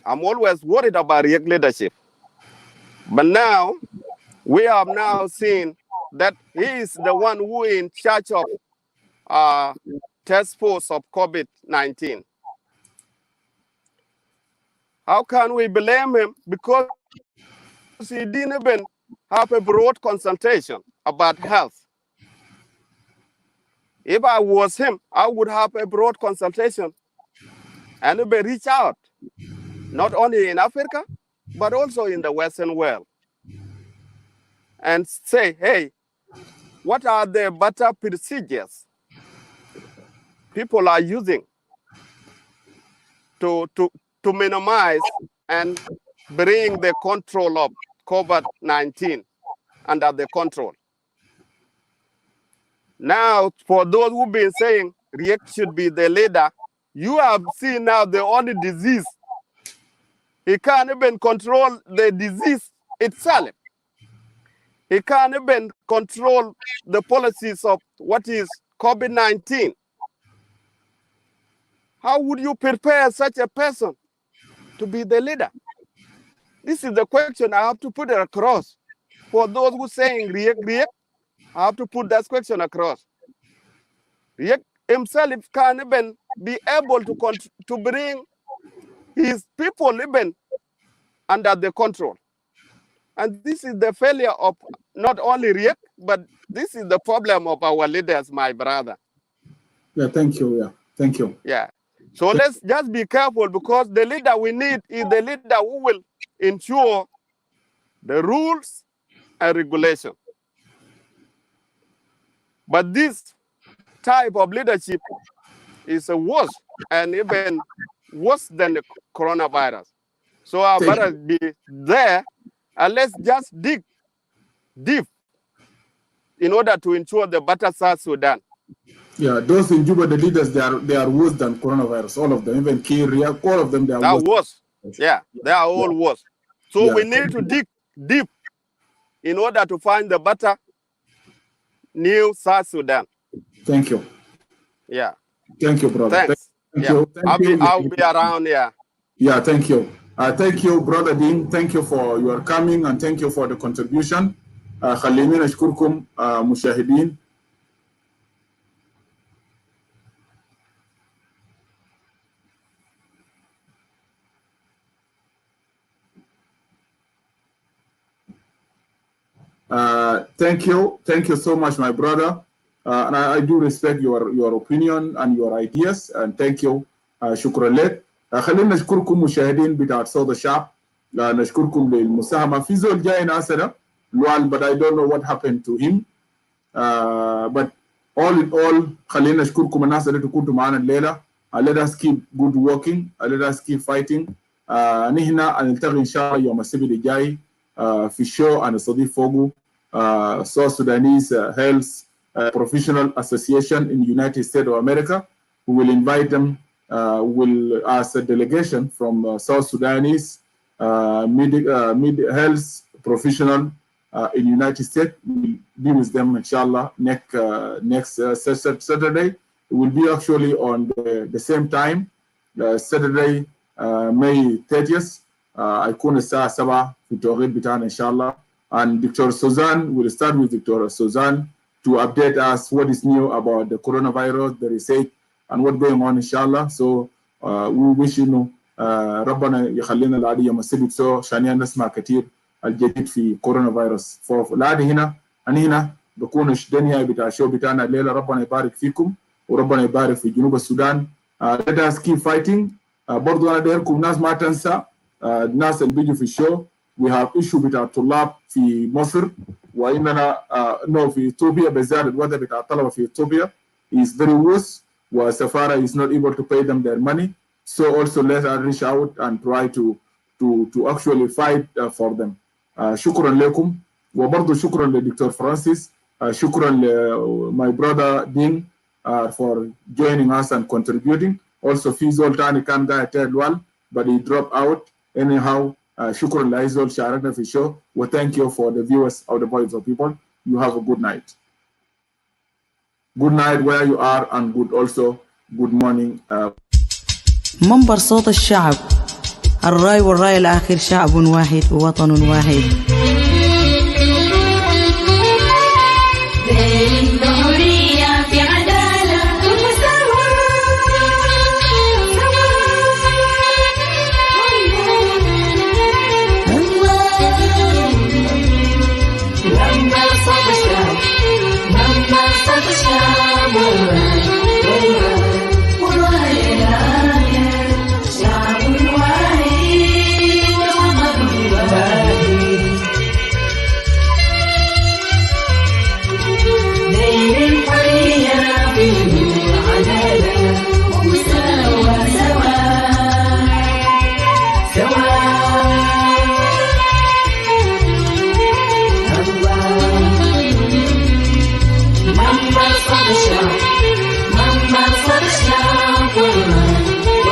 I'm always worried about leadership. But now, we have now seen that he is the one who is in charge of task force of COVID-19. How can we blame him? Because he didn't even have a broad consultation about health. If I was him, I would have a broad consultation and reach out, not only in Africa, but also in the Western world, and say, hey, what are the better procedures people are using to minimize and bring the control of COVID-19 under the control? Now, for those who've been saying Riek should be the leader, you have seen now the only disease. He can't even control the disease itself. He can't even control the policies of what is COVID-19. How would you prepare such a person to be the leader? This is the question I have to put it across. For those who are saying Riek, I have to put that question across. Riek himself can't even be able to bring his people even under the control. And this is the failure of not only Riek, but this is the problem of our leaders, my brother. Yeah, thank you. Yeah, thank you. Yeah. So let's just be careful, because the leader we need is the leader who will ensure the rules and regulation. But this type of leadership is worse, and even worse than the coronavirus. So I better be there, and let's just dig deep in order to ensure the better South Sudan. Yeah, those in Juba, the leaders, they are worse than coronavirus. All of them, even Kir, all of them, they are worse. Yeah, they are all worse. So we need to dig deep in order to find the better new South Sudan. Thank you. Yeah. Thank you, brother. Thanks. Thank you. I'll be around here. Yeah, thank you. Thank you, brother Dean. Thank you for your coming, and thank you for the contribution. خليني نشكركم مشاهدين. Thank you so much, my brother. And I do respect your opinion and your ideas, and thank you. شكرا لك. خلينا نشكركم مشاهدين بتاع صوت الشعب. نشكركم للمساهمة في زول جاي ناسنا لوال, but I don't know what happened to him. But all in all, خلينا نشكركم الناس اللي كنتوا معنا الليلة. Let us keep good working. Let us keep fighting. نحن نلتقي إن شاء الله يوم السبت الجاي في الشو. أنا صديق فوقو South Sudanese Health Professional Association in the United States of America. We will invite them. Will as a delegation from South Sudanese health professional in the United States. We'll be with them, inshallah, next Saturday. It will be actually on the same time, Saturday, May 30th. هيكون الساعة 7 في التوقيت بتاعنا إن شاء الله. And Dr. Sudan, we'll start with Dr. Sudan to update us what is new about the coronavirus, the research, and what's going on, inshallah. So we wish ربنا يخلينا العادي يوم السبت عشان نسمع كثير الجديد في كورونا فيروس. فالعادي هنا هنا بكون الدنيا بتاع الشو بتاعنا الليله. ربنا يبارك فيكم وربنا يبارك في جنوب السودان. Let us keep fighting. برضو انا دايركم ناس ما تنسى الناس اللي بيجوا في الشو. We have issue بتاع الطلاب في مصر واننا في اثيوبيا بالذات الوضع بتاع الطلبه في اثيوبيا is very worse. والسفاره is not able to pay them their money. So also let us reach out and try to actually fight for them. شكرا لكم وبرضه شكرا لدكتور فرانسيس. شكرا ل my brother Dean for joining us and contributing. Also في زول تاني كان قاعد تدوال but he dropped out anyhow. شكرا لأيزول شاركنا في الشو و thank you for the viewers of the Voice of People. You have a good night. Good night where you are and good also good morning. منبر صوت الشعب، الرأي والرأي الآخر، شعب واحد ووطن واحد. منبر صوت الشعب